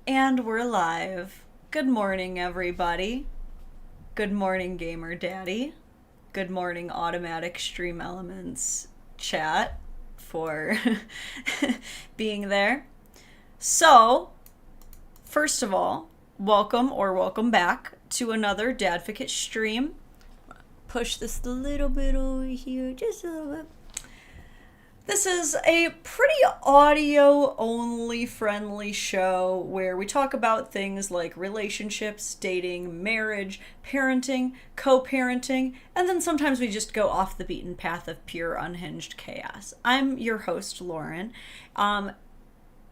And we're live. Good morning, everybody. Good morning, Gamer Daddy. Good morning, Automatic Stream Elements chat for being there. So, first of all, welcome back to another Dadvocate stream. Push this a little bit over here, just a little bit. This is a pretty audio-only friendly show where we talk about things like relationships, dating, marriage, parenting, co-parenting, and then sometimes we just go off the beaten path of pure unhinged chaos. I'm your host, Lauren.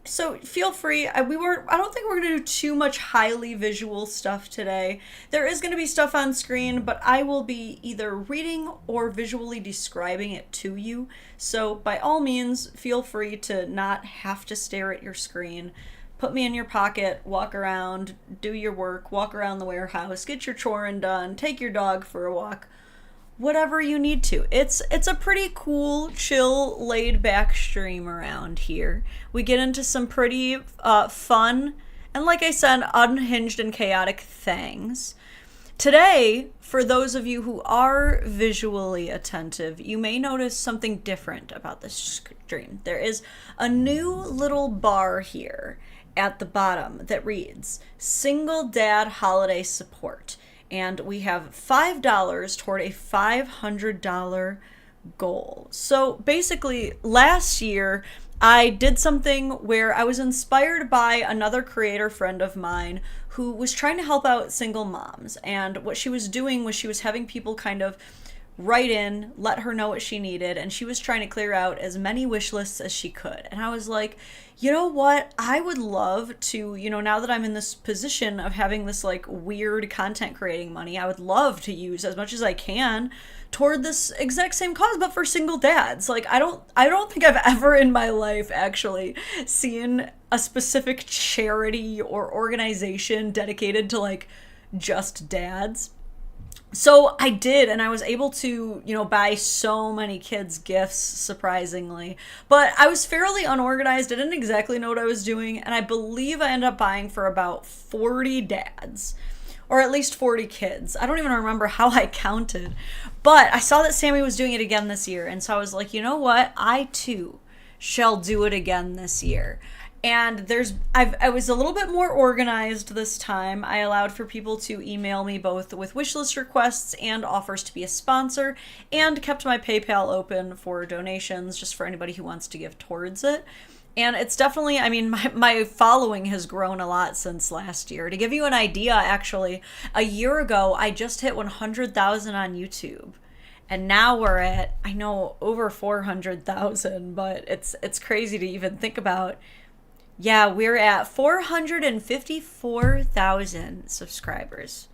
So feel free. I don't think we're going to do too much highly visual stuff today. There is going to be stuff on screen, but I will be either reading or visually describing it to you. So by all means, feel free to not have to stare at your screen. Put me in your pocket, walk around, do your work, walk around the warehouse, get your choring done, take your dog for a walk. Whatever you need to. It's a pretty cool, chill, laid-back stream around here. We get into some pretty fun and, like I said, unhinged and chaotic things. Today, for those of you who are visually attentive, you may notice something different about this stream. There is a new little bar here at the bottom that reads, Single Dad Holiday Support. And we have $5 toward a $500 goal. So basically, last year, I did something where I was inspired by another creator friend of mine who was trying to help out single moms. And what she was doing was she was having people kind of write in, let her know what she needed, and she was trying to clear out as many wish lists as she could. And I was like, you know what? I would love to, now that I'm in this position of having this like weird content creating money, I would love to use as much as I can toward this exact same cause, but for single dads. Like, I don't think I've ever in my life actually seen a specific charity or organization dedicated to like just dads. So I did, and I was able to, buy so many kids gifts, surprisingly. But I was fairly unorganized. I didn't exactly know what I was doing, and I believe I ended up buying for about 40 dads, or at least 40 kids. I don't even remember how I counted. But I saw that Sammy was doing it again this year, and so I was like, you know what? I, too, shall do it again this year. And I was a little bit more organized this time. I allowed for people to email me both with wishlist requests and offers to be a sponsor, and kept my PayPal open for donations just for anybody who wants to give towards it. And it's definitely, my following has grown a lot since last year. To give you an idea, actually, a year ago, I just hit 100,000 on YouTube. And now we're at, I know, over 400,000, but it's crazy to even think about. Yeah, we're at 454,000 subscribers.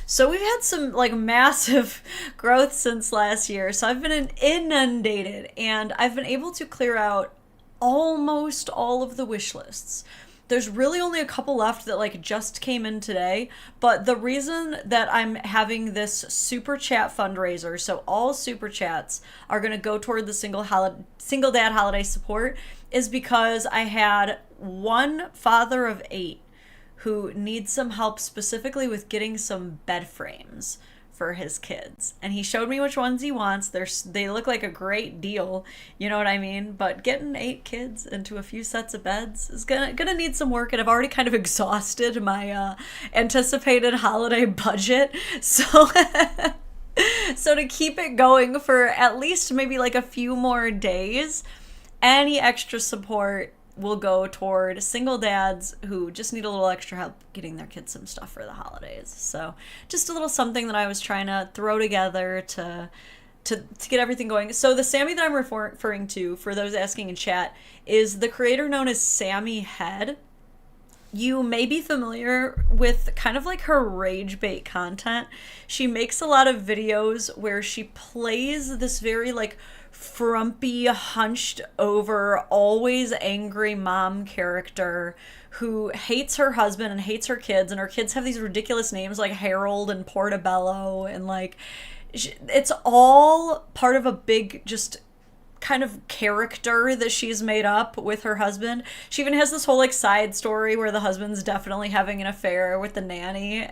So we've had some like massive growth since last year. So I've been inundated, and I've been able to clear out almost all of the wish lists. There's really only a couple left that like just came in today, but the reason that I'm having this super chat fundraiser, so all super chats are going to go toward the single dad holiday support, is because I had one father of 8 who needs some help specifically with getting some bed frames for his kids. And he showed me which ones he wants. They look like a great deal, you know what I mean? But getting 8 kids into a few sets of beds is gonna need some work, and I've already kind of exhausted my anticipated holiday budget. So so to keep it going for at least maybe like a few more days, any extra support will go toward single dads who just need a little extra help getting their kids some stuff for the holidays. So just a little something that I was trying to throw together to get everything going. So the Sammy that I'm referring to, for those asking in chat, is the creator known as Sammy Head. You may be familiar with kind of like her rage bait content. She makes a lot of videos where she plays this very like frumpy, hunched over, always angry mom character who hates her husband and hates her kids, and her kids have these ridiculous names like Harold and Portobello, and like it's all part of a big just kind of character that she's made up with her husband. She even has this whole like side story where the husband's definitely having an affair with the nanny.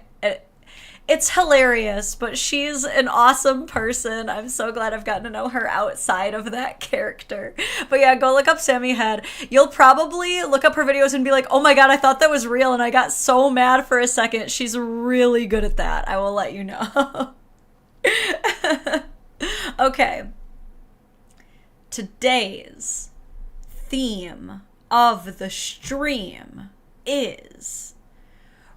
It's hilarious, but she's an awesome person. I'm so glad I've gotten to know her outside of that character. But yeah, go look up Sammy Head. You'll probably look up her videos and be like, oh my god, I thought that was real and I got so mad for a second. She's really good at that. I will let you know. Okay. Today's theme of the stream is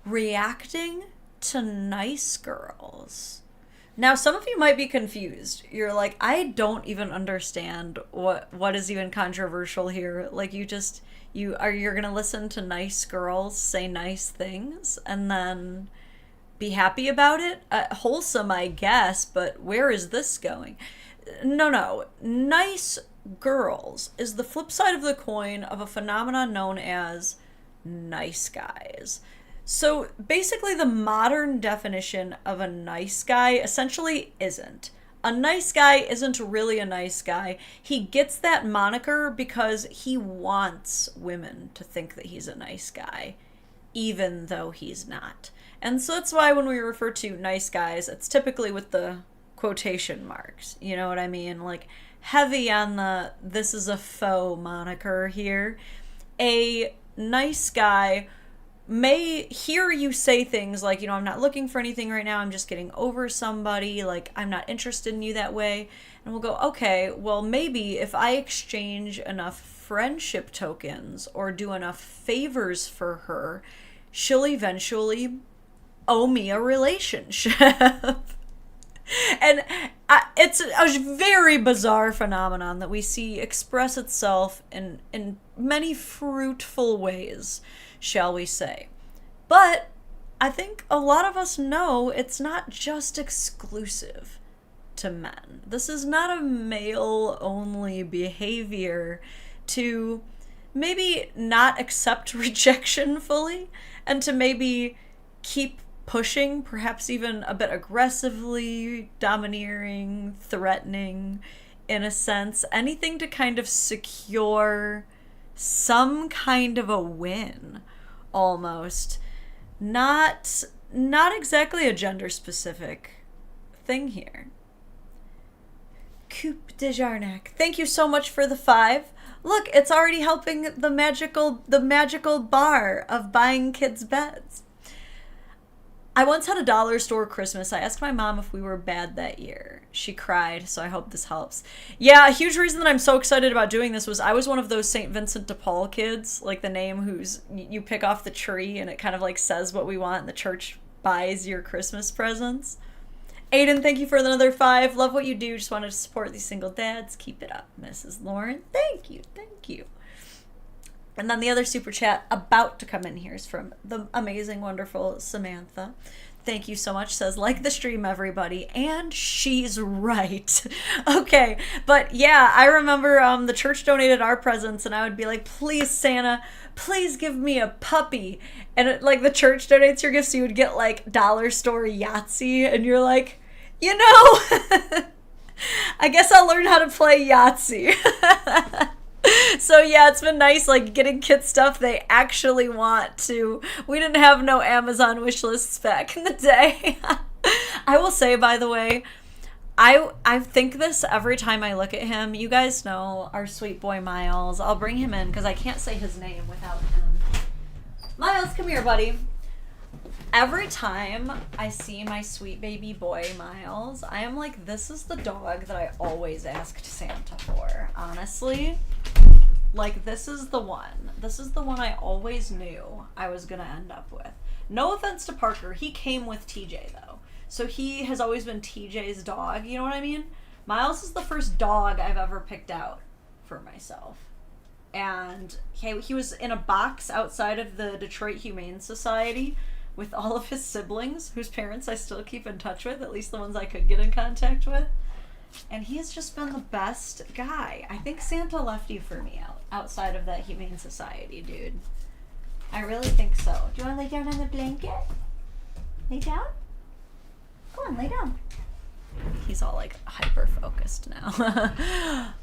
reacting to nice girls. Now, some of you might be confused. You're like, I don't even understand what is even controversial here. Like, you're gonna listen to nice girls say nice things and then be happy about it? Wholesome, I guess, but where is this going? No. Nice girls is the flip side of the coin of a phenomenon known as nice guys. So basically the modern definition of a nice guy essentially isn't. A nice guy isn't really a nice guy. He gets that moniker because he wants women to think that he's a nice guy, even though he's not. And so that's why when we refer to nice guys, it's typically with the quotation marks. You know what I mean? Like, heavy on the this is a faux moniker here. A nice guy may hear you say things like, I'm not looking for anything right now, I'm just getting over somebody, like, I'm not interested in you that way. And we'll go, okay, well, maybe if I exchange enough friendship tokens or do enough favors for her, she'll eventually owe me a relationship. And it's a very bizarre phenomenon that we see express itself in many fruitful ways, shall we say. But I think a lot of us know it's not just exclusive to men. This is not a male-only behavior to maybe not accept rejection fully and to maybe keep pushing, perhaps even a bit aggressively, domineering, threatening, in a sense. Anything to kind of secure some kind of a win, almost. Not exactly a gender-specific thing here. Coupe de Jarnac, thank you so much for the 5. Look, it's already helping the magical bar of buying kids' beds. I once had a dollar store Christmas. I asked my mom if we were bad that year. She cried, so I hope this helps. Yeah, a huge reason that I'm so excited about doing this was I was one of those St. Vincent de Paul kids, like the name who's, you pick off the tree and it kind of like says what we want and the church buys your Christmas presents. Aiden, thank you for another 5. Love what you do. Just wanted to support these single dads. Keep it up, Mrs. Lauren. Thank you. And then the other super chat about to come in here is from the amazing, wonderful Samantha. Thank you so much. Says, like the stream, everybody. And she's right. Okay. But yeah, I remember the church donated our presents and I would be like, please, Santa, please give me a puppy. And like the church donates your gifts, so you would get like dollar store Yahtzee. And you're like, I guess I'll learn how to play Yahtzee. So yeah, it's been nice, like, getting kids stuff they actually want to. We didn't have no Amazon wish lists back in the day. I will say, by the way, I think this every time I look at him. You guys know our sweet boy Miles. I'll bring him in because I can't say his name without him. Miles, come here, buddy. Every time I see my sweet baby boy Miles, I am like, this is the dog that I always asked Santa for, honestly. Like, this is the one. This is the one I always knew I was going to end up with. No offense to Parker. He came with TJ, though. So he has always been TJ's dog. You know what I mean? Miles is the first dog I've ever picked out for myself. And he was in a box outside of the Detroit Humane Society with all of his siblings, whose parents I still keep in touch with, at least the ones I could get in contact with. And he has just been the best guy. I think Santa left you for me outside of that Humane Society, dude. I really think so. Do you want to lay down on the blanket? Lay down? Go on, lay down. He's all like hyper focused now.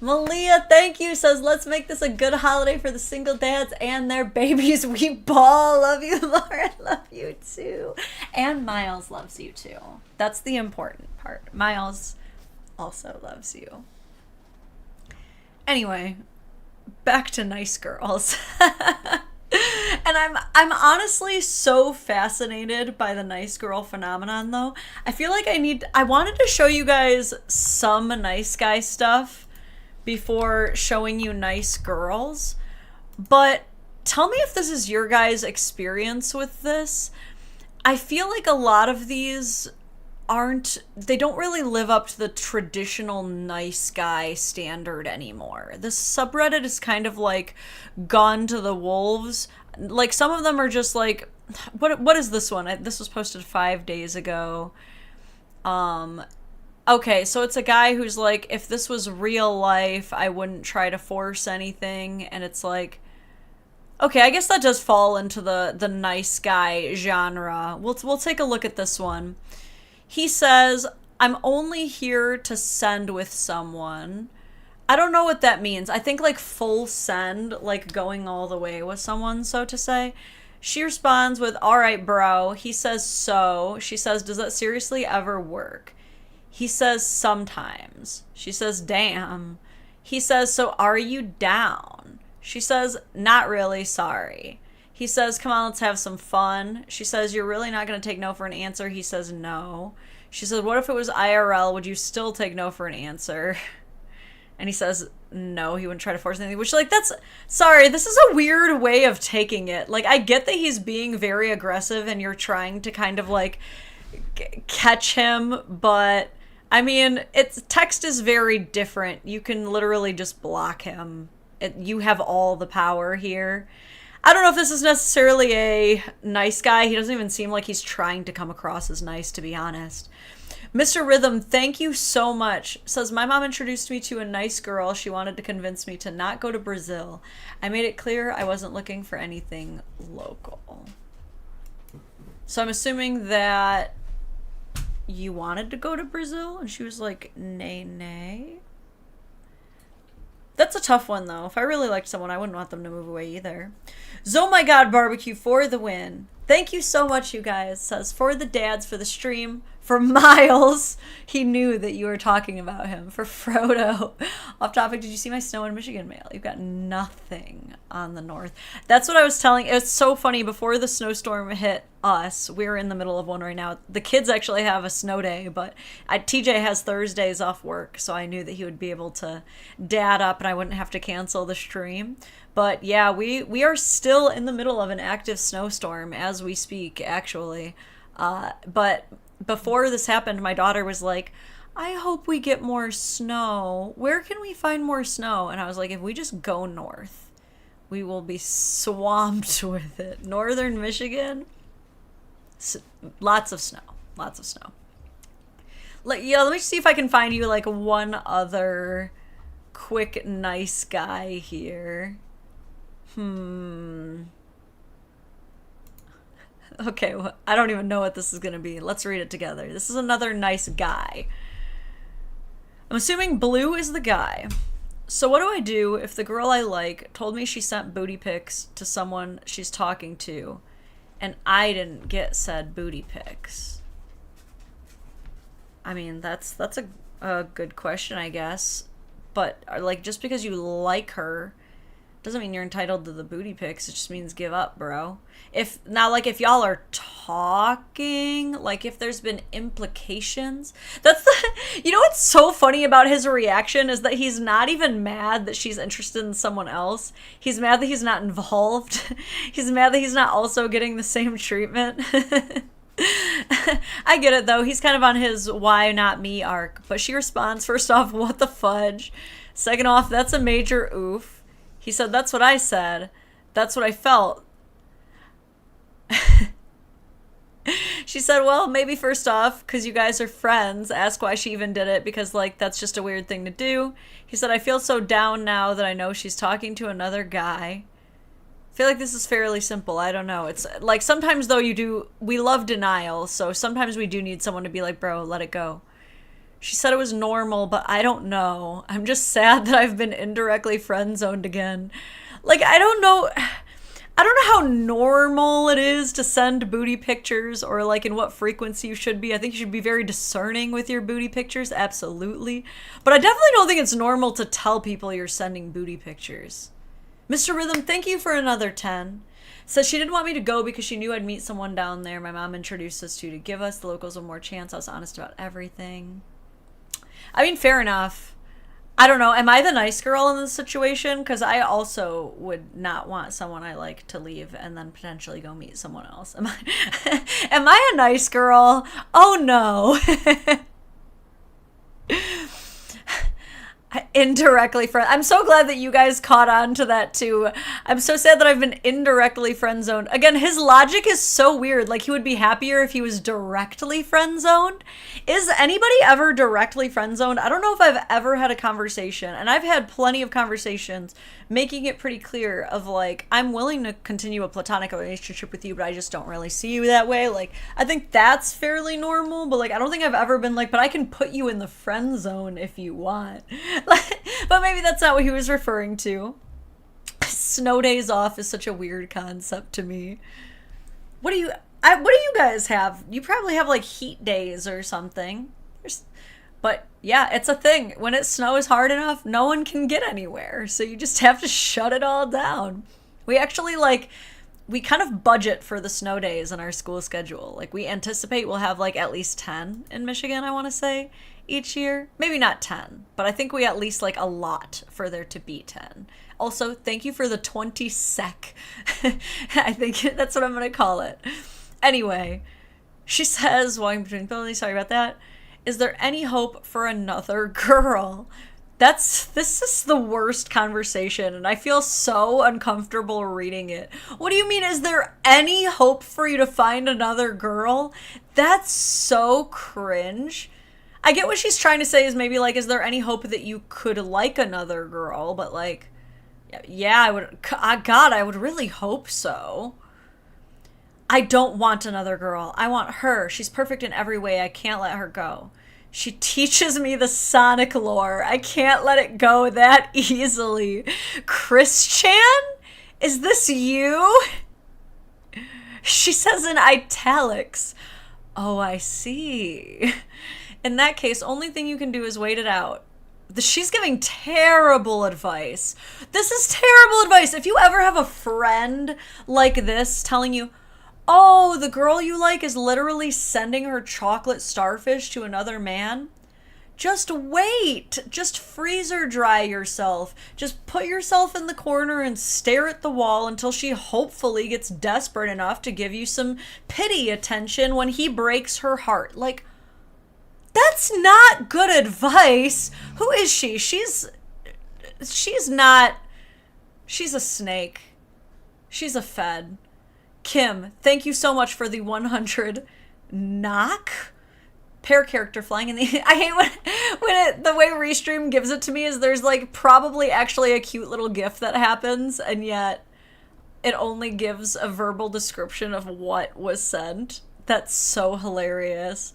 Malia, thank you, says let's make this a good holiday for the single dads and their babies. We ball. Love you, Lauren. Love you too. And Miles loves you too. That's the important part. Miles also loves you. Anyway, back to nice girls. And I'm honestly so fascinated by the nice girl phenomenon, though. I feel like I wanted to show you guys some nice guy stuff before showing you nice girls. But tell me if this is your guys' experience with this. I feel like a lot of these they don't really live up to the traditional nice guy standard anymore. This subreddit is kind of like gone to the wolves. Like some of them are just like, what is this one? This was posted 5 days ago. Okay, so it's a guy who's like, if this was real life, I wouldn't try to force anything. And it's like, okay, I guess that does fall into the nice guy genre. We'll take a look at this one. He says, I'm only here to send with someone. I don't know what that means. I think like full send, like going all the way with someone, so to say. She responds with, all right, bro. He says, so. She says, does that seriously ever work? He says, sometimes. She says, damn. He says, so are you down? She says, not really, sorry. He says, come on, let's have some fun. She says, you're really not going to take no for an answer? He says, no. She says, what if it was IRL? Would you still take no for an answer? And he says, no, he wouldn't try to force anything. Which, like, sorry, this is a weird way of taking it. Like, I get that he's being very aggressive and you're trying to kind of, like, catch him. But, I mean, text is very different. You can literally just block him. You have all the power here. I don't know if this is necessarily a nice guy. He doesn't even seem like he's trying to come across as nice, to be honest. Mr. Rhythm, thank you so much. Says, my mom introduced me to a nice girl. She wanted to convince me to not go to Brazil. I made it clear I wasn't looking for anything local. So I'm assuming that you wanted to go to Brazil? And she was like, nay, nay. That's a tough one, though. If I really liked someone, I wouldn't want them to move away either. Oh my god, barbecue for the win. Thank you so much, you guys. Says, for the dads, for the stream, for Miles. He knew that you were talking about him. For Frodo. Off topic, did you see my snow in Michigan mail? You've got nothing on the north. That's what I was telling. It's so funny. Before the snowstorm hit us, we're in the middle of one right now. The kids actually have a snow day, but TJ has Thursdays off work, so I knew that he would be able to dad up and I wouldn't have to cancel the stream. But yeah, we are still in the middle of an active snowstorm as we speak, actually. But before this happened, my daughter was like, I hope we get more snow. Where can we find more snow? And I was like, if we just go north, we will be swamped with it. Northern Michigan, lots of snow. Lots of snow. Let me see if I can find you like one other quick nice guy here. Okay, well, I don't even know what this is going to be. Let's read it together. This is another nice guy. I'm assuming blue is the guy. So what do I do if the girl I like told me she sent booty pics to someone she's talking to and I didn't get said booty pics? I mean, that's a good question, I guess. But like, just because you like her doesn't mean you're entitled to the booty pics. It just means give up, bro. If y'all are talking, like if there's been implications, you know what's so funny about his reaction is that he's not even mad that she's interested in someone else. He's mad that he's not involved. He's mad that he's not also getting the same treatment. I get it though. He's kind of on his why not me arc. But she responds, first off, what the fudge? Second off, that's a major oof. He said, that's what I said. That's what I felt. She said, well, maybe first off, because you guys are friends, ask why she even did it, because, like, that's just a weird thing to do. He said, I feel so down now that I know she's talking to another guy. I feel like this is fairly simple. I don't know. It's, like, sometimes, though, we love denial, so sometimes we do need someone to be like, bro, let it go. She said it was normal, but I don't know. I'm just sad that I've been indirectly friend zoned again. Like, I don't know how normal it is to send booty pictures, or like in what frequency you should be. I think you should be very discerning with your booty pictures, absolutely. But I definitely don't think it's normal to tell people you're sending booty pictures. Mr. Rhythm, thank you for another 10. Says she didn't want me to go because she knew I'd meet someone down there my mom introduced us to give us the locals one more chance. I was honest about everything. I mean, fair enough. I don't know. Am I the nice girl in this situation? Because I also would not want someone I like to leave and then potentially go meet someone else. Am I a nice girl? Oh, no. Indirectly friend. I'm so glad that you guys caught on to that too. I'm so sad that I've been indirectly friend zoned. Again, his logic is so weird. Like, he would be happier if he was directly friend zoned. Is anybody ever directly friend zoned? I don't know if I've ever had a conversation, and I've had plenty of conversations making it pretty clear of like, I'm willing to continue a platonic relationship with you, but I just don't really see you that way. Like, I think that's fairly normal, but like, I don't think I've ever been like, but I can put you in the friend zone if you want. But maybe that's not what he was referring to. Snow days off is such a weird concept to me. What do you guys have? You probably have like heat days or something. But yeah, it's a thing. When it snows hard enough, no one can get anywhere. So you just have to shut it all down. We actually we kind of budget for the snow days in our school schedule. Like, we anticipate we'll have like at least 10 in Michigan, I want to say, each year. Maybe not 10, but I think we at least like a lot for there to be 10. Also, thank you for the 20 sec. I think that's what I'm going to call it. Anyway, she says, walking between buildings, sorry about that. Is there any hope for another girl? This is the worst conversation, and I feel so uncomfortable reading it. What do you mean, is there any hope for you to find another girl? That's so cringe. I get what she's trying to say is maybe like, is there any hope that you could like another girl? But like, yeah, I would, God, I would really hope so. I don't want another girl. I want her. She's perfect in every way. I can't let her go. She teaches me the Sonic lore. I can't let it go that easily. Christian? Is this you? She says in italics. Oh, I see. In that case, only thing you can do is wait it out. She's giving terrible advice. This is terrible advice. If you ever have a friend like this telling you, oh, the girl you like is literally sending her chocolate starfish to another man, just wait. Just freezer dry yourself. Just put yourself in the corner and stare at the wall until she hopefully gets desperate enough to give you some pity attention when he breaks her heart. Like, that's not good advice. Who is she? She's not. She's a snake. She's a fed. Kim, thank you so much for the 100 knock. Pair character flying in the... I hate the way Restream gives it to me is there's like probably actually a cute little gif that happens, and yet it only gives a verbal description of what was sent. That's so hilarious.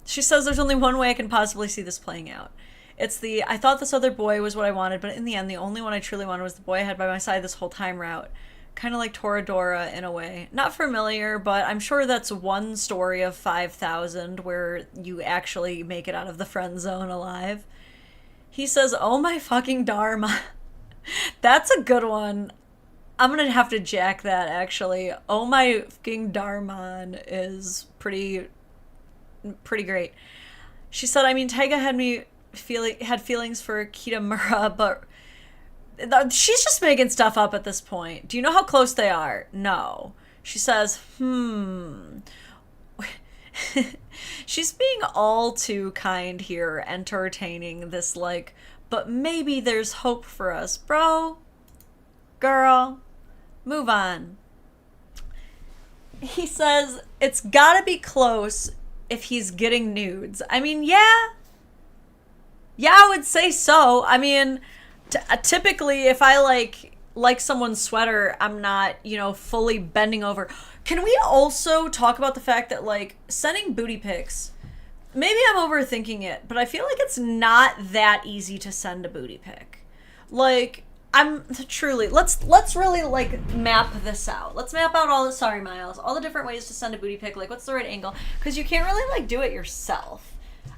She says there's only one way I can possibly see this playing out. It's the, I thought this other boy was what I wanted, but in the end, the only one I truly wanted was the boy I had by my side this whole time route. Kind of like Toradora in a way. Not familiar, but I'm sure that's one story of 5,000 where you actually make it out of the friend zone alive. He says, oh my fucking Dharma. That's a good one. I'm gonna have to jack that, actually. Oh my fucking Dharma is pretty great. She said, I mean, Taiga had feelings for Kitamura, but she's just making stuff up at this point. Do you know how close they are? No. She says, She's being all too kind here, entertaining this, like, but maybe there's hope for us. Bro, girl, move on. He says, it's gotta be close if he's getting nudes. I mean, yeah, I would say so. I mean, typically, if I like someone's sweater, I'm not, fully bending over. Can we also talk about the fact that, like, sending booty pics maybe I'm overthinking it, but I feel like it's not that easy to send a booty pic. Like, I'm truly, let's really like map this out. Let's map out all the, sorry Miles, all the different ways to send a booty pic. Like, what's the right angle? Because you can't really like do it yourself.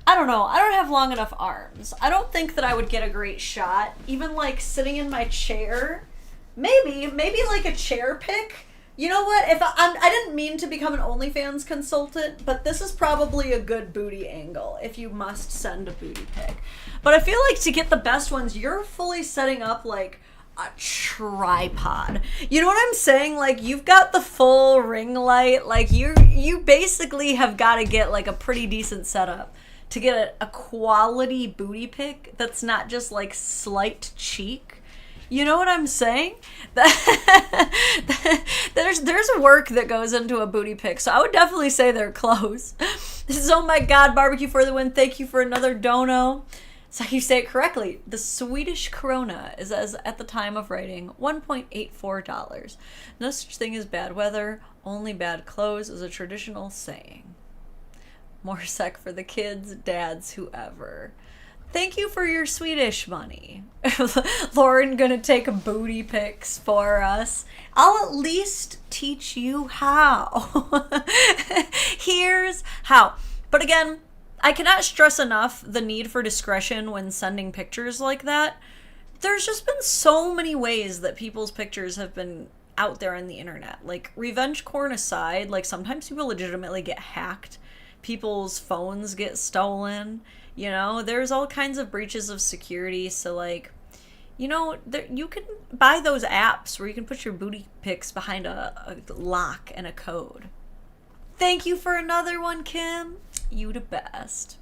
I don't know. I don't have long enough arms. I don't think that I would get a great shot. Even like sitting in my chair, maybe like a chair pic. You know what? If I didn't mean to become an OnlyFans consultant, but this is probably a good booty angle if you must send a booty pic. But I feel like to get the best ones, you're fully setting up like a tripod. You know what I'm saying? Like, you've got the full ring light. Like, you basically have got to get like a pretty decent setup to get a quality booty pic that's not just like slight cheek. You know what I'm saying? There's work that goes into a booty pic, so I would definitely say they're close. This is, oh my god, barbecue for the win. Thank you for another dono. So you say it correctly. The Swedish krona is, as at the time of writing, $1.84. No such thing as bad weather, only bad clothes is a traditional saying. More sec for the kids, dads, whoever. Thank you for your Swedish money. Lauren gonna take booty pics for us. I'll at least teach you how. Here's how. But again, I cannot stress enough the need for discretion when sending pictures like that. There's just been so many ways that people's pictures have been out there on the internet. Like, revenge porn aside, like sometimes people legitimately get hacked. People's phones get stolen. You know, there's all kinds of breaches of security. So, like, you know, you can buy those apps where you can put your booty pics behind a lock and a code. Thank you for another one, Kim. You the best.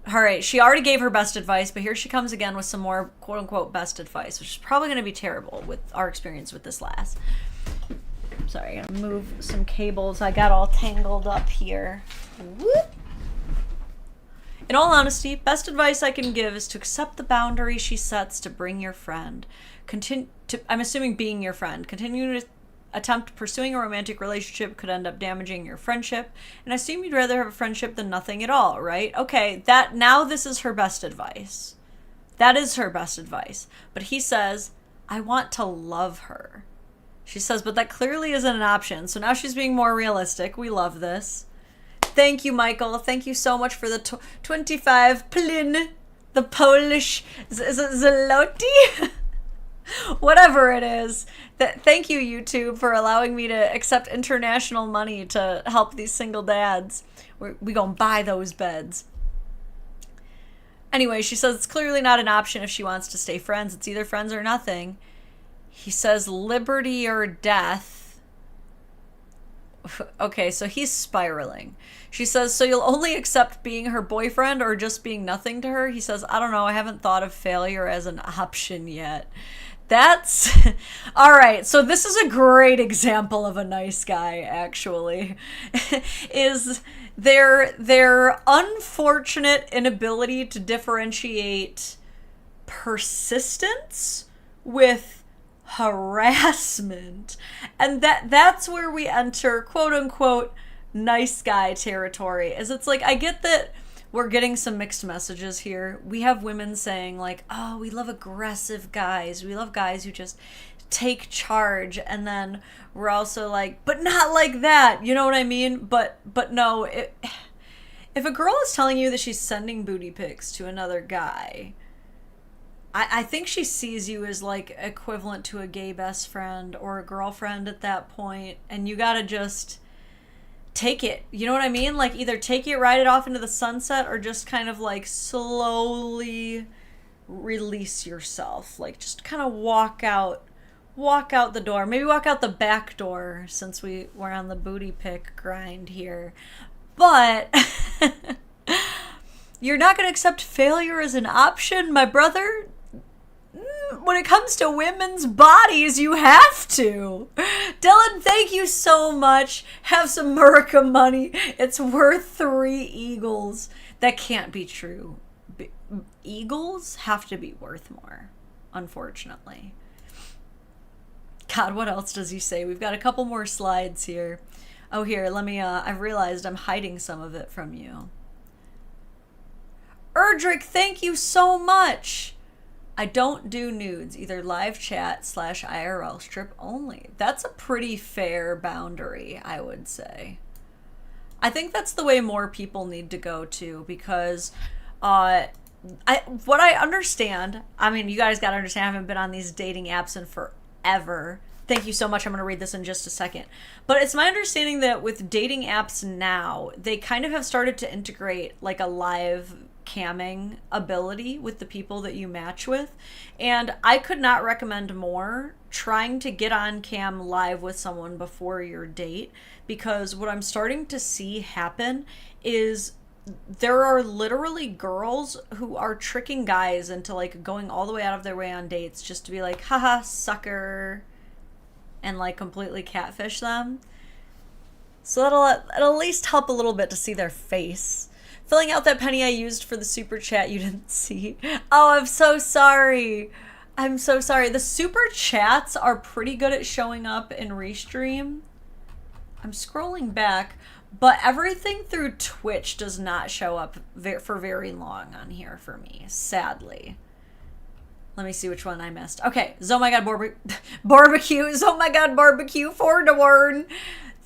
All right, she already gave her best advice, but here she comes again with some more quote-unquote best advice, which is probably going to be terrible with our experience with this last. Sorry, I'm going to move some cables. I got all tangled up here. Whoop. In all honesty, best advice I can give is to accept the boundary she sets to bring your friend. I'm assuming being your friend. Continue to attempt pursuing a romantic relationship could end up damaging your friendship. And I assume you'd rather have a friendship than nothing at all, right? Okay, now this is her best advice. That is her best advice. But he says, I want to love her. She says, but that clearly isn't an option. So now she's being more realistic. We love this. Thank you, Michael. Thank you so much for the 25 plin. The Polish zloty. Whatever it is. Thank you, YouTube, for allowing me to accept international money to help these single dads. We gonna buy those beds. Anyway, she says it's clearly not an option if she wants to stay friends. It's either friends or nothing. He says liberty or death. Okay, so he's spiraling. She says, so you'll only accept being her boyfriend or just being nothing to her? He says, I don't know. I haven't thought of failure as an option yet. That's all right. So this is a great example of a nice guy, actually. Is their unfortunate inability to differentiate persistence with harassment. And that's where we enter quote unquote nice guy territory. Is it's like, I get that we're getting some mixed messages here. We have women saying like, oh, we love aggressive guys. We love guys who just take charge. And then we're also like, but not like that. You know what I mean? But no, if a girl is telling you that she's sending booty pics to another guy, I think she sees you as like equivalent to a gay best friend or a girlfriend at that point. And you gotta just take it. You know what I mean? Like either take it, ride it off into the sunset, or just kind of like slowly release yourself. Like just kind of walk out the door. Maybe walk out the back door since we're on the booty pic grind here. But you're not going to accept failure as an option, my brother. When it comes to women's bodies, you have to. Dylan, thank you so much. Have some America money. It's worth 3 eagles. That can't be true. Eagles have to be worth more, unfortunately. God, what else does he say? We've got a couple more slides here. Oh, here, let me, I've realized I'm hiding some of it from you. Erdrick, thank you so much. I don't do nudes, either live chat / IRL strip only. That's a pretty fair boundary, I would say. I think that's the way more people need to go to, because what I understand, I mean, you guys gotta understand, I haven't been on these dating apps in forever. Thank you so much. I'm going to read this in just a second. But it's my understanding that with dating apps now, they kind of have started to integrate like a live camming ability with the people that you match with. And I could not recommend more trying to get on cam live with someone before your date, because what I'm starting to see happen is there are literally girls who are tricking guys into like going all the way out of their way on dates just to be like, haha, sucker, and like completely catfish them. So it'll at least help a little bit to see their face. Filling out that penny I used for the super chat you didn't see. Oh, I'm so sorry. I'm so sorry. The super chats are pretty good at showing up in Restream. I'm scrolling back, but everything through Twitch does not show up for very long on here for me, sadly. Let me see which one I missed. Okay, oh my god, barbecue. Oh my god, barbecue. 4 to 1.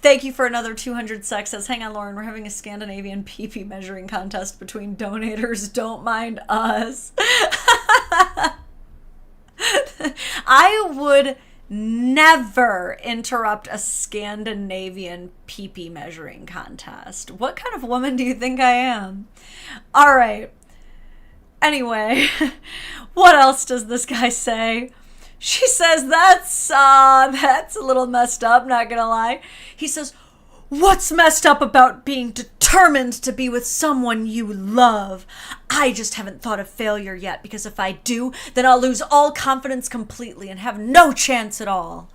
Thank you for another 200 sexes. Hang on, Lauren. We're having a Scandinavian pee-pee measuring contest between donators. Don't mind us. I would never interrupt a Scandinavian pee-pee measuring contest. What kind of woman do you think I am? All right. Anyway, what else does this guy say? She says, that's a little messed up, not gonna lie. He says, what's messed up about being determined to be with someone you love? I just haven't thought of failure yet, because if I do, then I'll lose all confidence completely and have no chance at all.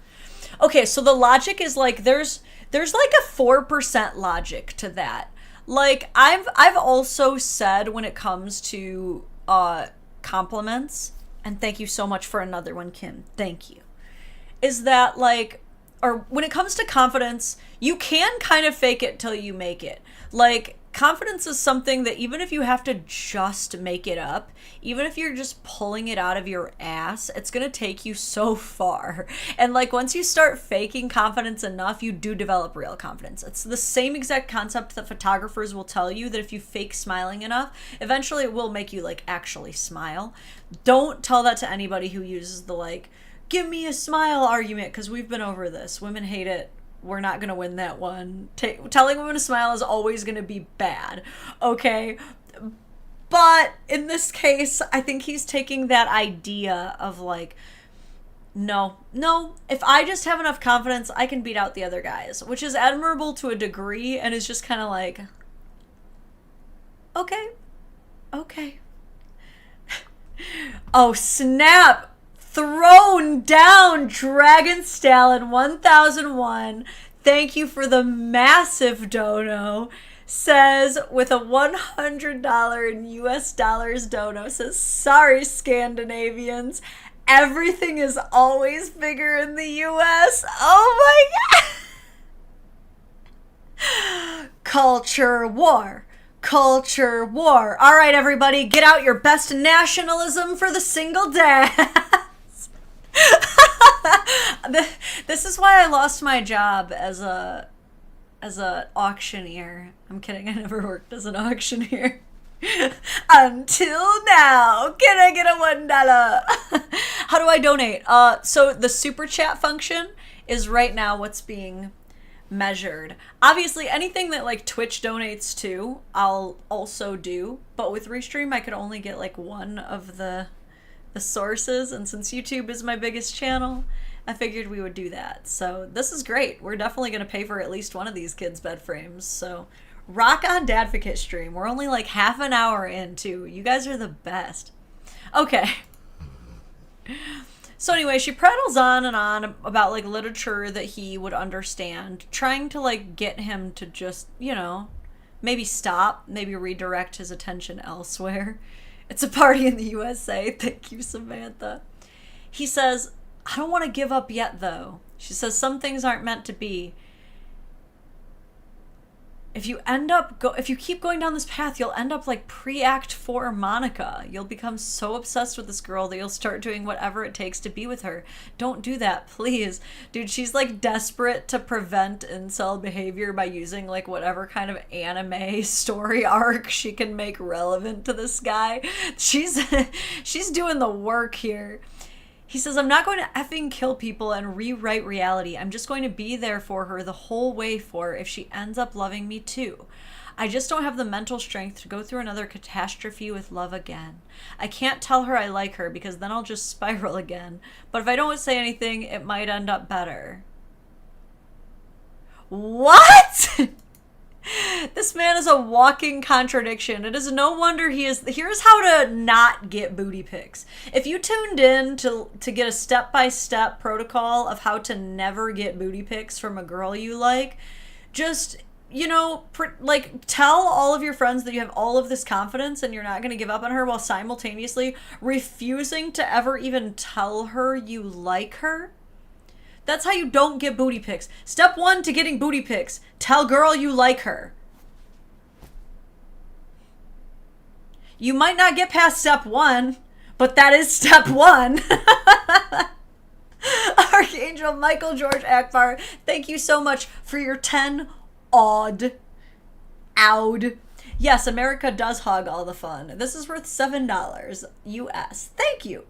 Okay, so the logic is like, there's like a 4% logic to that. Like, I've also said when it comes to compliments, and thank you so much for another one, Kim, thank you, is that like, or when it comes to confidence, you can kind of fake it till you make it. Like, confidence is something that even if you have to just make it up, even if you're just pulling it out of your ass, it's gonna take you so far. And like, once you start faking confidence enough, you do develop real confidence. It's the same exact concept that photographers will tell you, that if you fake smiling enough, eventually it will make you like actually smile. Don't tell that to anybody who uses the like, give me a smile argument, because we've been over this. Women hate it. We're not going to win that one. Telling women to smile is always going to be bad, okay? But in this case, I think he's taking that idea of like, no, if I just have enough confidence, I can beat out the other guys, which is admirable to a degree, and is just kind of like, okay. Oh, snap. Thrown down, Dragon Stalin 1001. Thank you for the massive dono. Says with a $100 in US dollars dono, says, sorry Scandinavians, everything is always bigger in the US. Oh my god. Culture war. All right, everybody, get out your best nationalism for the single dad. This is why I lost my job as a auctioneer. I'm kidding, I never worked as an auctioneer. Until now. Can I get a $1? How do I donate? So the super chat function is right now what's being measured. Obviously, anything that like Twitch donates to, I'll also do. But with Restream, I could only get like one of the sources, and since YouTube is my biggest channel, I figured we would do that. So this is great. We're definitely going to pay for at least one of these kids' bed frames. So rock on Dadvocate stream. We're only like half an hour in too. You guys are the best. Okay. So anyway, she prattles on and on about like literature that he would understand, trying to like get him to just, you know, maybe stop, maybe redirect his attention elsewhere. It's a party in the USA. Thank you, Samantha. He says, I don't want to give up yet, though. She says, some things aren't meant to be. if you keep going down this path, you'll end up like pre-act 4 Monica. You'll become so obsessed with this girl that you'll start doing whatever it takes to be with her. Don't do that, please. Dude, she's like desperate to prevent incel behavior by using like whatever kind of anime story arc she can make relevant to this guy. She's doing the work here. He says, I'm not going to effing kill people and rewrite reality. I'm just going to be there for her the whole way for her if she ends up loving me too. I just don't have the mental strength to go through another catastrophe with love again. I can't tell her I like her because then I'll just spiral again. But if I don't say anything, it might end up better. What? This man is a walking contradiction. It is no wonder he is. Here's how to not get booty pics. If you tuned in to get a step-by-step protocol of how to never get booty pics from a girl you like, just, you know, like tell all of your friends that you have all of this confidence and you're not going to give up on her while simultaneously refusing to ever even tell her you like her. That's how you don't get booty pics. Step 1 to getting booty pics. Tell girl you like her. You might not get past step 1, but that is step 1. Archangel Michael George Akbar, thank you so much for your 10 odd. Yes, America does hog all the fun. This is worth $7 US. Thank you.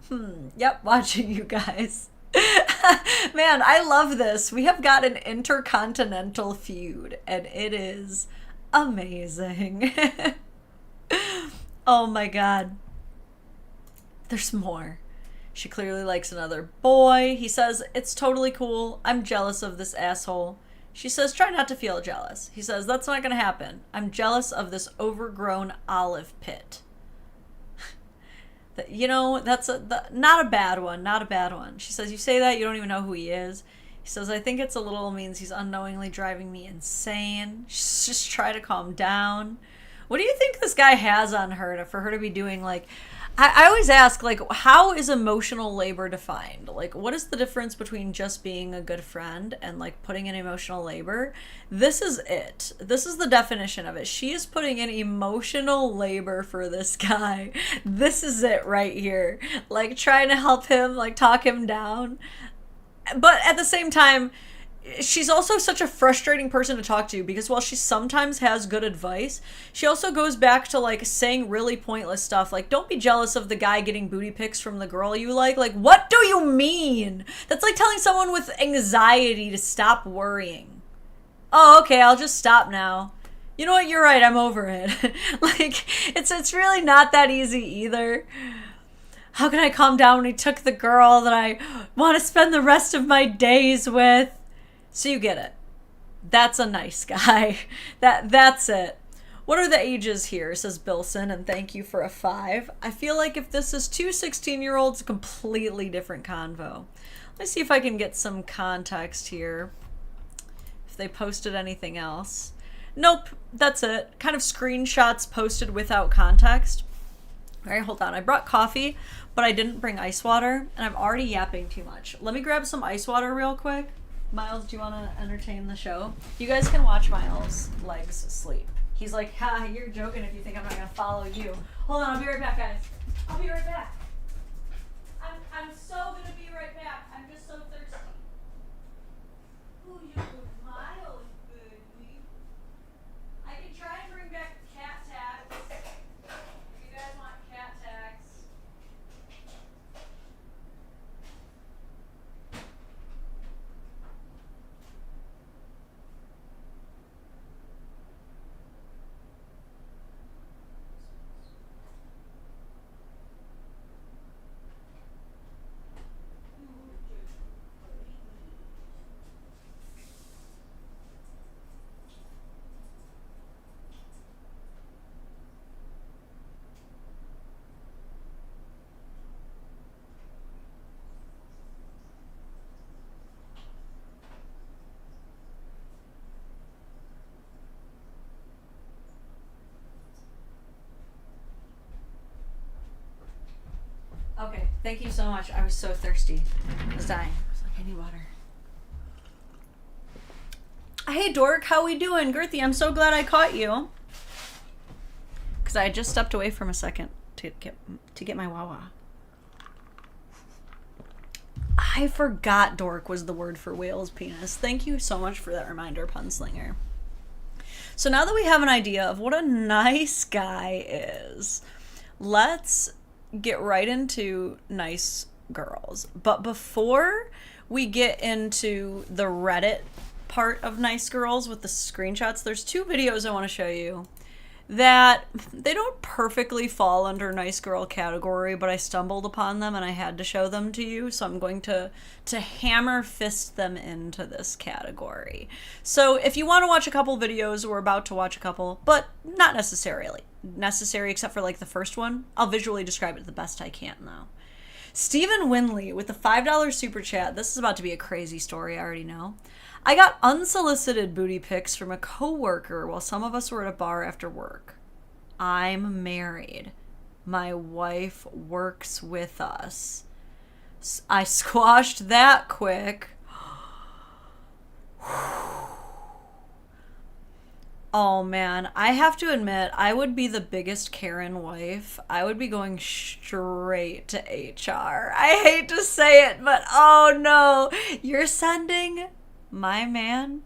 Yep, watching you guys. Man, I love this. We have got an intercontinental feud, and it is amazing. Oh my god. There's more. She clearly likes another boy. He says, it's totally cool. I'm jealous of this asshole. She says, try not to feel jealous. He says, that's not gonna happen. I'm jealous of this overgrown olive pit. You know, that's not a bad one, not a bad one. She says, you say that, you don't even know who he is. He says, I think it's a little means he's unknowingly driving me insane. Just try to calm down. What do you think this guy has on her for her to be doing, like, I always ask, like, how is emotional labor defined? Like, what is the difference between just being a good friend and, like, putting in emotional labor? This is it. This is the definition of it. She is putting in emotional labor for this guy. This is it right here. Like, trying to help him, like, talk him down. But at the same time, she's also such a frustrating person to talk to because while she sometimes has good advice, she also goes back to like saying really pointless stuff like, don't be jealous of the guy getting booty pics from the girl you like. Like, what do you mean? That's like telling someone with anxiety to stop worrying. Oh, okay, I'll just stop now. You know what, you're right, I'm over it. Like, it's really not that easy either. How can I calm down when he took the girl that I want to spend the rest of my days with? So you get it. That's a nice guy. That's it. What are the ages here, says Bilson, and thank you for a 5. I feel like if this is 2 16-year-olds, completely different convo. Let's see if I can get some context here. If they posted anything else. Nope, that's it. Kind of screenshots posted without context. All right, hold on. I brought coffee, but I didn't bring ice water, and I'm already yapping too much. Let me grab some ice water real quick. Miles, do you want to entertain the show? You guys can watch Miles' legs sleep. He's like, ha, you're joking if you think I'm not going to follow you. Hold on, I'll be right back, guys. I'll be right back. I'm so going to be right back. I'm just so thirsty. Ooh, you Miles, baby. I can try and bring back cat tags. If you guys want cat tags. Okay, thank you so much. I was so thirsty. I was dying. I was like, I need water. Hey Dork, how we doing? Girthy, I'm so glad I caught you. Because I just stepped away from a second to get my Wawa. I forgot dork was the word for whale's penis. Thank you so much for that reminder, Punslinger. So now that we have an idea of what a nice guy is, let's get right into nice girls. But before we get into the Reddit part of nice girls with the screenshots, there's two videos I want to show you that they don't perfectly fall under nice girl category, but I stumbled upon them and I had to show them to you, so I'm going to hammer fist them into this category. So if you want to watch a couple videos, we're about to watch a couple, but not necessarily necessary except for like the first one. I'll visually describe it the best I can though. Stephen Winley with the $5 super chat. This is about to be a crazy story, I already know. I got unsolicited booty pics from a coworker while some of us were at a bar after work. I'm married. My wife works with us. I squashed that quick. Oh man, I have to admit, I would be the biggest Karen wife. I would be going straight to HR. I hate to say it, but oh no, you're sending my man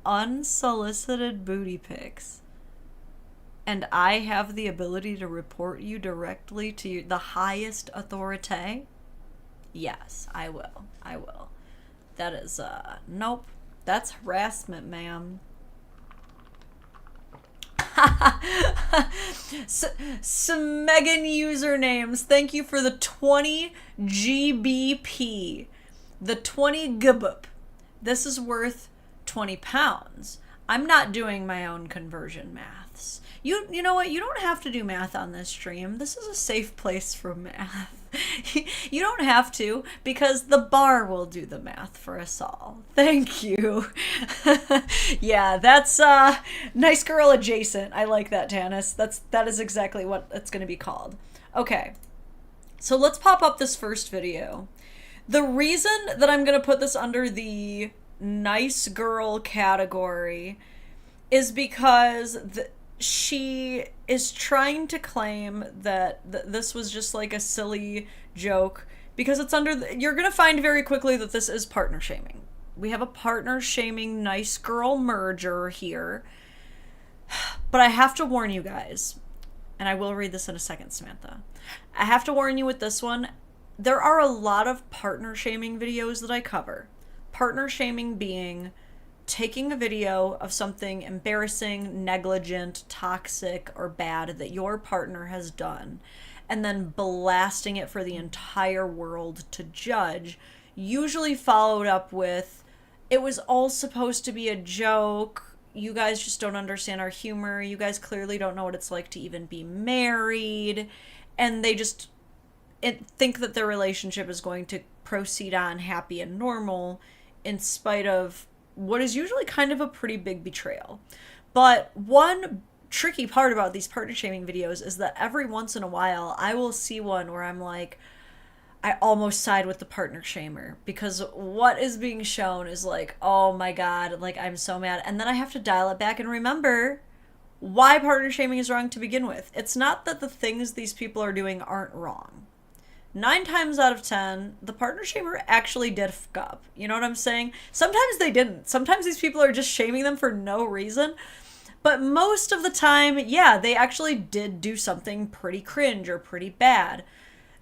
unsolicited booty pics, and I have the ability to report you directly to the highest authority? Yes, I will. I will. That is, nope. That's harassment, ma'am. Some Megan usernames. Thank you for the 20 GBP. The 20 GBP. This is worth 20 pounds. I'm not doing my own conversion maths. You know what? You don't have to do math on this stream. This is a safe place for math. You don't have to, because the bar will do the math for us all. Thank you. Yeah, that's nice girl adjacent. I like that, Tanis. That is exactly what it's going to be called. Okay. So let's pop up this first video. The reason that I'm going to put this under the nice girl category is because she is trying to claim that this was just like a silly joke, because it's under you're going to find very quickly that this is partner shaming. We have a partner shaming nice girl merger here. But I have to warn you guys, and I will read this in a second, Samantha. I have to warn you with this one. There are a lot of partner shaming videos that I cover. Partner shaming being taking a video of something embarrassing, negligent, toxic, or bad that your partner has done, and then blasting it for the entire world to judge, usually followed up with, it was all supposed to be a joke, you guys just don't understand our humor, you guys clearly don't know what it's like to even be married, and they just think that their relationship is going to proceed on happy and normal in spite of what is usually kind of a pretty big betrayal. But one tricky part about these partner shaming videos is that every once in a while I will see one where I'm like, I almost side with the partner shamer, because what is being shown is like, oh my god, like I'm so mad. And then I have to dial it back and remember why partner shaming is wrong to begin with. It's not that the things these people are doing aren't wrong. 9 times out of 10, the partner shamer actually did fuck up. You know what I'm saying? Sometimes they didn't. Sometimes these people are just shaming them for no reason. But most of the time, yeah, they actually did do something pretty cringe or pretty bad.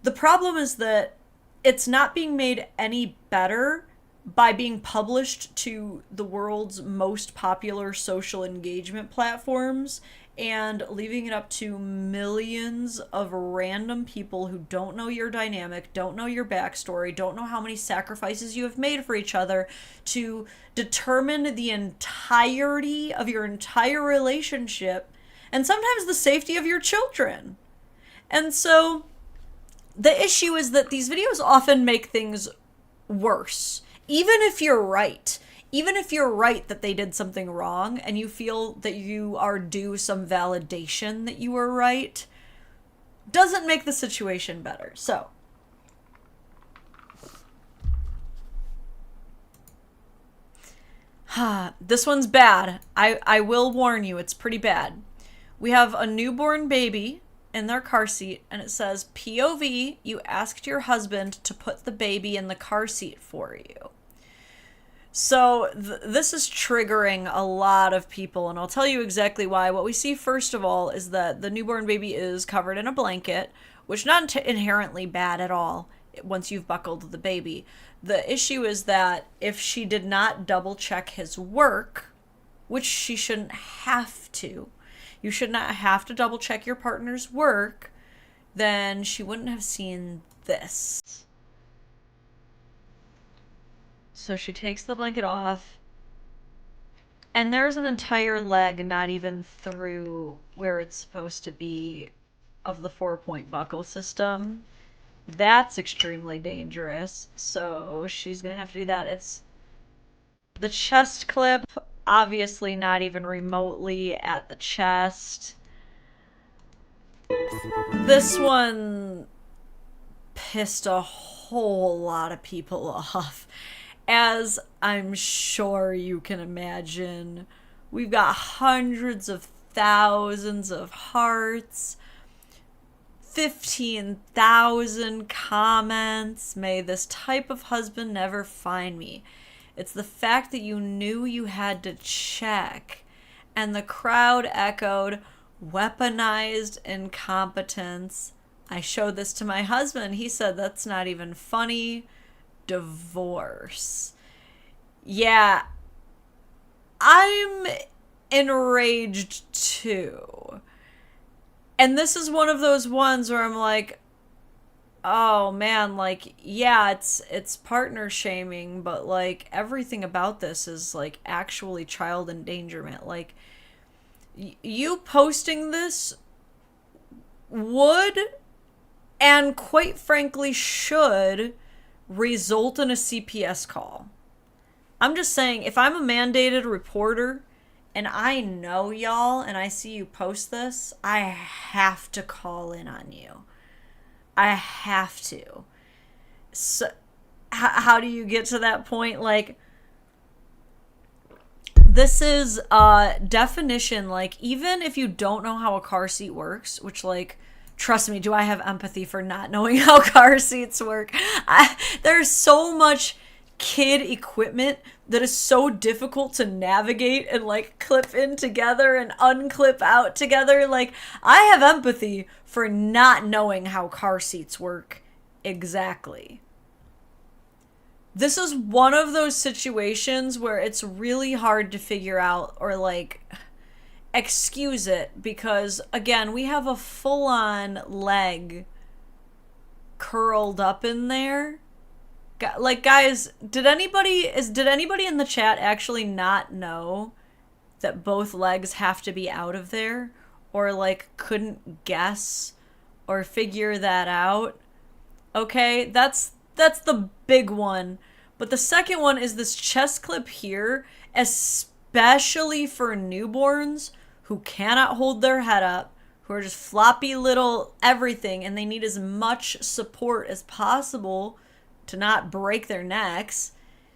The problem is that it's not being made any better by being published to the world's most popular social engagement platforms and leaving it up to millions of random people who don't know your dynamic, don't know your backstory, don't know how many sacrifices you have made for each other to determine the entirety of your entire relationship and sometimes the safety of your children. And so the issue is that these videos often make things worse, even if you're right. Even if you're right that they did something wrong and you feel that you are due some validation that you were right, doesn't make the situation better. So, This one's bad. I will warn you, it's pretty bad. We have a newborn baby in their car seat, and it says, POV, you asked your husband to put the baby in the car seat for you. So this is triggering a lot of people, and I'll tell you exactly why. What we see, first of all, is that the newborn baby is covered in a blanket, which not inherently bad at all once you've buckled the baby. The issue is that if she did not double check his work, which she shouldn't have to, you should not have to double check your partner's work, then she wouldn't have seen this. So she takes the blanket off, and there's an entire leg not even through where it's supposed to be of the 4-point buckle system. That's extremely dangerous. So she's gonna have to do that. It's the chest clip, obviously not even remotely at the chest. This one pissed a whole lot of people off. As I'm sure you can imagine, we've got hundreds of thousands of hearts, 15,000 comments. May this type of husband never find me. It's the fact that you knew you had to check. And the crowd echoed, weaponized incompetence. I showed this to my husband. He said, that's not even funny. Divorce. Yeah, I'm enraged too. And this is one of those ones where I'm like, oh man, like, yeah, it's partner shaming, but like everything about this is like actually child endangerment. Like, you posting this would, and quite frankly should, result in a CPS call. I'm just saying, if I'm a mandated reporter and I know y'all and I see you post this, I have to call in on you. I have to. So how do you get to that point? Like, this is definition, like, even if you don't know how a car seat works, which, like, trust me, do I have empathy for not knowing how car seats work? There's so much kid equipment that is so difficult to navigate and like clip in together and unclip out together. Like, I have empathy for not knowing how car seats work exactly. This is one of those situations where it's really hard to figure out or like excuse it, because again, we have a full-on leg curled up in there. Like, guys, did anybody in the chat actually not know that both legs have to be out of there, or like couldn't guess or figure that out? Okay, that's the big one. But the second one is this chest clip here, especially for newborns who cannot hold their head up, who are just floppy little everything, and they need as much support as possible to not break their necks.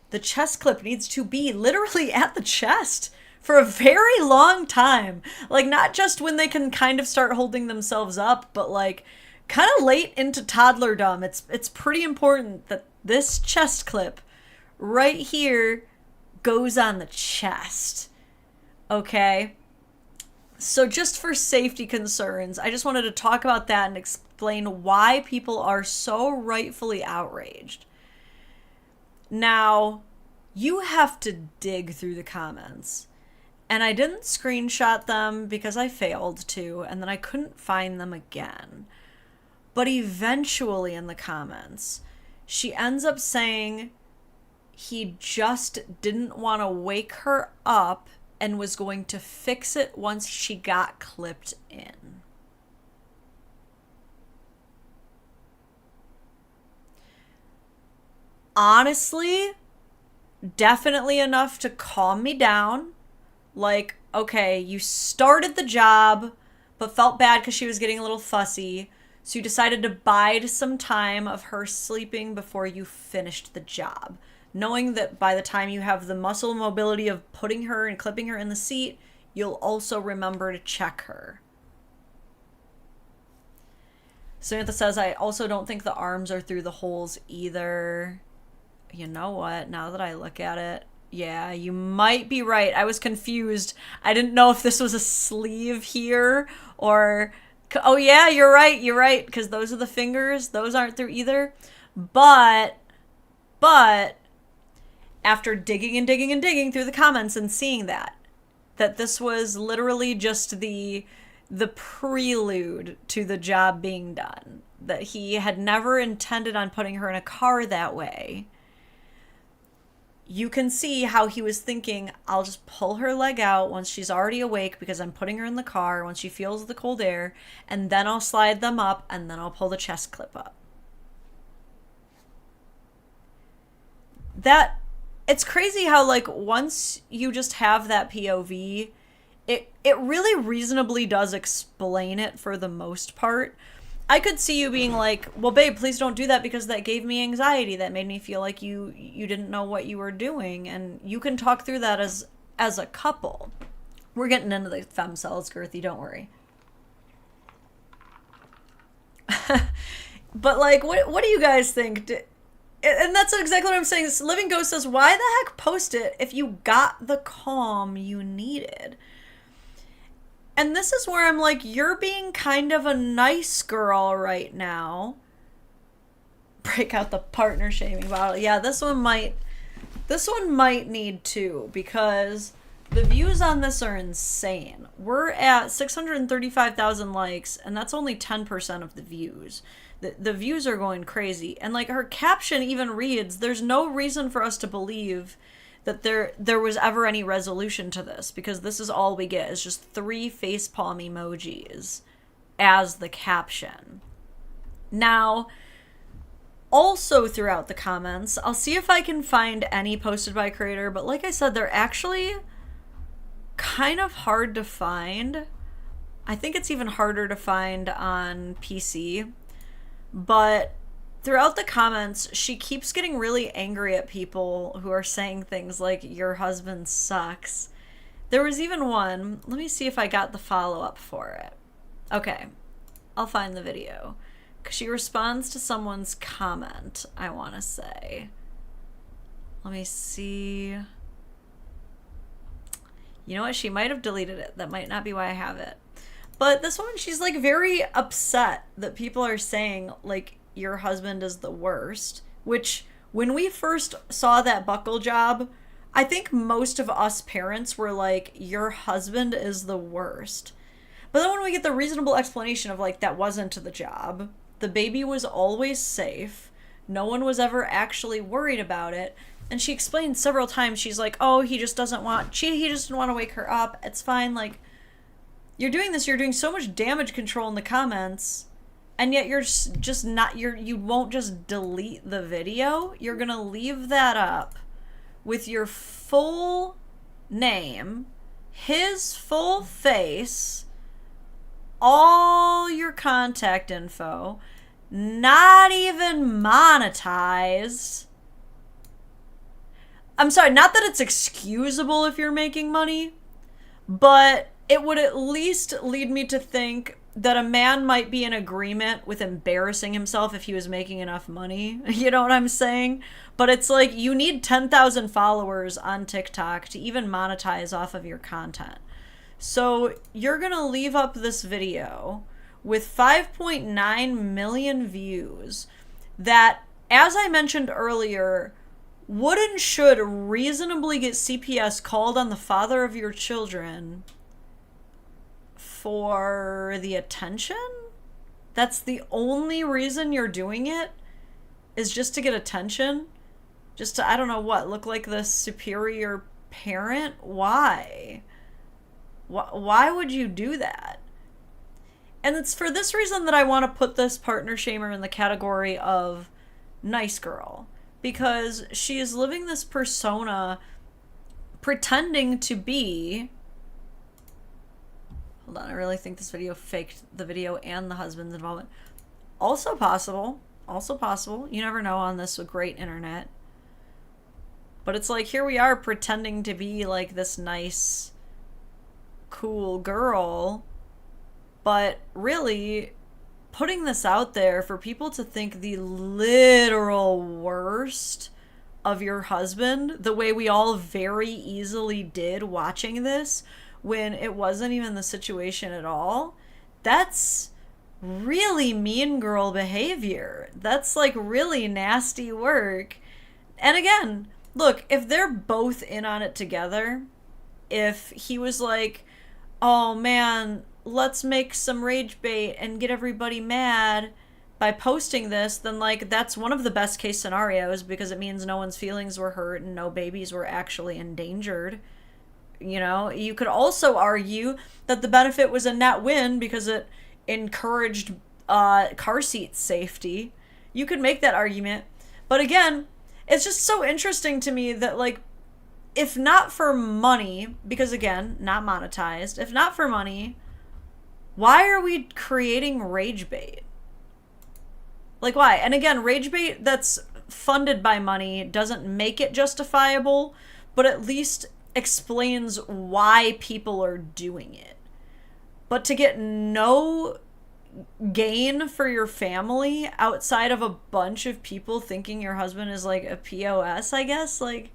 The chest clip needs to be literally at the chest for a very long time. Like, not just when they can kind of start holding themselves up, but like kind of late into toddlerdom. It's pretty important that this chest clip right here goes on the chest. Okay? So just for safety concerns, I just wanted to talk about that and explain why people are so rightfully outraged. Now, you have to dig through the comments. And I didn't screenshot them because I failed to, and then I couldn't find them again. But eventually in the comments, she ends up saying he just didn't want to wake her up and was going to fix it once she got clipped in. Honestly, definitely enough to calm me down. Like, okay, you started the job, but felt bad because she was getting a little fussy, so you decided to bide some time of her sleeping before you finished the job. knowing that by the time you have the muscle mobility of putting her and clipping her in the seat, you'll also remember to check her. Samantha says, I also don't think the arms are through the holes either. You know what? Now that I look at it, yeah, you might be right. I was confused. I didn't know if this was a sleeve here or... Oh, yeah, you're right. You're right. Because those are the fingers. Those aren't through either. But, after digging and digging and digging through the comments and seeing that this was literally just the prelude to the job being done. That he had never intended on putting her in a car that way. You can see how he was thinking, I'll just pull her leg out once she's already awake because I'm putting her in the car once she feels the cold air, and then I'll slide them up, and then I'll pull the chest clip up. It's crazy how, like, once you just have that POV, it really reasonably does explain it for the most part. I could see you being like, well, babe, please don't do that because that gave me anxiety. That made me feel like you didn't know what you were doing. And you can talk through that as a couple. We're getting into the Femcels, Girthy, don't worry. But, like, what do you guys think? And that's exactly what I'm saying. This Living Ghost says, why the heck post it if you got the calm you needed? And this is where I'm like, you're being kind of a nice girl right now. Break out the partner shaming bottle. Yeah, this one might need to, because the views on this are insane. We're at 635,000 likes, and that's only 10% of the views. The views are going crazy. And, like, her caption even reads, there's no reason for us to believe that there was ever any resolution to this, because this is all we get is just 3 facepalm emojis as the caption. Now, also throughout the comments, I'll see if I can find any posted by creator, but like I said, they're actually kind of hard to find. I think it's even harder to find on PC, but throughout the comments, she keeps getting really angry at people who are saying things like, your husband sucks. There was even one, let me see if I got the follow-up for it. Okay, I'll find the video. Because she responds to someone's comment, I want to say. Let me see. You know what? She might have deleted it. That might not be why I have it. But this one, she's, like, very upset that people are saying, like, your husband is the worst, which when we first saw that buckle job, I think most of us parents were like, your husband is the worst. But then when we get the reasonable explanation of, like, that wasn't the job, the baby was always safe, no one was ever actually worried about it, and she explained several times, she's like, oh, he just didn't want to wake her up, it's fine, like, you're doing so much damage control in the comments. And yet you're just not, you won't just delete the video. You're going to leave that up with your full name, his full face, all your contact info, not even monetized. I'm sorry, not that it's excusable if you're making money, but it would at least lead me to think that a man might be in agreement with embarrassing himself if he was making enough money. You know what I'm saying? But it's like, you need 10,000 followers on TikTok to even monetize off of your content. So you're gonna leave up this video with 5.9 million views that, as I mentioned earlier, would and should reasonably get CPS called on the father of your children for the attention? That's the only reason you're doing it, is just to get attention? Just to, I don't know what, look like the superior parent? Why? Why would you do that? And it's for this reason that I want to put this partner shamer in the category of nice girl. Because she is living this persona pretending to be... Hold on, I really think this video faked the video and the husband's involvement. Also possible. Also possible. You never know on this great internet. But it's like, here we are pretending to be like this nice, cool girl, but really putting this out there for people to think the literal worst of your husband, the way we all very easily did watching this when it wasn't even the situation at all. That's really mean girl behavior. That's like really nasty work. And again, look, if they're both in on it together, if he was like, oh man, let's make some rage bait and get everybody mad by posting this, then like that's one of the best case scenarios, because it means no one's feelings were hurt and no babies were actually endangered. You know, you could also argue that the benefit was a net win because it encouraged car seat safety. You could make that argument. But again, it's just so interesting to me that, like, if not for money, because again, not monetized, if not for money, why are we creating rage bait? Like, why? And again, rage bait that's funded by money doesn't make it justifiable, but at least explains why people are doing it. But to get no gain for your family outside of a bunch of people thinking your husband is like a POS, I guess, like,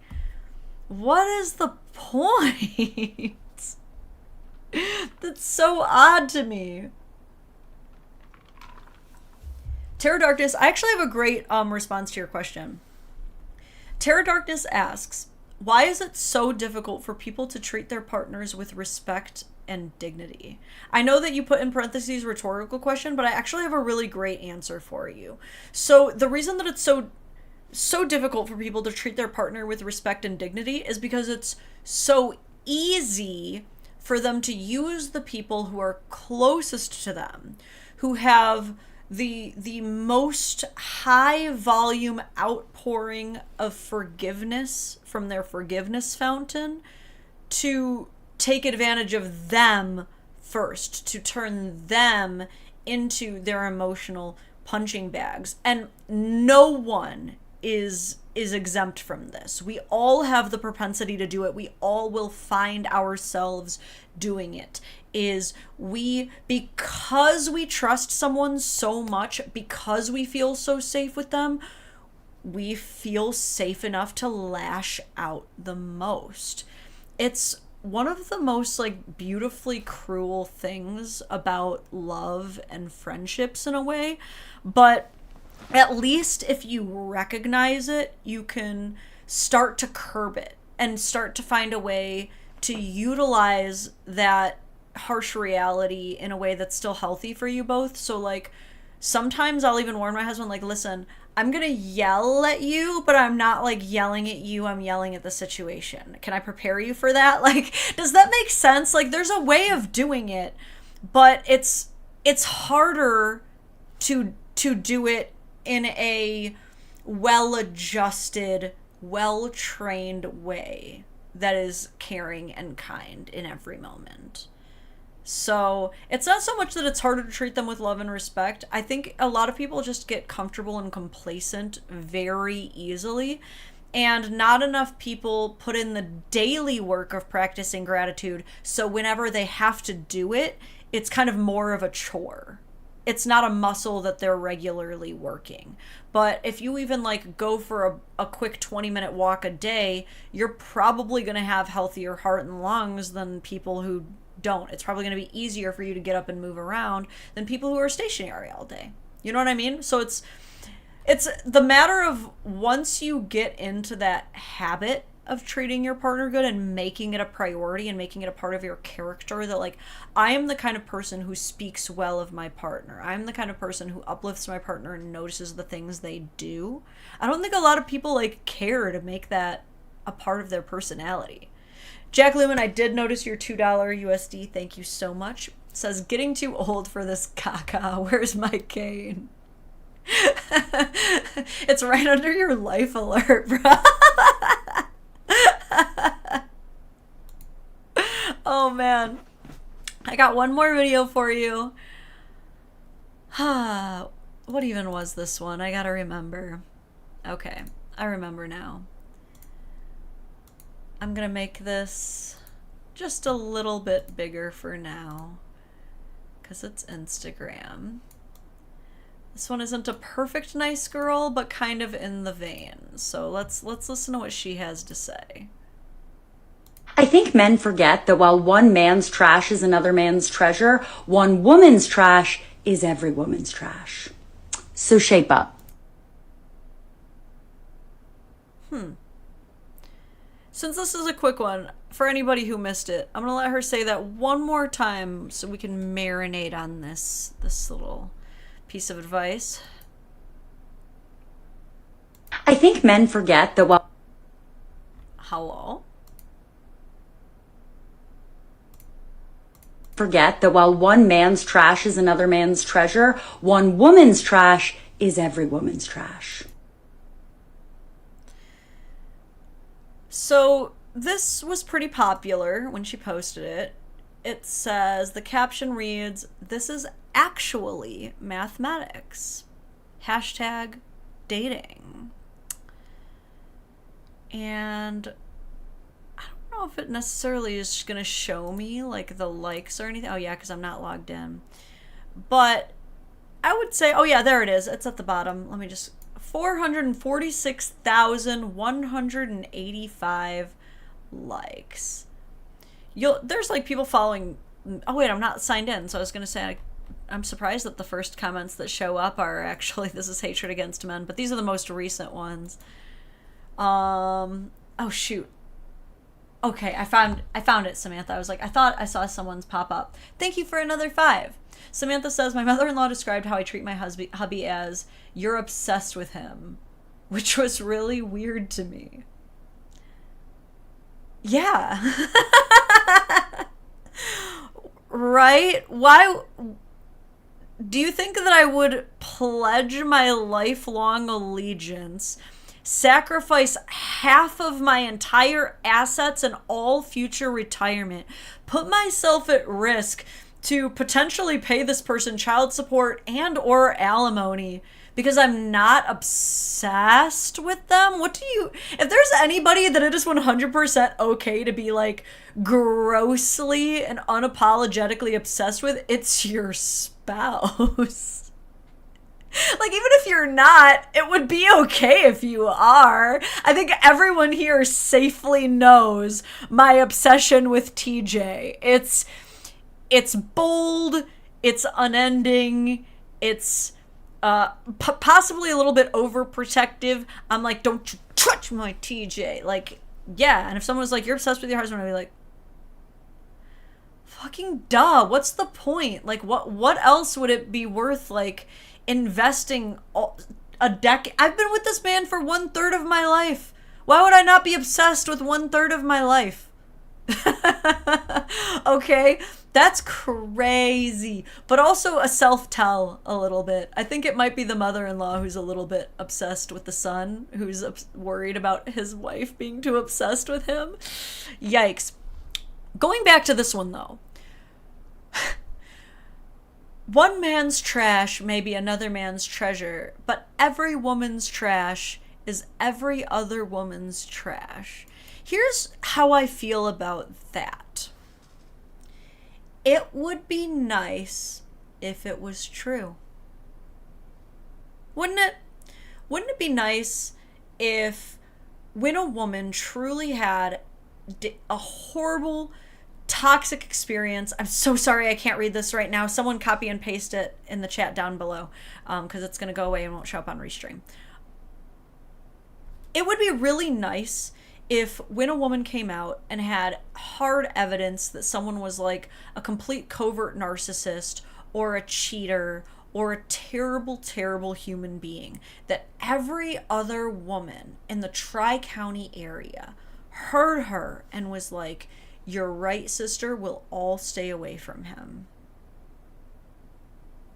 what is the point? That's so odd to me. Terror Darkness, I actually have a great response to your question. Terror Darkness asks, why is it so difficult for people to treat their partners with respect and dignity? I know that you put in parentheses rhetorical question, but I actually have a really great answer for you. So the reason that it's so difficult for people to treat their partner with respect and dignity is because it's so easy for them to use the people who are closest to them, who have the most high volume outpouring of forgiveness from their forgiveness fountain, to take advantage of them first, to turn them into their emotional punching bags. And no one is exempt from this. We all have the propensity to do it. We all will find ourselves doing it. Because we trust someone so much, because we feel so safe with them, we feel safe enough to lash out the most. It's one of the most like beautifully cruel things about love and friendships in a way, but at least if you recognize it, you can start to curb it and start to find a way to utilize that harsh reality in a way that's still healthy for you both. So like, sometimes I'll even warn my husband, like, listen, I'm gonna yell at you, but I'm not like yelling at you, I'm yelling at the situation. Can I prepare you for that? Like, does that make sense? Like, there's a way of doing it, but it's harder to do it in a well-adjusted, well-trained way that is caring and kind in every moment. So it's not so much that it's harder to treat them with love and respect. I think a lot of people just get comfortable and complacent very easily, and not enough people put in the daily work of practicing gratitude, so whenever they have to do it, it's kind of more of a chore. It's not a muscle that they're regularly working. But if you even like go for a quick 20-minute walk a day, you're probably going to have healthier heart and lungs than people who don't. It's probably going to be easier for you to get up and move around than people who are stationary all day. You know what I mean? So it's the matter of, once you get into that habit of treating your partner good and making it a priority and making it a part of your character, that like, I am the kind of person who speaks well of my partner. I'm the kind of person who uplifts my partner and notices the things they do. I don't think a lot of people like care to make that a part of their personality. Jack Lumen, I did notice your $2 USD. Thank you so much. It says, getting too old for this caca. Where's my cane? It's right under your life alert, bro. Oh man, I got one more video for you. What even was this one? I gotta remember. Okay, I remember now. I'm gonna make this just a little bit bigger for now, because it's Instagram. This one isn't a perfect nice girl, but kind of in the vein. So let's listen to what she has to say. I think men forget that while one man's trash is another man's treasure, one woman's trash is every woman's trash. So shape up. Since this is a quick one, for anybody who missed it, I'm gonna let her say that one more time so we can marinate on this little piece of advice. I think men forget that while... Hello? Forget that while one man's trash is another man's treasure, one woman's trash is every woman's trash. So this was pretty popular when she posted it. It says, the caption reads, "This is actually mathematics. Hashtag dating." And I don't know if it necessarily is going to show me like the likes or anything. Oh yeah, because I'm not logged in. But I would say, oh yeah, there it is. It's at the bottom. Let me just... 446,185 likes. There's like people following... Oh wait, I'm not signed in, so I was going to say I'm surprised that the first comments that show up are actually, "This is hatred against men," but these are the most recent ones. Oh shoot. Okay, I found it, Samantha. I was like, I thought I saw someone's pop up. Thank you for another 5. Samantha says, "My mother-in-law described how I treat my hubby as, 'You're obsessed with him,' which was really weird to me." Yeah. Right? Why do you think that I would pledge my lifelong allegiance, sacrifice half of my entire assets and all future retirement, put myself at risk to potentially pay this person child support and or alimony because I'm not obsessed with them? If there's anybody that it is 100% okay to be like grossly and unapologetically obsessed with, it's your spouse. Like, even if you're not, it would be okay if you are. I think everyone here safely knows my obsession with TJ. It's bold, it's unending, it's possibly a little bit overprotective. I'm like, "Don't you touch my TJ." Like, yeah, and if someone was like, "You're obsessed with your husband," I'd be like, fucking duh, what's the point? Like, what else would it be worth, like, investing a decade? I've been with this man for 1/3 of my life. Why would I not be obsessed with 1/3 of my life? Okay, that's crazy. But also a self-tell a little bit. I think it might be the mother-in-law who's a little bit obsessed with the son, who's worried about his wife being too obsessed with him. Yikes. Going back to this one, though. One man's trash may be another man's treasure, but every woman's trash is every other woman's trash. Here's how I feel about that. It would be nice if it was true. Wouldn't it? Wouldn't it be nice if, when a woman truly had a horrible, toxic experience... I'm so sorry I can't read this right now. Someone copy and paste it in the chat down below, because it's going to go away and won't show up on Restream. It would be really nice if, when a woman came out and had hard evidence that someone was like a complete covert narcissist or a cheater or a terrible, terrible human being, that every other woman in the Tri-County area heard her and was like, "You're right, sister, we'll all stay away from him."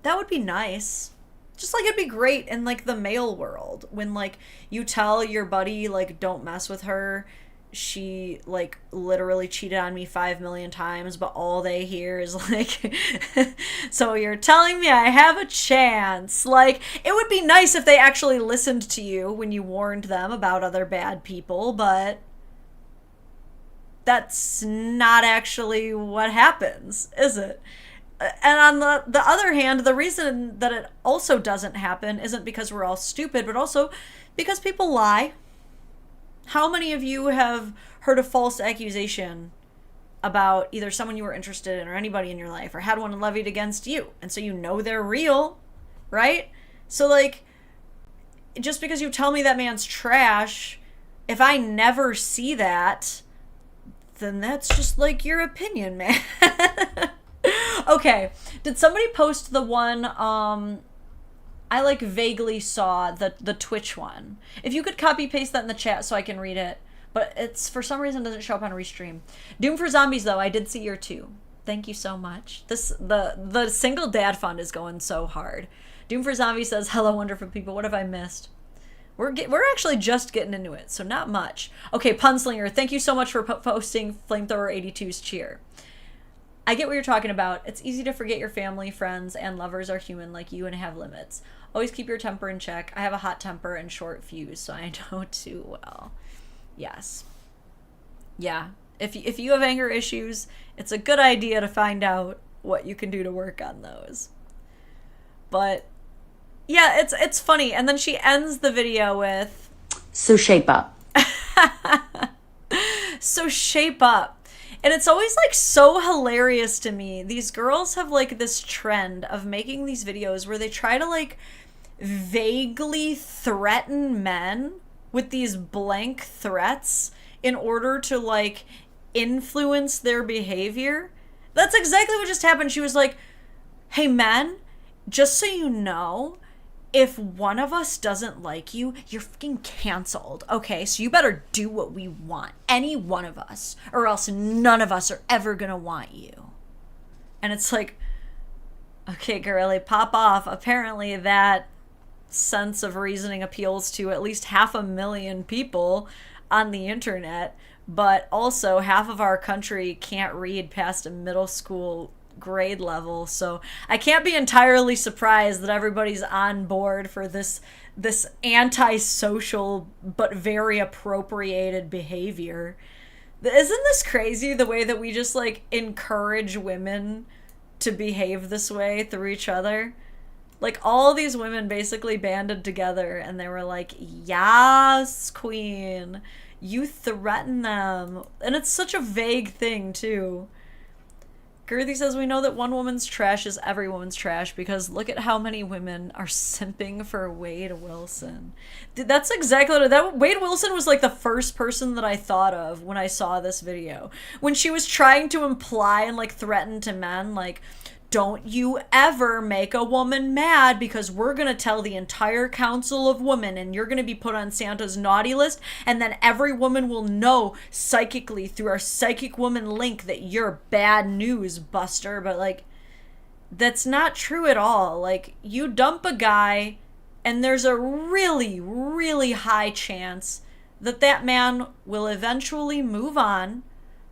That would be nice. Just like it'd be great in like the male world when like you tell your buddy like, "Don't mess with her. She like literally cheated on me 5 million times," but all they hear is like, "So you're telling me I have a chance?" Like, it would be nice if they actually listened to you when you warned them about other bad people, but that's not actually what happens, is it? And on the other hand, the reason that it also doesn't happen isn't because we're all stupid, but also because people lie. How many of you have heard a false accusation about either someone you were interested in or anybody in your life, or had one levied against you, and so you know they're real, right? So, like, just because you tell me that man's trash, if I never see that, then that's just, like, your opinion, man. Okay, did somebody post the one, I, like, vaguely saw the Twitch one. If you could copy paste that in the chat so I can read it. But it's, for some reason, doesn't show up on Restream. Doom for Zombies, though, I did see your two. Thank you so much. The single dad fund is going so hard. Doom for Zombies says, hello, wonderful people. What have I missed? We're actually just getting into it, so not much. Okay, Punslinger, thank you so much for posting Flamethrower 82's cheer. I get what you're talking about. It's easy to forget your family, friends, and lovers are human like you and have limits. Always keep your temper in check. I have a hot temper and short fuse, so I know too well. Yes. Yeah. If you have anger issues, it's a good idea to find out what you can do to work on those. But yeah, it's funny. And then she ends the video with, so shape up. So shape up. And it's always, like, so hilarious to me. These girls have, like, this trend of making these videos where they try to, like, vaguely threaten men with these blank threats in order to, like, influence their behavior. That's exactly what just happened. She was like, hey, men, just so you know, if one of us doesn't like you, you're fucking canceled, okay? So you better do what we want, any one of us, or else none of us are ever gonna want you. And it's like, okay, girlie, pop off. Apparently that sense of reasoning appeals to at least 500,000 people on the internet, but also half of our country can't read past a middle school grade level, so I can't be entirely surprised that everybody's on board for this antisocial but very appropriated behavior. Isn't this crazy, the way that we just, like, encourage women to behave this way through each other? Like, all these women basically banded together and they were like, yes, queen, you threaten them. And it's such a vague thing, too. Girthy says, we know that one woman's trash is every woman's trash because look at how many women are simping for Wade Wilson. That's exactly what Wade Wilson was, like, the first person that I thought of when I saw this video. When she was trying to imply and, like, threaten to men, like, don't you ever make a woman mad because we're going to tell the entire council of women and you're going to be put on Santa's naughty list, and then every woman will know psychically through our psychic woman link that you're bad news, Buster. But, like, that's not true at all. Like, you dump a guy and there's a really, really high chance that that man will eventually move on,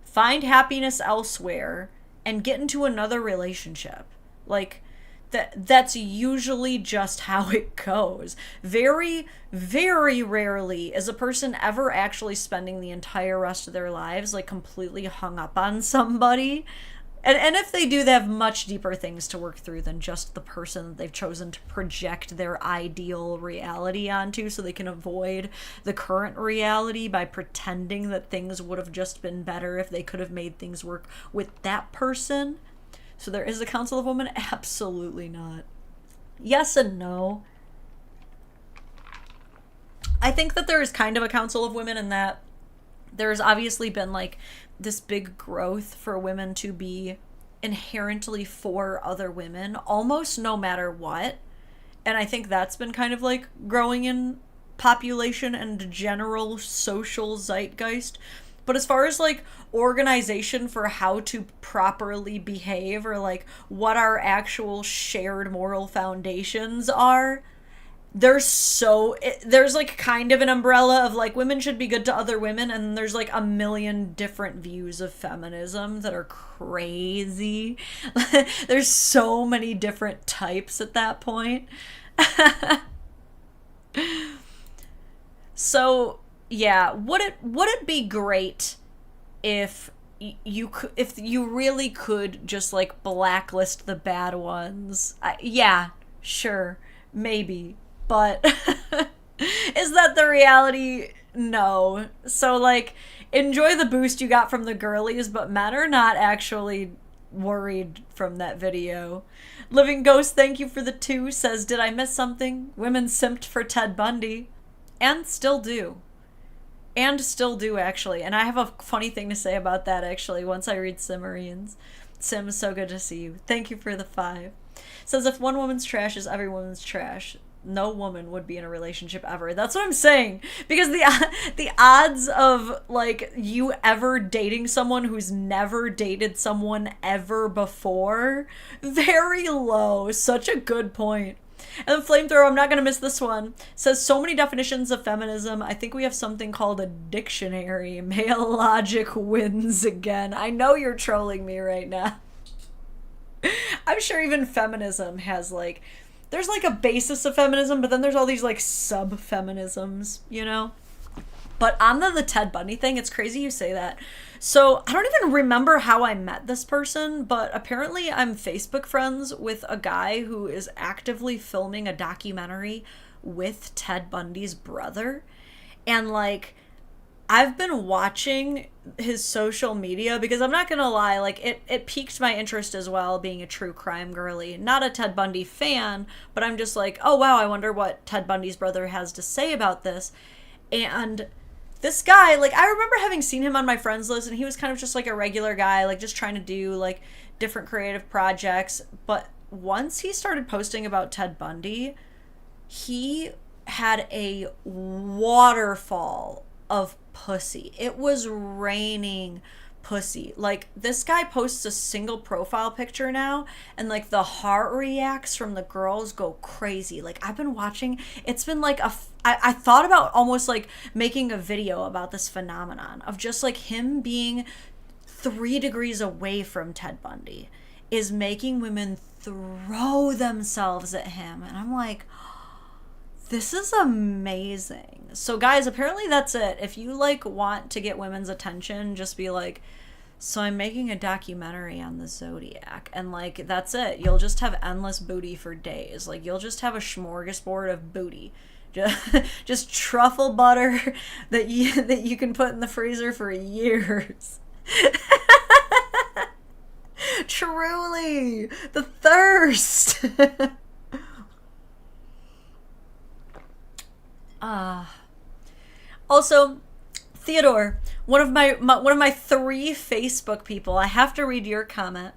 find happiness elsewhere, and get into another relationship. Like, that's usually just how it goes. Very, very rarely is a person ever actually spending the entire rest of their lives, like, completely hung up on somebody. And if they do, they have much deeper things to work through than just the person that they've chosen to project their ideal reality onto so they can avoid the current reality by pretending that things would have just been better if they could have made things work with that person. So there is a council of women? Absolutely not. Yes and no. I think that there is kind of a council of women in that there's obviously been, like, this big growth for women to be inherently for other women, almost no matter what. And I think that's been kind of, like, growing in population and general social zeitgeist. But as far as, like, organization for how to properly behave, or, like, what our actual shared moral foundations are, there's like kind of an umbrella of, like, women should be good to other women, and there's, like, a million different views of feminism that are crazy. There's so many different types at that point. So yeah, would it be great if if you really could just like blacklist the bad ones, yeah, sure, maybe, but is that the reality? No. So like, enjoy the boost you got from the girlies, but men are not actually worried from that video. Living Ghost, thank you for the 2, says, did I miss something? Women simped for Ted Bundy. And still do. And still do, actually. And I have a funny thing to say about that, actually, once I read Cimmerians. Sim, so good to see you. Thank you for the 5. Says, if one woman's trash is every woman's trash, no woman would be in a relationship ever. That's what I'm saying. Because the odds of, like, you ever dating someone who's never dated someone ever before, very low. Such a good point. And the Flamethrower, I'm not going to miss this one, says, so many definitions of feminism. I think we have something called a dictionary. Male logic wins again. I know you're trolling me right now. I'm sure even feminism has, like, there's, like, a basis of feminism, but then there's all these, like, sub-feminisms, you know? But on the Ted Bundy thing, it's crazy you say that. So I don't even remember how I met this person, but apparently I'm Facebook friends with a guy who is actively filming a documentary with Ted Bundy's brother. And, like, I've been watching his social media because I'm not going to lie, like, it piqued my interest as well, being a true crime girly. Not a Ted Bundy fan, but I'm just like, oh wow, I wonder what Ted Bundy's brother has to say about this. And this guy, like, I remember having seen him on my friends list, and he was kind of just like a regular guy, like, just trying to do, like, different creative projects. But once he started posting about Ted Bundy, he had a waterfall of pussy. It was raining pussy. Like, this guy posts a single profile picture now, and, like, the heart reacts from the girls go crazy. Like, I've been watching, it's been like I thought about almost like making a video about this phenomenon of just like him being 3 degrees away from Ted Bundy is making women throw themselves at him. And I'm like, this is amazing. So guys, apparently that's it. If you, like, want to get women's attention, just be like, so I'm making a documentary on the Zodiac, and, like, that's it. You'll just have endless booty for days. Like, you'll just have a smorgasbord of booty. Just truffle butter that you can put in the freezer for years. Truly, the thirst. Also, Theodore, one of my 3 Facebook people. I have to read your comment.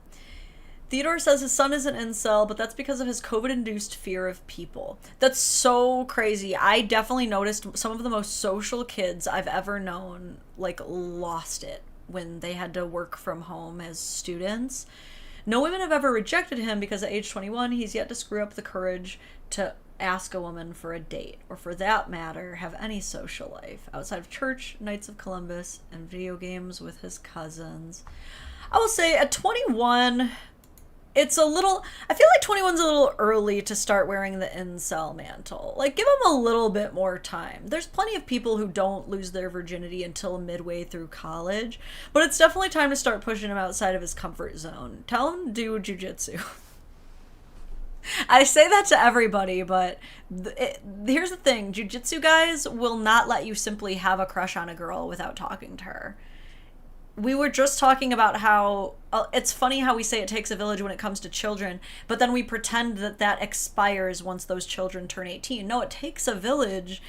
Theodore says his son is an incel, but that's because of his COVID-induced fear of people. That's so crazy. I definitely noticed some of the most social kids I've ever known, like, lost it when they had to work from home as students. No women have ever rejected him because at age 21, he's yet to screw up the courage to ask a woman for a date, or for that matter, have any social life outside of church, Knights of Columbus, and video games with his cousins. I will say at 21, it's a little, I feel like 21's a little early to start wearing the incel mantle. Like, give them a little bit more time. There's plenty of people who don't lose their virginity until midway through college, but it's definitely time to start pushing him outside of his comfort zone. Tell him to do jujitsu. I say that to everybody, but here's the thing. Jiu-jitsu guys will not let you simply have a crush on a girl without talking to her. We were just talking about how it's funny how we say it takes a village when it comes to children, but then we pretend that that expires once those children turn 18. No, it takes a village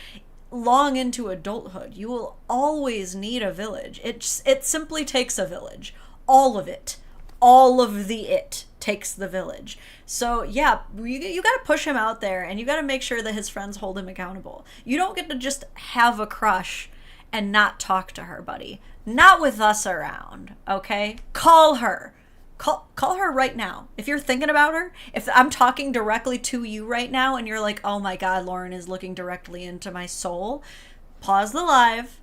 long into adulthood. You will always need a village. It simply takes a village. All of it. All of the it takes the village. So yeah, you got to push him out there, and you got to make sure that his friends hold him accountable. You don't get to just have a crush and not talk to her, buddy. Not with us around, okay? Call her. Call her right now. If you're thinking about her, if I'm talking directly to you right now and you're like, oh my God, Lauren is looking directly into my soul, pause the live,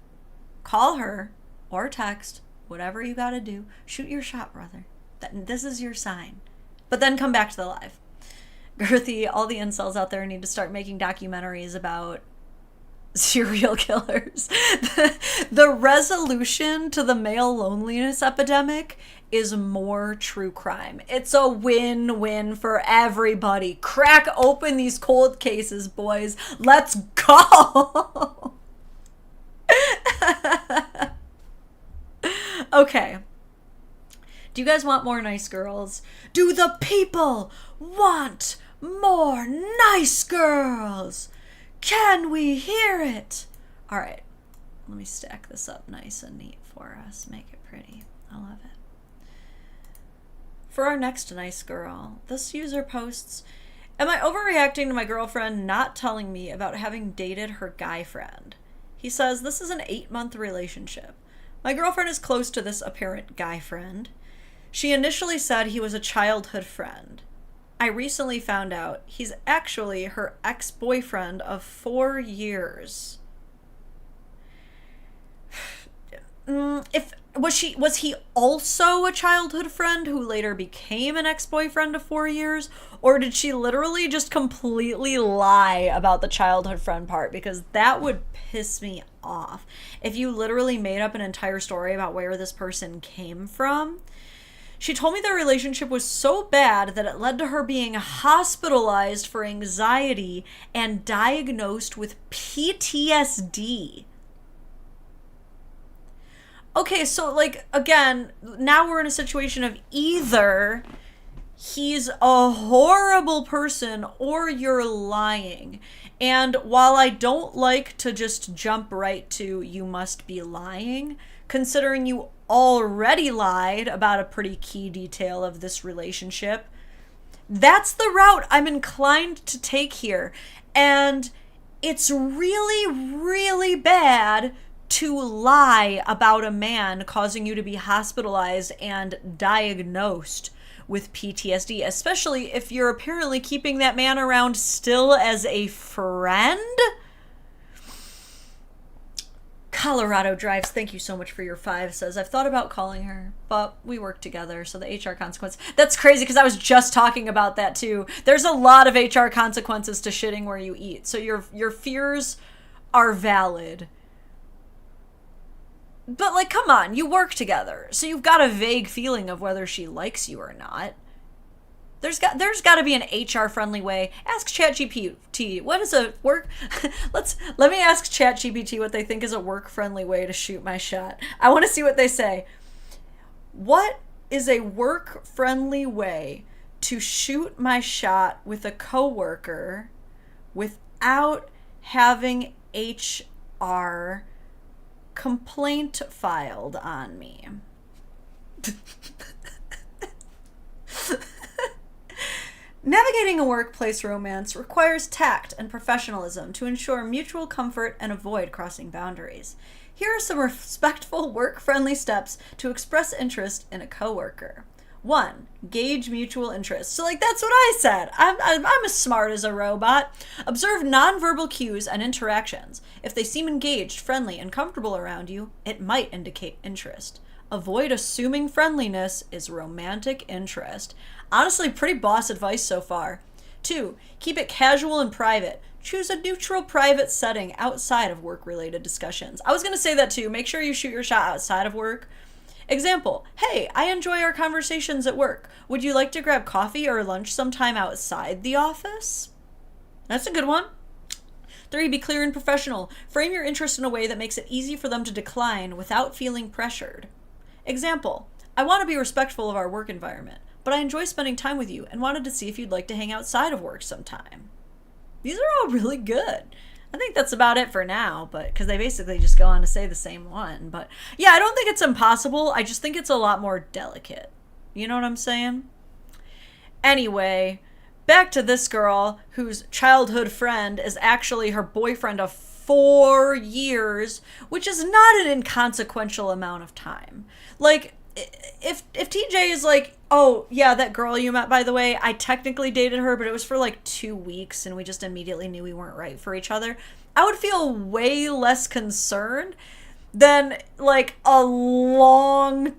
call her, or text, whatever you got to do. Shoot your shot, brother. This is your sign. But then come back to the live. Girthy, all the incels out there need to start making documentaries about serial killers. The resolution to the male loneliness epidemic is more true crime. It's a win-win for everybody. Crack open these cold cases, boys. Let's go. Okay. Do you guys want more nice girls? Do the people want more nice girls? Can we hear it? All right. Let me stack this up nice and neat for us. Make it pretty. I love it. For our next nice girl, this user posts, am I overreacting to my girlfriend not telling me about having dated her guy friend? He says, this is an 8-month relationship. My girlfriend is close to this apparent guy friend. She initially said he was a childhood friend. I recently found out he's actually her ex-boyfriend of 4 years. Was he also a childhood friend who later became an ex-boyfriend of 4 years? Or did she literally just completely lie about the childhood friend part? Because that would piss me off. If you literally made up an entire story about where this person came from. She told me their relationship was so bad that it led to her being hospitalized for anxiety and diagnosed with PTSD. Okay, so, like, again, now we're in a situation of either he's a horrible person or you're lying. And while I don't like to just jump right to you must be lying, considering you already lied about a pretty key detail of this relationship, that's the route I'm inclined to take here. And it's really, really bad to lie about a man causing you to be hospitalized and diagnosed with PTSD, especially if you're apparently keeping that man around still as a friend. Colorado Drives, thank you so much for your 5, says, I've thought about calling her, but we work together, so the HR consequence. That's crazy, because I was just talking about that, too. There's a lot of HR consequences to shitting where you eat, so your fears are valid. But, like, come on, you work together, so you've got a vague feeling of whether she likes you or not. There's got to be an HR-friendly way. Ask ChatGPT, what is a work... Let me ask ChatGPT what they think is a work-friendly way to shoot my shot. I want to see what they say. What is a work-friendly way to shoot my shot with a coworker without having HR complaint filed on me? Navigating a workplace romance requires tact and professionalism to ensure mutual comfort and avoid crossing boundaries. Here are some respectful, work-friendly steps to express interest in a coworker. 1. Gauge mutual interest. So, like, that's what I said. I'm as smart as a robot. Observe nonverbal cues and interactions. If they seem engaged, friendly, and comfortable around you, it might indicate interest. Avoid assuming friendliness is romantic interest. Honestly, pretty boss advice so far. 2. Keep it casual and private. Choose a neutral private setting outside of work-related discussions. I was going to say that too. Make sure you shoot your shot outside of work. Example, hey, I enjoy our conversations at work. Would you like to grab coffee or lunch sometime outside the office? That's a good one. 3. Be clear and professional. Frame your interest in a way that makes it easy for them to decline without feeling pressured. Example, I want to be respectful of our work environment, but I enjoy spending time with you and wanted to see if you'd like to hang outside of work sometime. These are all really good. I think that's about it for now, but because they basically just go on to say the same one. But yeah, I don't think it's impossible. I just think it's a lot more delicate. You know what I'm saying? Anyway, back to this girl whose childhood friend is actually her boyfriend of 4 years, which is not an inconsequential amount of time. Like, if TJ is like, oh, yeah, that girl you met, by the way, I technically dated her, but it was for like 2 weeks and we just immediately knew we weren't right for each other, I would feel way less concerned than like a long-term,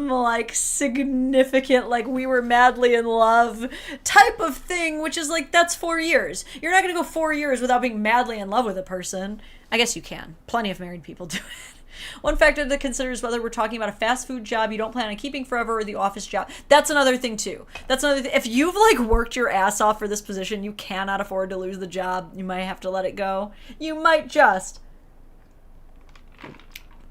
like significant, like we were madly in love type of thing, which is like, that's 4 years. You're not going to go 4 years without being madly in love with a person. I guess you can. Plenty of married people do it. One factor to consider is whether we're talking about a fast food job you don't plan on keeping forever or the office job. That's another thing too. That's another thing. If you've like worked your ass off for this position, you cannot afford to lose the job. You might have to let it go. You might just.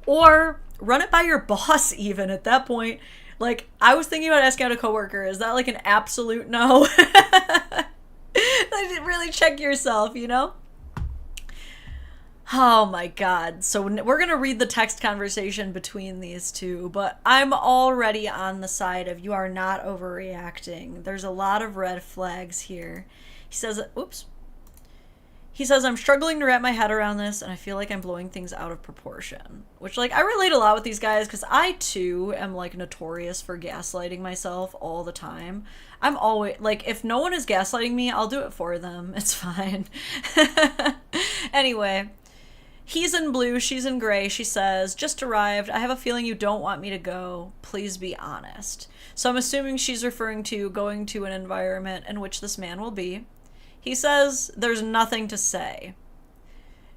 Or run it by your boss even at that point. Like, I was thinking about asking out a coworker. Is that like an absolute no? Like, really check yourself, you know? Oh my god. So we're going to read the text conversation between these two, but I'm already on the side of you are not overreacting. There's a lot of red flags here. He says, oops. He says, I'm struggling to wrap my head around this, and I feel like I'm blowing things out of proportion. Which, like, I relate a lot with these guys, because I, too, am, like, notorious for gaslighting myself all the time. I'm always, like, if no one is gaslighting me, I'll do it for them. It's fine. Anyway, he's in blue, she's in gray. She says, just arrived. I have a feeling you don't want me to go. Please be honest. So I'm assuming she's referring to going to an environment in which this man will be. He says, there's nothing to say.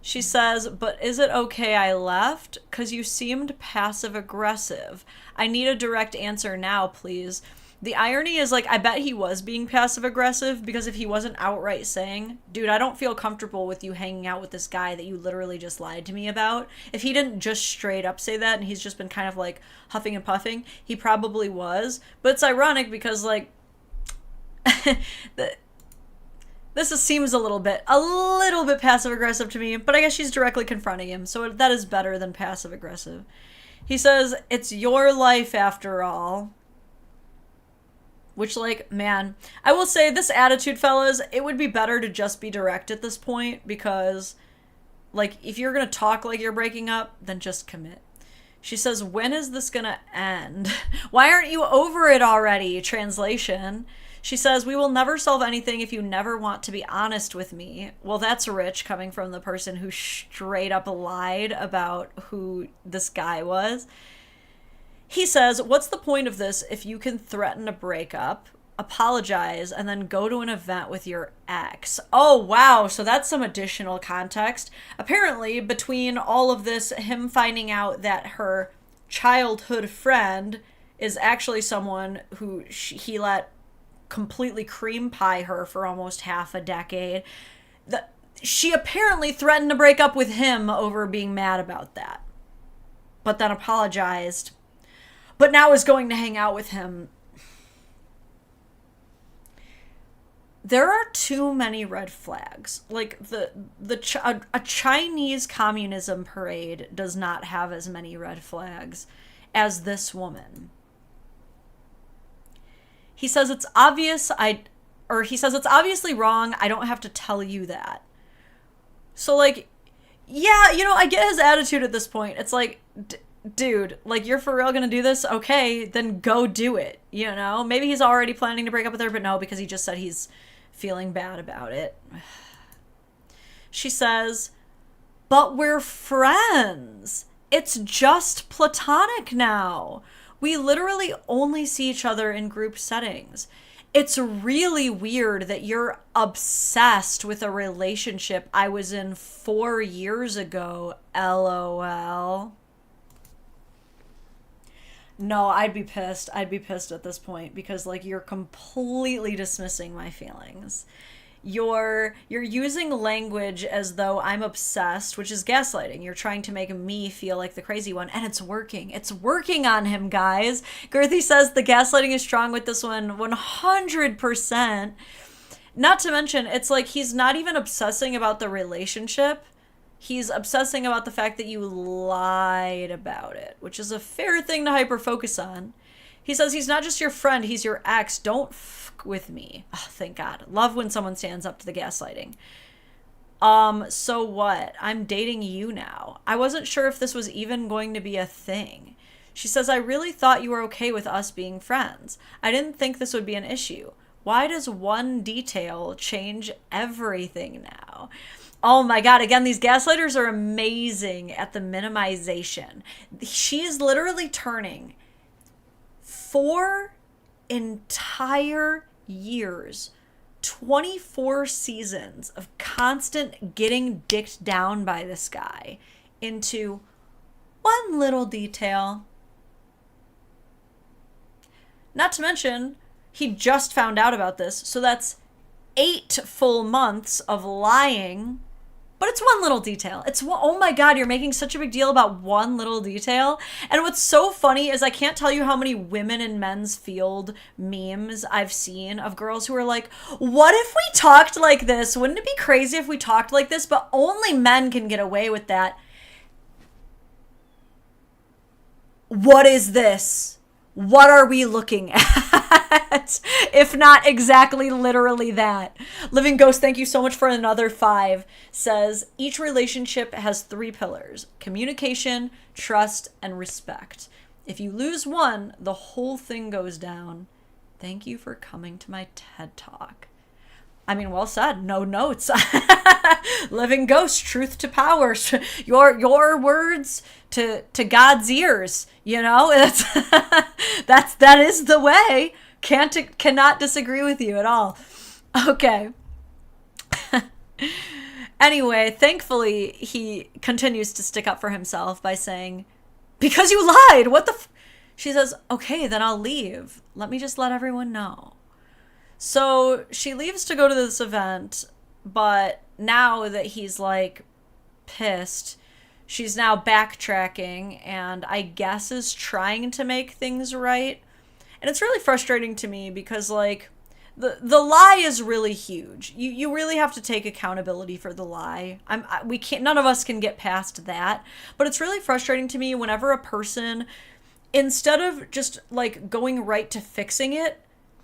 She says, but is it okay I left? 'Cause you seemed passive-aggressive. I need a direct answer now, please. The irony is, like, I bet he was being passive-aggressive, because if he wasn't outright saying, dude, I don't feel comfortable with you hanging out with this guy that you literally just lied to me about. If he didn't just straight up say that, and he's just been kind of, like, huffing and puffing, he probably was. But it's ironic because, like, seems a little bit passive-aggressive to me, but I guess she's directly confronting him, so that is better than passive-aggressive. He says, it's your life after all. Which, like, man, I will say this attitude, fellas, it would be better to just be direct at this point, because, like, if you're gonna talk like you're breaking up, then just commit. She says, when is this gonna end? Why aren't you over it already? Translation. She says, we will never solve anything if you never want to be honest with me. Well, that's rich, coming from the person who straight up lied about who this guy was. He says, what's the point of this if you can threaten a breakup, apologize, and then go to an event with your ex? Oh, wow. So that's some additional context. Apparently, between all of this, him finding out that her childhood friend is actually someone who he let completely cream pie her for almost half a decade, she apparently threatened to break up with him over being mad about that, but then apologized, but now is going to hang out with him. There are too many red flags. Like, a Chinese communism parade does not have as many red flags as this woman. He says it's obvious he says it's obviously wrong. I don't have to tell you that. So, like, yeah, you know, I get his attitude at this point. It's like, dude, like, you're for real gonna do this? Okay, then go do it, you know? Maybe he's already planning to break up with her, but no, because he just said he's feeling bad about it. She says, but we're friends. It's just platonic now. We literally only see each other in group settings. It's really weird that you're obsessed with a relationship I was in 4 years ago, LOL. No, I'd be pissed. I'd be pissed at this point because, like, you're completely dismissing my feelings. You're using language as though I'm obsessed, which is gaslighting. You're trying to make me feel like the crazy one, and it's working. It's working on him, guys. Girthy says the gaslighting is strong with this one, 100%. Not to mention, it's like he's not even obsessing about the relationship. He's obsessing about the fact that you lied about it, which is a fair thing to hyper-focus on. He says he's not just your friend, he's your ex. Don't fuck with me. Oh, thank God. Love when someone stands up to the gaslighting. So what? I'm dating you now. I wasn't sure if this was even going to be a thing. She says, I really thought you were okay with us being friends. I didn't think this would be an issue. Why does one detail change everything now? Oh my God, again, these gaslighters are amazing at the minimization. She is literally turning 4 entire years, 24 seasons of constant getting dicked down by this guy into one little detail. Not to mention, he just found out about this, so that's 8 full months of lying. But it's one little detail. Oh my God, you're making such a big deal about one little detail. And what's so funny is I can't tell you how many women in men's field memes I've seen of girls who are like, what if we talked like this? Wouldn't it be crazy if we talked like this? But only men can get away with that. What is this? What are we looking at? If not exactly literally that. Living Ghost, thank you so much for another 5. Says, each relationship has 3 pillars: communication, trust, and respect. If you lose one, the whole thing goes down. Thank you for coming to my TED Talk. I mean, well said. No notes. Living Ghost, truth to power. Your words to God's ears. You know, that is the way. Cannot disagree with you at all. Okay. Anyway, thankfully, he continues to stick up for himself by saying, because you lied, what the She says, okay, then I'll leave. Let me just let everyone know. So she leaves to go to this event, but now that he's like pissed, she's now backtracking and I guess is trying to make things right. And it's really frustrating to me because like the lie is really huge. You really have to take accountability for the lie. We can't, none of us can get past that. But it's really frustrating to me whenever a person, instead of just like going right to fixing it,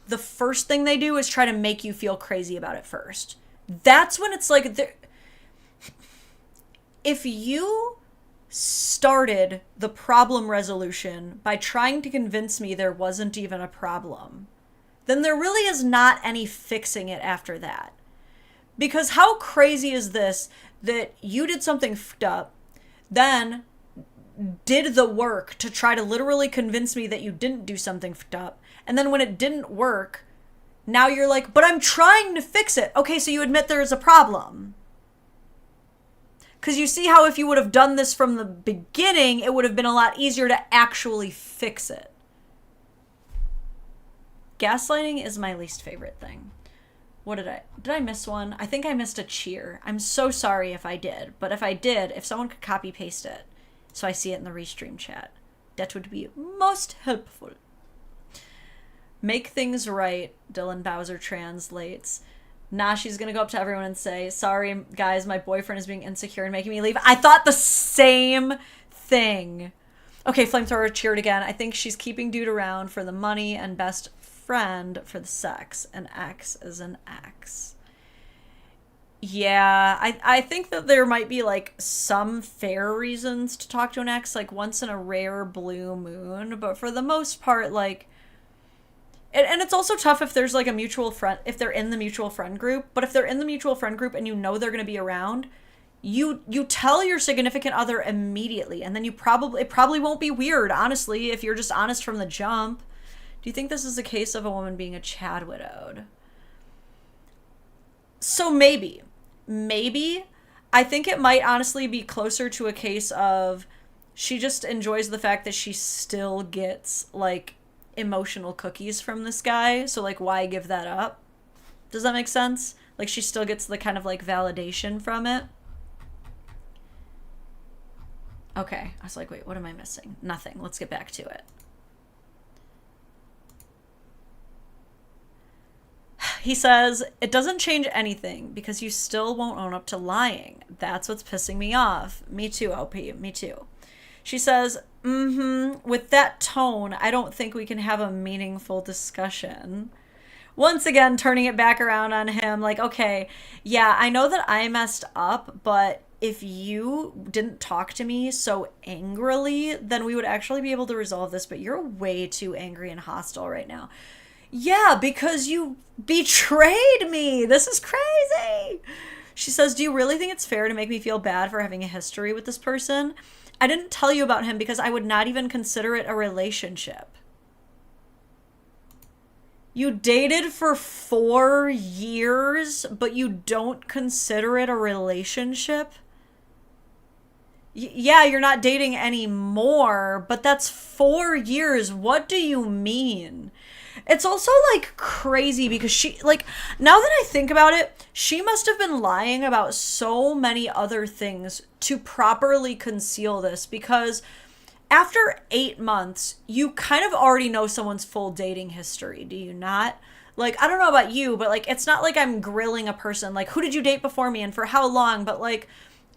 the first thing they do is try to make you feel crazy about it first. That's when it's like, if you started the problem resolution by trying to convince me there wasn't even a problem, then there really is not any fixing it after that. Because how crazy is this that you did something fucked up, then did the work to try to literally convince me that you didn't do something fucked up, and then when it didn't work, now you're like, but I'm trying to fix it. Okay, so you admit there is a problem. Because you see how if you would have done this from the beginning, it would have been a lot easier to actually fix it. Gaslighting is my least favorite thing. What did I miss one? I think I missed a cheer. I'm so sorry if I did, but if I did, if someone could copy paste it so I see it in the restream chat, that would be most helpful. Make things right, Dylan Bowser translates. Nah, she's gonna go up to everyone and say, sorry guys, my boyfriend is being insecure and making me leave. I thought the same thing. Okay, Flamethrower cheered again. I think she's keeping dude around for the money and best friend for the sex. An X is an X. Yeah, I think that there might be like some fair reasons to talk to an ex, like once in a rare blue moon, but for the most part, like, and it's also tough if there's like a mutual friend, if they're in the mutual friend group, but if they're in the mutual friend group and you know they're going to be around, you tell your significant other immediately, and then it probably won't be weird, honestly, if you're just honest from the jump. Do you think this is a case of a woman being a Chad widowed? So maybe. I think it might honestly be closer to a case of she just enjoys the fact that she still gets like emotional cookies from this guy, so like why give that up? Does that make sense? Like she still gets the kind of like validation from it. Okay, I was like, wait, what am I missing? Nothing. Let's get back to it. He says, it doesn't change anything because you still won't own up to lying. That's what's pissing me off. Me too, OP. Me too. She says, with that tone, I don't think we can have a meaningful discussion. Once again, turning it back around on him, like, okay, yeah, I know that I messed up, but if you didn't talk to me so angrily, then we would actually be able to resolve this, but you're way too angry and hostile right now. Yeah, because you betrayed me. This is crazy. She says, do you really think it's fair to make me feel bad for having a history with this person? I didn't tell you about him because I would not even consider it a relationship. You dated for 4 years, but you don't consider it a relationship? Yeah, you're not dating anymore, but that's 4 years. What do you mean? It's also like crazy because she, like, now that I think about it, she must have been lying about so many other things to properly conceal this, because after 8 months, you kind of already know someone's full dating history, do you not? Like, I don't know about you, but like, it's not like I'm grilling a person, like, who did you date before me and for how long? But like,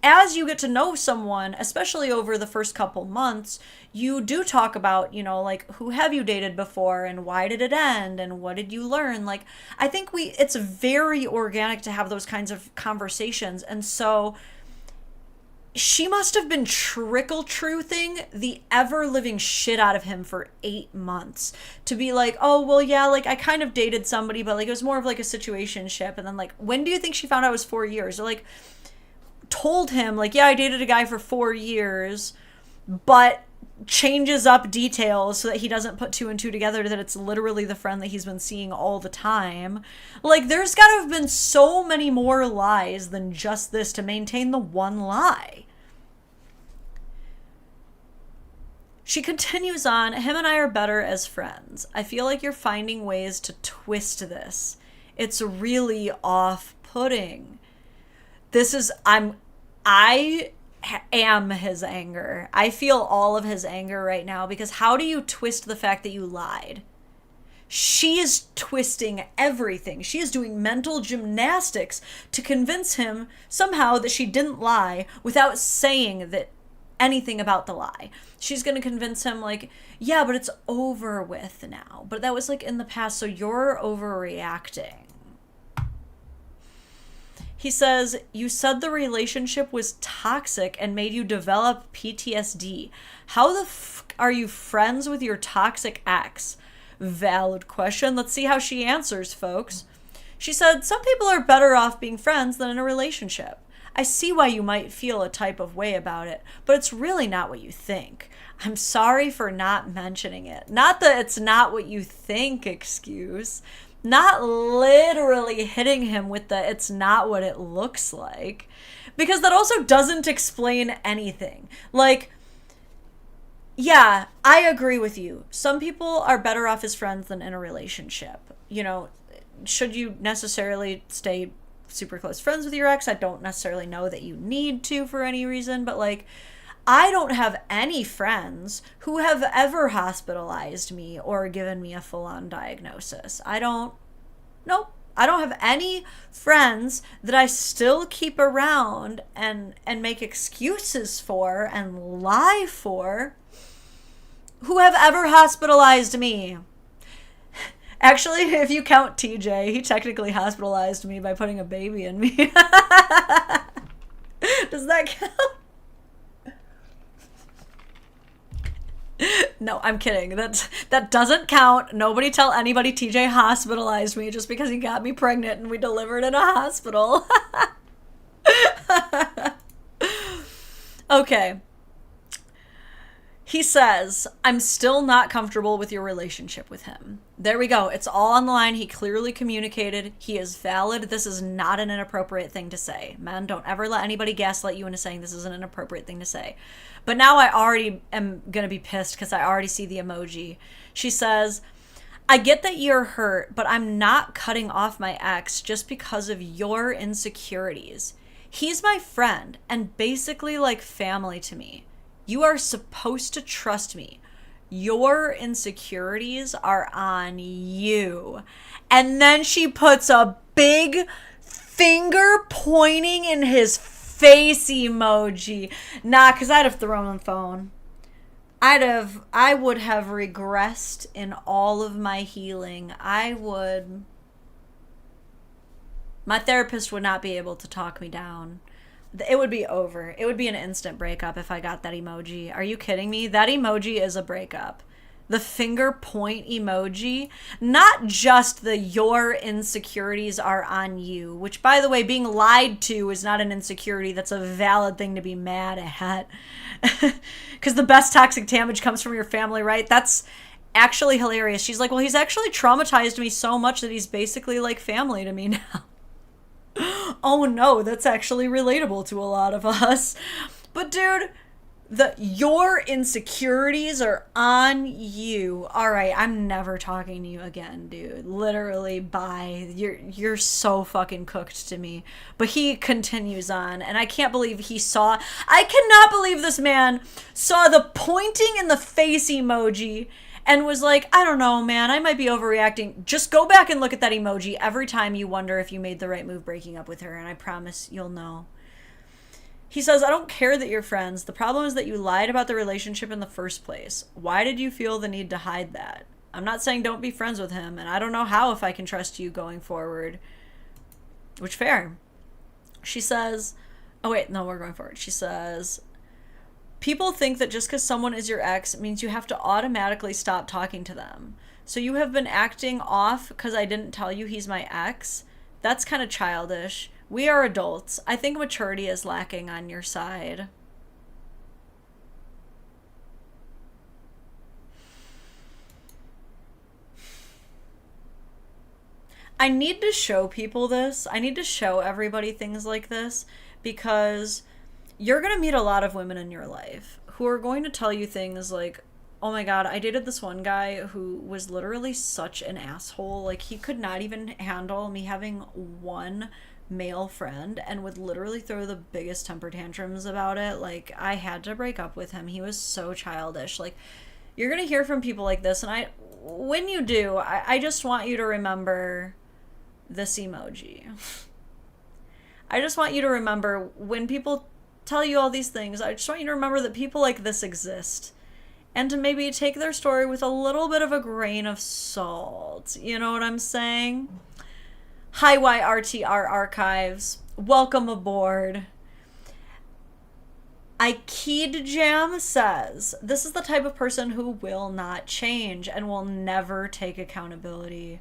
as you get to know someone, especially over the first couple months, you do talk about, you know, like, who have you dated before and why did it end and what did you learn? Like, I think it's very organic to have those kinds of conversations. And so she must have been trickle-truthing the ever-living shit out of him for 8 months to be like, oh, well, yeah, like, I kind of dated somebody, but like, it was more of like a situationship. And then like, when do you think she found out it was 4 years? Or like, told him like, yeah, I dated a guy for 4 years, but changes up details so that he doesn't put two and two together that it's literally the friend that he's been seeing all the time. Like, there's got to have been so many more lies than just this to maintain the one lie. She continues on, him and I are better as friends. I feel like you're finding ways to twist this. It's really off-putting. I am his anger. I feel all of his anger right now, because how do you twist the fact that you lied? She is twisting everything. She is doing mental gymnastics to convince him somehow that she didn't lie without saying that anything about the lie. She's going to convince him like, yeah, but it's over with now. But that was like in the past, so you're overreacting. He says, you said the relationship was toxic and made you develop PTSD. How the are you friends with your toxic ex? Valid question. Let's see how she answers, folks. She said, some people are better off being friends than in a relationship. I see why you might feel a type of way about it, but it's really not what you think. I'm sorry for not mentioning it. Not that it's not what you think excuse. Not literally hitting him with the it's not what it looks like. Because that also doesn't explain anything. Like, yeah, I agree with you. Some people are better off as friends than in a relationship. You know, should you necessarily stay super close friends with your ex? I don't necessarily know that you need to for any reason, but like, I don't have any friends who have ever hospitalized me or given me a full-on diagnosis. Nope. I don't have any friends that I still keep around and make excuses for and lie for who have ever hospitalized me. Actually, if you count TJ, he technically hospitalized me by putting a baby in me. Does that count? No, I'm kidding. That doesn't count. Nobody tell anybody TJ hospitalized me just because he got me pregnant and we delivered in a hospital. Okay. He says, I'm still not comfortable with your relationship with him. There we go. It's all on the line. He clearly communicated. He is valid. This is not an inappropriate thing to say. Men, don't ever let anybody gaslight you into saying this is an inappropriate thing to say. But now I already am going to be pissed because I already see the emoji. She says, I get that you're hurt, but I'm not cutting off my ex just because of your insecurities. He's my friend and basically like family to me. You are supposed to trust me. Your insecurities are on you. And then she puts a big finger pointing in his face emoji. Nah, because I'd have thrown the phone. I would have regressed in all of my healing. My therapist would not be able to talk me down. It would be over. It would be an instant breakup if I got that emoji. Are you kidding me? That emoji is a breakup. The finger point emoji, not just the your insecurities are on you, which, by the way, being lied to is not an insecurity. That's a valid thing to be mad at. Because the best toxic damage comes from your family, right? That's actually hilarious. She's like, well, he's actually traumatized me so much that he's basically like family to me now. Oh no, that's actually relatable to a lot of us. But dude, your insecurities are on you. All right, I'm never talking to you again, dude. Literally, bye. You're so fucking cooked to me. But he continues on, and I can't believe I cannot believe this man saw the pointing in the face emoji and was like, I don't know, man, I might be overreacting. Just go back and look at that emoji every time you wonder if you made the right move breaking up with her, and I promise you'll know. He says, I don't care that you're friends. The problem is that you lied about the relationship in the first place. Why did you feel the need to hide that? I'm not saying don't be friends with him, and I don't know how if I can trust you going forward. Which, fair. She says, oh wait, no, we're going forward. She says, people think that just because someone is your ex means you have to automatically stop talking to them. So you have been acting off because I didn't tell you he's my ex? That's kind of childish. We are adults. I think maturity is lacking on your side. I need to show people this. I need to show everybody things like this because you're going to meet a lot of women in your life who are going to tell you things like, oh my god, I dated this one guy who was literally such an asshole. Like, he could not even handle me having one male friend and would literally throw the biggest temper tantrums about it. Like, I had to break up with him. He was so childish. Like, you're gonna hear from people like this, and when you do, I just want you to remember this emoji. I just want you to remember when people tell you all these things, I just want you to remember that people like this exist, and to maybe take their story with a little bit of a grain of salt. You know what I'm saying? Hi, YRTR Archives. Welcome aboard. Iked Jam says, this is the type of person who will not change and will never take accountability.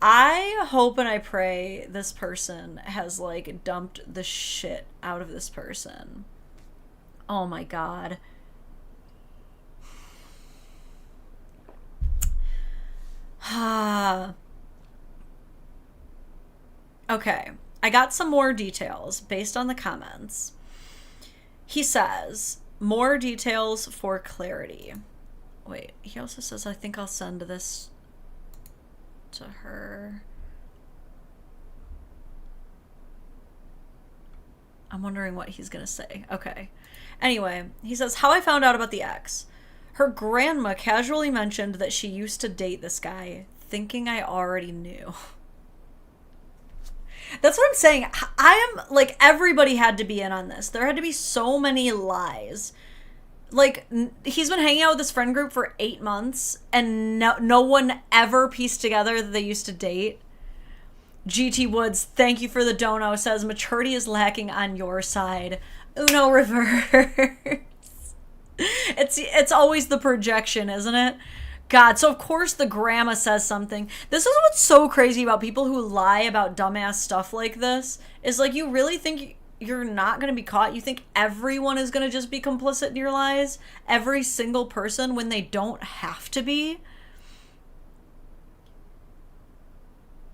I hope and I pray this person has, like, dumped the shit out of this person. Oh my god. Okay, I got some more details based on the comments. He says, more details for clarity. Wait, he also says, I think I'll send this to her. I'm wondering what he's gonna say. Okay. Anyway, he says, how I found out about the ex. Her grandma casually mentioned that she used to date this guy, thinking I already knew. That's what I'm saying. I am, like, everybody had to be in on this. There had to be so many lies. Like, he's been hanging out with this friend group for 8 months, and no one ever pieced together that they used to date. GT Woods, thank you for the dono, says, maturity is lacking on your side. Uno reverse. It's always the projection, isn't it? God, so of course the grandma says something. This is what's so crazy about people who lie about dumbass stuff like this, is like, you really think you're not going to be caught? You think everyone is going to just be complicit in your lies? Every single person, when they don't have to be?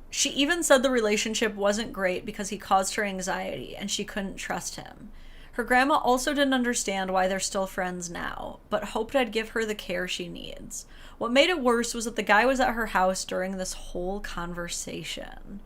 She even said the relationship wasn't great because he caused her anxiety and she couldn't trust him. Her grandma also didn't understand why they're still friends now, but hoped I'd give her the care she needs. What made it worse was that the guy was at her house during this whole conversation.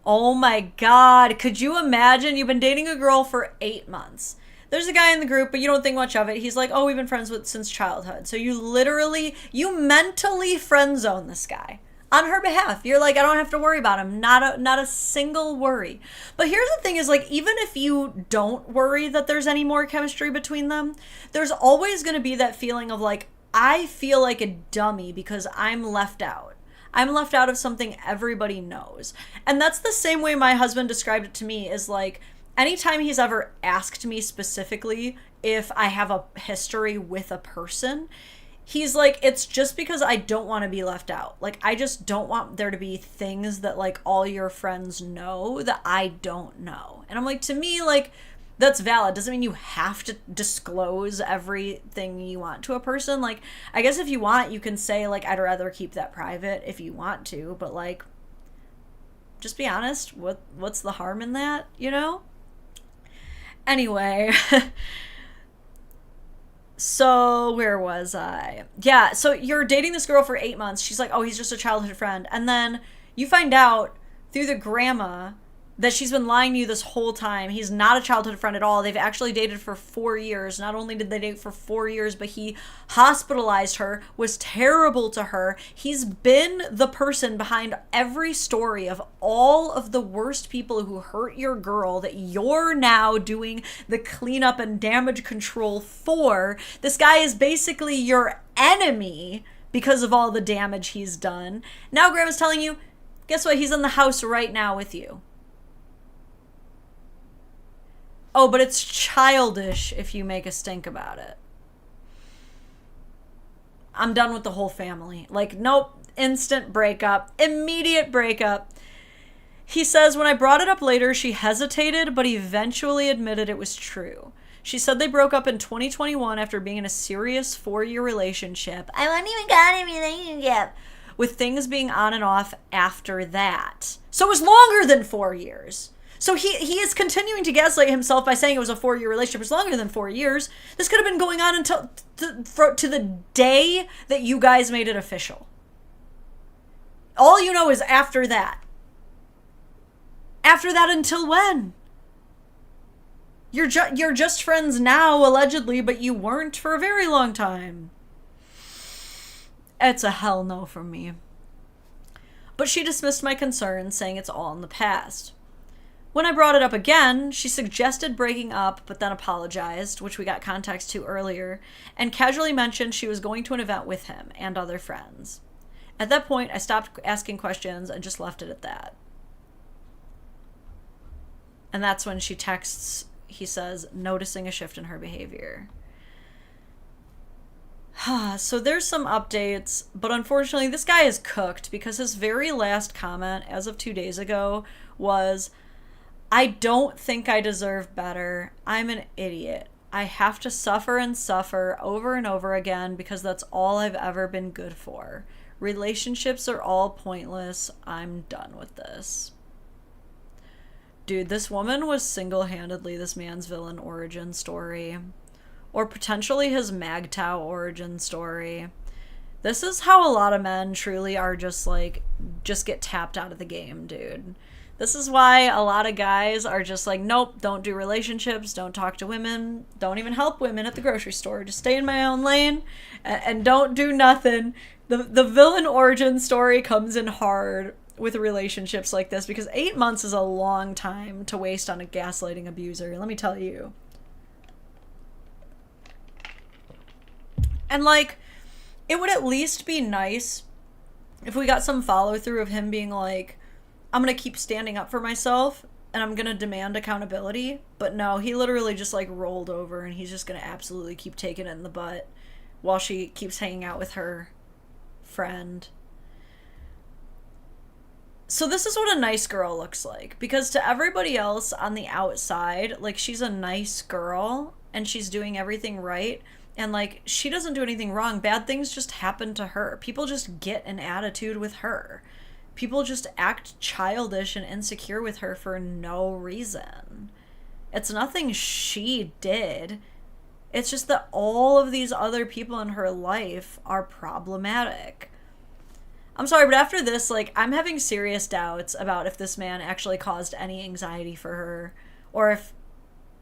Oh my god, could you imagine? You've been dating a girl for 8 months. There's a guy in the group, but you don't think much of it. He's like, oh, we've been friends since childhood. So you mentally friend zone this guy. On her behalf. You're like, I don't have to worry about him. Not a single worry. But here's the thing is, like, even if you don't worry that there's any more chemistry between them, there's always going to be that feeling of, like, I feel like a dummy because I'm left out. I'm left out of something everybody knows. And that's the same way my husband described it to me, is like, anytime he's ever asked me specifically if I have a history with a person, he's like, it's just because I don't want to be left out. Like, I just don't want there to be things that, like, all your friends know that I don't know. And I'm like, to me, like, that's valid. Doesn't mean you have to disclose everything you want to a person. Like, I guess if you want, you can say, like, I'd rather keep that private if you want to, but, like, just be honest. What's the harm in that, you know? Anyway, so where was I? Yeah, so you're dating this girl for 8 months. She's like, oh, he's just a childhood friend. And then you find out through the grandma that she's been lying to you this whole time. He's not a childhood friend at all. They've actually dated for 4 years. Not only did they date for 4 years, but he hospitalized her, was terrible to her. He's been the person behind every story of all of the worst people who hurt your girl that you're now doing the cleanup and damage control for. This guy is basically your enemy because of all the damage he's done. Now grandma's telling you, guess what? He's in the house right now with you. Oh, but it's childish if you make a stink about it. I'm done with the whole family. Like, nope, instant breakup, immediate breakup. He says, when I brought it up later, she hesitated, but eventually admitted it was true. She said they broke up in 2021 after being in a serious 4-year relationship. I wasn't even got a relationship. With things being on and off after that. So it was longer than 4 years. So he is continuing to gaslight himself by saying it was a 4-year relationship. It's longer than 4 years. This could have been going on until to the day that you guys made it official. All you know is after that. After that until when? You're just friends now, allegedly, but you weren't for a very long time. It's a hell no from me. But she dismissed my concerns, saying it's all in the past. When I brought it up again, she suggested breaking up, but then apologized, which we got context to earlier, and casually mentioned she was going to an event with him and other friends. At that point, I stopped asking questions and just left it at that. And that's when she texts, he says, noticing a shift in her behavior. So there's some updates, but unfortunately this guy is cooked because his very last comment as of 2 days ago was, I don't think I deserve better. I'm an idiot. I have to suffer and suffer over and over again because that's all I've ever been good for. Relationships are all pointless. I'm done with this. Dude, this woman was single-handedly this man's villain origin story. Or potentially his MGTOW origin story. This is how a lot of men truly are just get tapped out of the game, dude. This is why a lot of guys are just like, nope, don't do relationships, don't talk to women, don't even help women at the grocery store, just stay in my own lane and don't do nothing. The villain origin story comes in hard with relationships like this because 8 months is a long time to waste on a gaslighting abuser, let me tell you. And like, it would at least be nice if we got some follow through of him being like, I'm going to keep standing up for myself and I'm going to demand accountability. But no, he literally just like rolled over and he's just going to absolutely keep taking it in the butt while she keeps hanging out with her friend. So this is what a nice girl looks like, because to everybody else on the outside, like, she's a nice girl and she's doing everything right. And like, she doesn't do anything wrong. Bad things just happen to her. People just get an attitude with her. People just act childish and insecure with her for no reason. It's nothing she did. It's just that all of these other people in her life are problematic. I'm sorry, but after this, like, I'm having serious doubts about if this man actually caused any anxiety for her, or if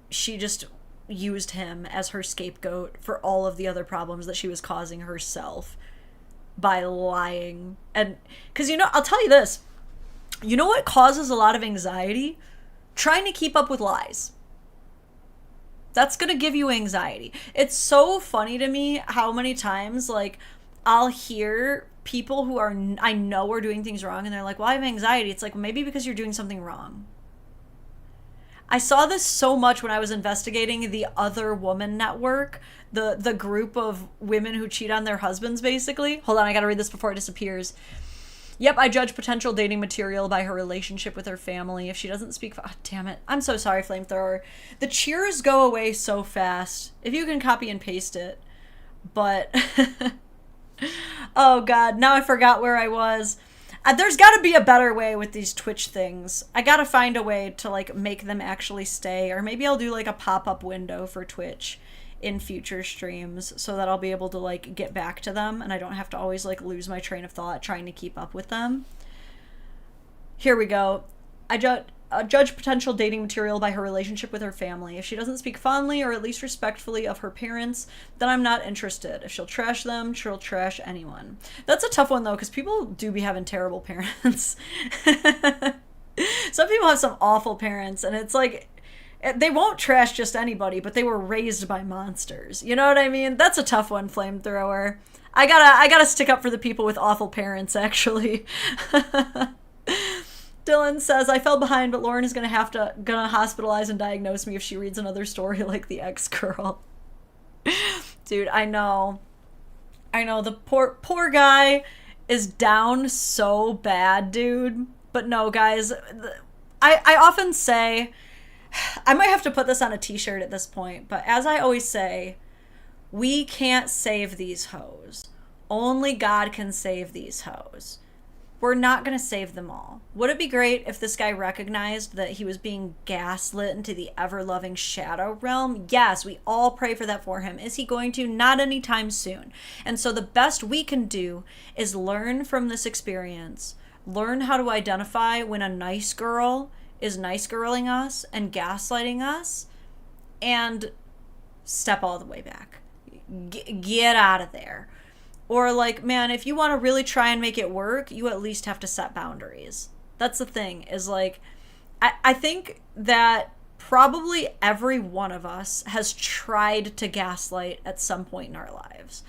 she just used him as her scapegoat for all of the other problems that she was causing herself by lying. And because, you know, I'll tell you this, you know what causes a lot of anxiety? Trying to keep up with lies. That's gonna give you anxiety. It's so funny to me how many times, like, I'll hear people who I know are doing things wrong and they're like, well, I have anxiety. It's like, maybe because you're doing something wrong. I saw this so much when I was investigating the Other Woman Network, the group of women who cheat on their husbands, basically. Hold on, I gotta read this before it disappears. Yep, I judge potential dating material by her relationship with her family. If she doesn't speak... Oh, damn it. I'm so sorry, Flamethrower. The cheers go away so fast. If you can copy and paste it. But... oh, God. Now I forgot where I was. There's got to be a better way with these Twitch things. I got to find a way to, like, make them actually stay. Or maybe I'll do, like, a pop-up window for Twitch in future streams so that I'll be able to, like, get back to them and I don't have to always, like, lose my train of thought trying to keep up with them. Here we go. I judge potential dating material by her relationship with her family. If she doesn't speak fondly or at least respectfully of her parents, then I'm not interested. If she'll trash them, she'll trash anyone. That's a tough one, though, because people do be having terrible parents. Some people have some awful parents, and it's like... they won't trash just anybody, but they were raised by monsters. You know what I mean? That's a tough one, Flamethrower. I gotta stick up for the people with awful parents, actually. Dylan says, I fell behind, but Lauren is gonna hospitalize and diagnose me if she reads another story like the ex-girl. Dude, I know. The poor guy is down so bad, dude. But no, guys, I often say... I might have to put this on a t-shirt at this point, but as I always say, we can't save these hoes. Only God can save these hoes. We're not going to save them all. Would it be great if this guy recognized that he was being gaslit into the ever-loving shadow realm? Yes, we all pray for that for him. Is he going to? Not anytime soon. And so the best we can do is learn from this experience. Learn how to identify when a nice girl is nice girling us and gaslighting us, and step all the way back. Get out of there. Or, like, man, if you want to really try and make it work, you at least have to set boundaries. That's the thing, is, like, I think that probably every one of us has tried to gaslight at some point in our lives.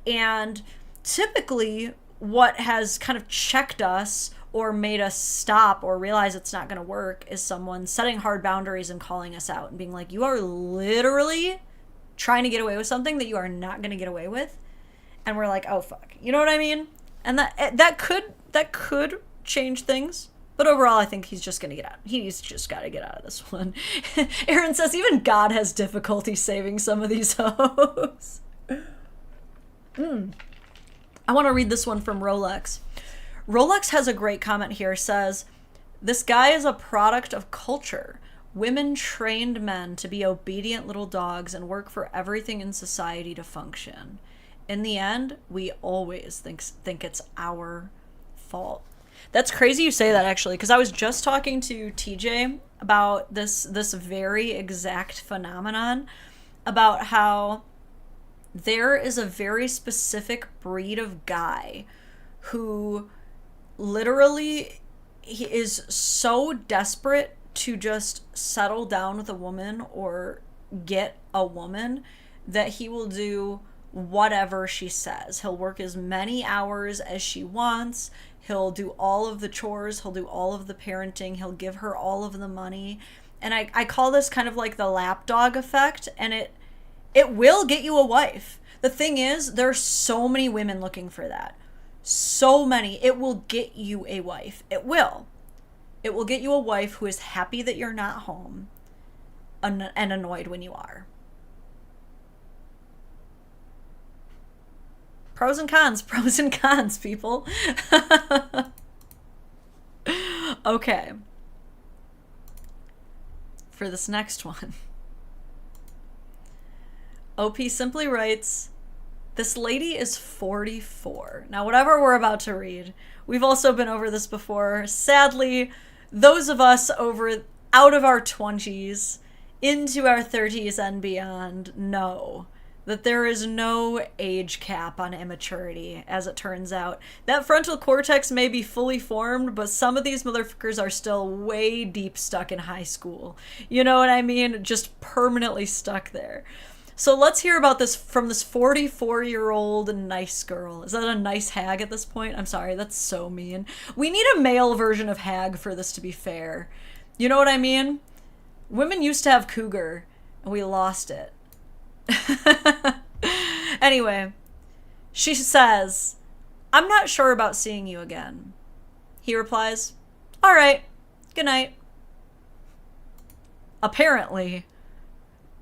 And typically what has kind of checked us or made us stop or realize it's not going to work is someone setting hard boundaries and calling us out and being like, you are literally trying to get away with something that you are not going to get away with. And we're like, oh, fuck. You know what I mean? And that could change things. But overall, I think he's just going to get out. He's just got to get out of this one. Aaron says, even God has difficulty saving some of these hoes. I want to read this one from Rolex. Rolex has a great comment here. Says, this guy is a product of culture. Women trained men to be obedient little dogs and work for everything in society to function. In the end, we always think it's our fault. That's crazy you say that, actually, because I was just talking to TJ about this very exact phenomenon, about how there is a very specific breed of guy who literally he is so desperate to just settle down with a woman or get a woman that he will do whatever she says. He'll work as many hours as she wants. He'll do all of the chores. He'll do all of the parenting. He'll give her all of the money. And I call this kind of like the lapdog effect, and it will get you a wife. The thing is, there's so many women looking for that. So many. It will get you a wife. It will. It will get you a wife who is happy that you're not home and annoyed when you are. Pros and cons, people. Okay. For this next one. OP simply writes, this lady is 44. Now, whatever we're about to read, we've also been over this before. Sadly, those of us out of our 20s into our 30s and beyond know that there is no age cap on immaturity, as it turns out. That frontal cortex may be fully formed, but some of these motherfuckers are still way deep stuck in high school. You know what I mean? Just permanently stuck there. So let's hear about this from this 44-year-old nice girl. Is that a nice hag at this point? I'm sorry, that's so mean. We need a male version of hag for this to be fair. You know what I mean? Women used to have cougar, and we lost it. Anyway, she says, I'm not sure about seeing you again. He replies, "All right, good night." Apparently,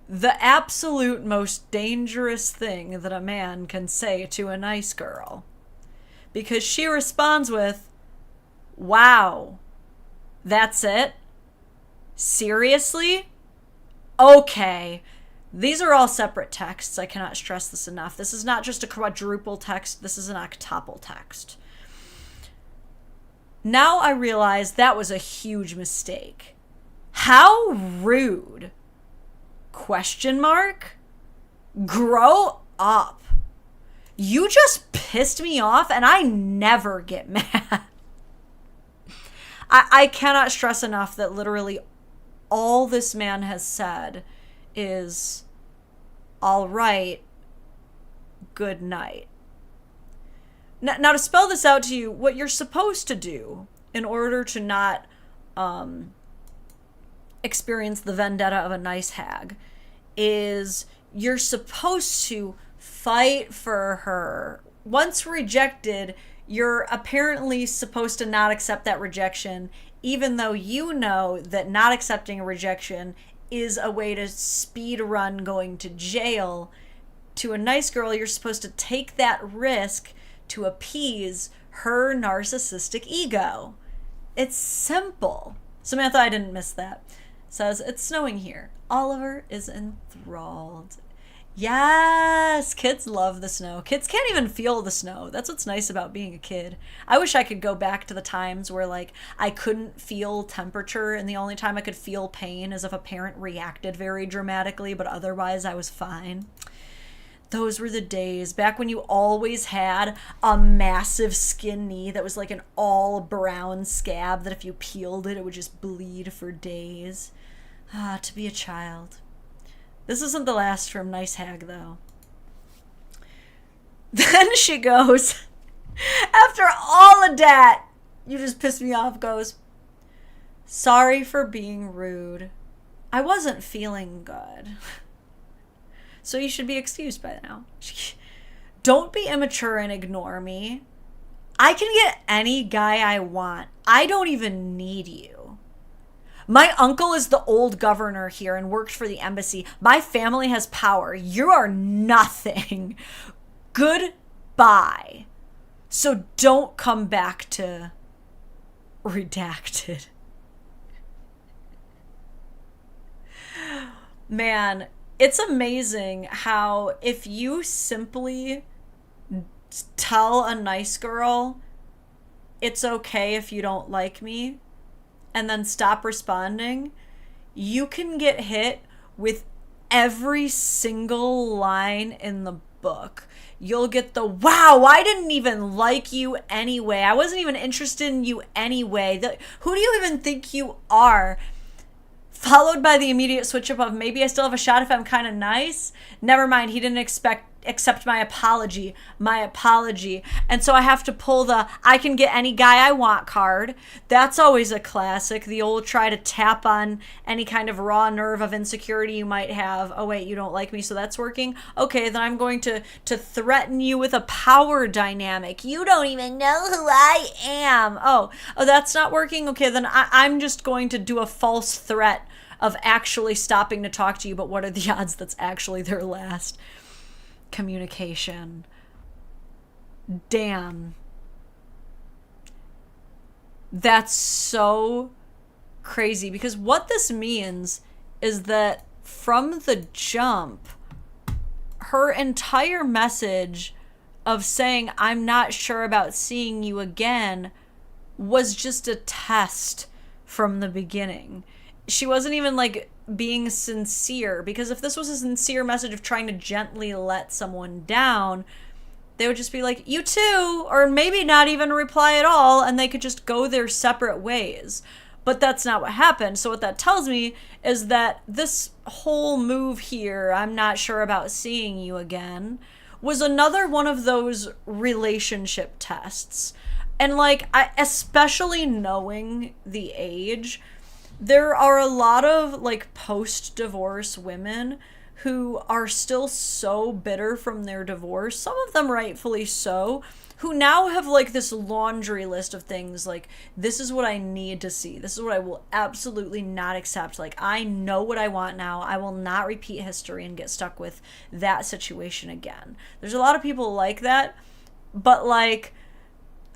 the absolute most dangerous thing that a man can say to a nice girl. Because she responds with, "Wow, that's it? Seriously? Okay." These are all separate texts. I cannot stress this enough. This is not just a quadruple text. This is an octuple text. Now I realize that was a huge mistake. How rude. Question mark? Grow up. You just pissed me off and I never get mad. I cannot stress enough that literally all this man has said is, "All right, good night." Now to spell this out to you, what you're supposed to do in order to not experience the vendetta of a nice hag is you're supposed to fight for her. Once rejected, you're apparently supposed to not accept that rejection, even though you know that not accepting a rejection is a way to speed run going to jail. To a nice girl, you're supposed to take that risk to appease her narcissistic ego. It's simple. Samantha, I didn't miss that. Says, "It's snowing here. Oliver is enthralled." Yes, kids love the snow. Kids can't even feel the snow. That's what's nice about being a kid. I wish I could go back to the times where like I couldn't feel temperature and the only time I could feel pain is if a parent reacted very dramatically, but otherwise I was fine. Those were the days back when you always had a massive skin knee that was like an all brown scab that if you peeled it, it would just bleed for days. Ah, to be a child. This isn't the last from Nice Hag, though. Then she goes, after all of that, you just pissed me off, goes, "Sorry for being rude. I wasn't feeling good. So you should be excused by now. Don't be immature and ignore me. I can get any guy I want. I don't even need you. My uncle is the old governor here and worked for the embassy. My family has power. You are nothing. Goodbye. So don't come back to redacted." Man, it's amazing how if you simply tell a nice girl, "It's okay if you don't like me," and then stop responding, you can get hit with every single line in the book. You'll get the, "Wow, I didn't even like you anyway. I wasn't even interested in you anyway. Who do you even think you are?" Followed by the immediate switch up of, "Maybe I still have a shot if I'm kind of nice. Never mind, he didn't accept my apology. And so I have to pull the "I can get any guy I want" card. That's always a classic. The old try to tap on any kind of raw nerve of insecurity you might have. "Oh wait, you don't like me, so that's working? Okay, then I'm going to threaten you with a power dynamic. You don't even know who I am. Oh, that's not working? Okay, then I'm just going to do a false threat of actually stopping to talk to you, but what are the odds that's actually their last communication?" Damn. That's so crazy, because what this means is that from the jump, her entire message of saying, "I'm not sure about seeing you again," was just a test from the beginning. She wasn't even like being sincere, because if this was a sincere message of trying to gently let someone down, they would just be like, "You too," or maybe not even reply at all, and they could just go their separate ways. But that's not what happened. So what that tells me is that this whole move here, "I'm not sure about seeing you again," was another one of those relationship tests. And like, especially knowing the age, there are a lot of like post-divorce women who are still so bitter from their divorce, some of them rightfully so, who now have like this laundry list of things like, this is what I need to see, this is what I will absolutely not accept, like I know what I want now, I will not repeat history and get stuck with that situation again. There's a lot of people like that, but like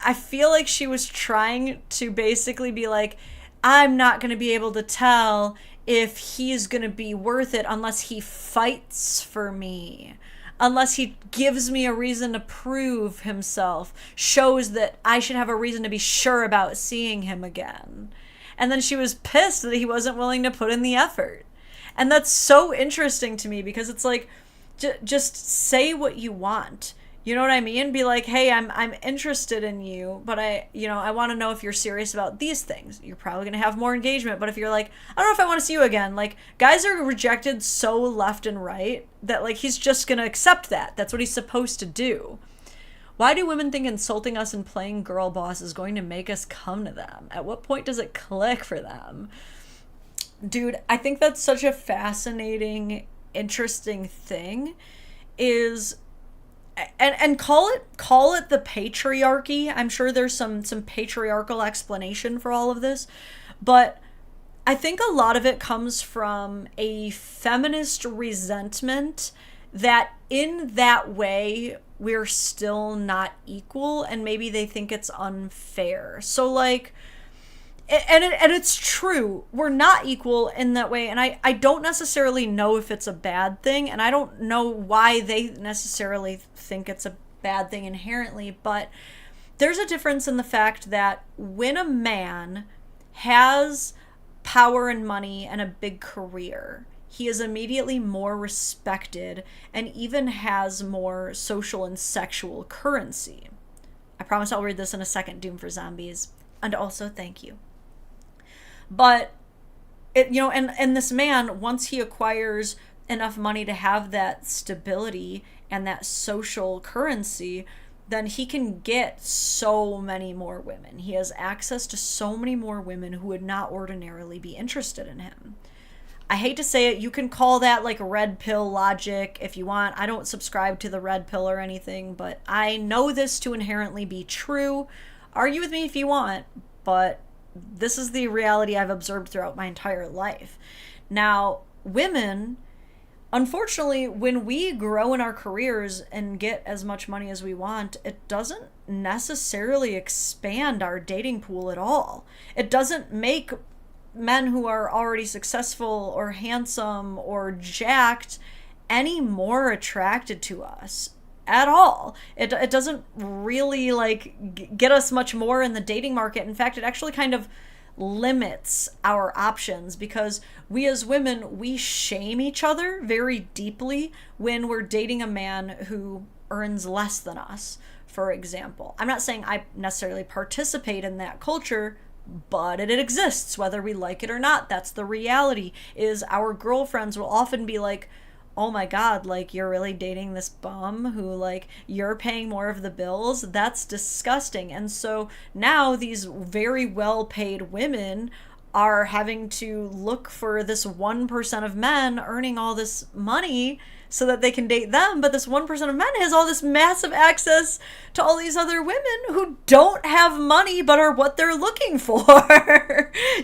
I feel like she was trying to basically be like, I'm not going to be able to tell if he's going to be worth it unless he fights for me, unless he gives me a reason to prove himself, shows that I should have a reason to be sure about seeing him again. And then she was pissed that he wasn't willing to put in the effort. And that's so interesting to me, because it's like, just say what you want. You know what I mean? Be like, hey, I'm interested in you, but I want to know if you're serious about these things. You're probably going to have more engagement. But if you're like, I don't know if I want to see you again, like, guys are rejected so left and right that like he's just going to accept that. That's what he's supposed to do. Why do women think insulting us and playing girl boss is going to make us come to them? At what point does it click for them? Dude, I think that's such a fascinating, interesting thing, is and call it the patriarchy. I'm sure there's some patriarchal explanation for all of this, but I think a lot of it comes from a feminist resentment that in that way we're still not equal, and maybe they think it's unfair. So like, and it's true, we're not equal in that way, and I don't necessarily know if it's a bad thing, and I don't know why they necessarily think it's a bad thing inherently, but there's a difference in the fact that when a man has power and money and a big career, he is immediately more respected and even has more social and sexual currency. I promise I'll read this in a second, Doom for Zombies, and also thank you. But it, and this man, once he acquires enough money to have that stability and that social currency, then he can get so many more women. He has access to so many more women who would not ordinarily be interested in him. I hate to say it, you can call that like red pill logic if you want. I don't subscribe to the red pill or anything, but I know this to inherently be true. Argue with me if you want, but this is the reality I've observed throughout my entire life. Now, women, unfortunately, when we grow in our careers and get as much money as we want, it doesn't necessarily expand our dating pool at all. It doesn't make men who are already successful or handsome or jacked any more attracted to us at all. It doesn't really like get us much more in the dating market. In fact, it actually kind of limits our options, because we as women, we shame each other very deeply when we're dating a man who earns less than us, for example. I'm not saying I necessarily participate in that culture, but it exists whether we like it or not. That's the reality. Is our girlfriends will often be like, oh my god, like, you're really dating this bum who, like, you're paying more of the bills? That's disgusting. And so now these very well-paid women are having to look for this 1% of men earning all this money so that they can date them, but this 1% of men has all this massive access to all these other women who don't have money but are what they're looking for.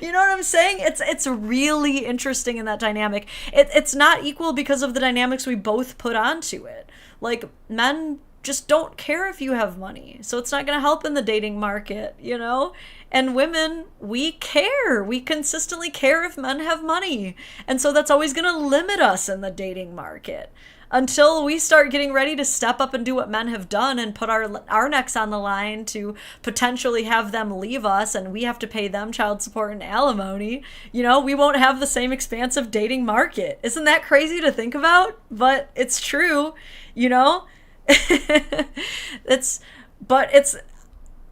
You know what I'm saying? It's really interesting in that dynamic. It's not equal because of the dynamics we both put onto it. Like, men just don't care if you have money, so it's not going to help in the dating market, you know? And women, we care. We consistently care if men have money. And so that's always going to limit us in the dating market until we start getting ready to step up and do what men have done and put our necks on the line to potentially have them leave us, and we have to pay them child support and alimony. You know, we won't have the same expansive dating market. Isn't that crazy to think about? But it's true, you know?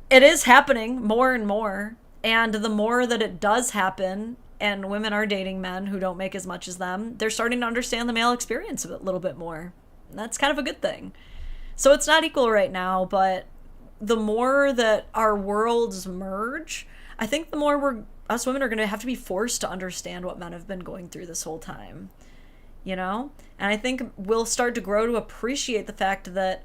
It is happening more and more, and the more that it does happen and women are dating men who don't make as much as them, they're starting to understand the male experience a little bit more. And that's kind of a good thing. So it's not equal right now, but the more that our worlds merge, I think the more us women are going to have to be forced to understand what men have been going through this whole time, you know? And I think we'll start to grow to appreciate the fact that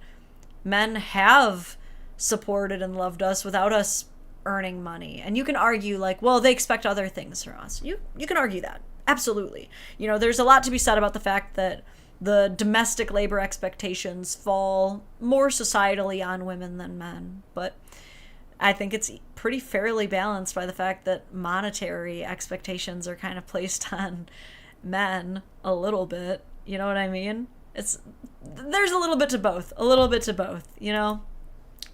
men have supported and loved us without us earning money. And you can argue like, well, they expect other things from us. You can argue that. Absolutely. You know, there's a lot to be said about the fact that the domestic labor expectations fall more societally on women than men. But I think it's pretty fairly balanced by the fact that monetary expectations are kind of placed on men a little bit. You know what I mean? There's a little bit to both. A little bit to both, you know?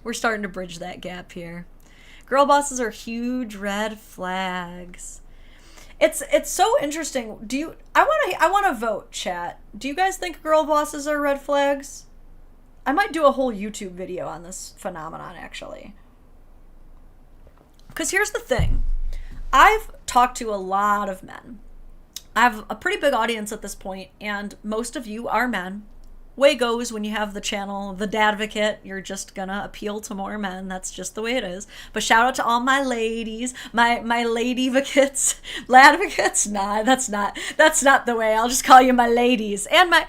We're starting to bridge that gap here. Girl bosses are huge red flags. It's so interesting. I want to vote, chat. Do you guys think girl bosses are red flags? I might do a whole YouTube video on this phenomenon, actually. Because here's the thing. I've talked to a lot of men. I have a pretty big audience at this point, and most of you are men. Way goes when you have the channel, The Dadvocate, you're just gonna appeal to more men. That's just the way it is. But shout out to all my ladies, my ladyvocates, ladvocates. Nah, that's not the way. I'll just call you my ladies and my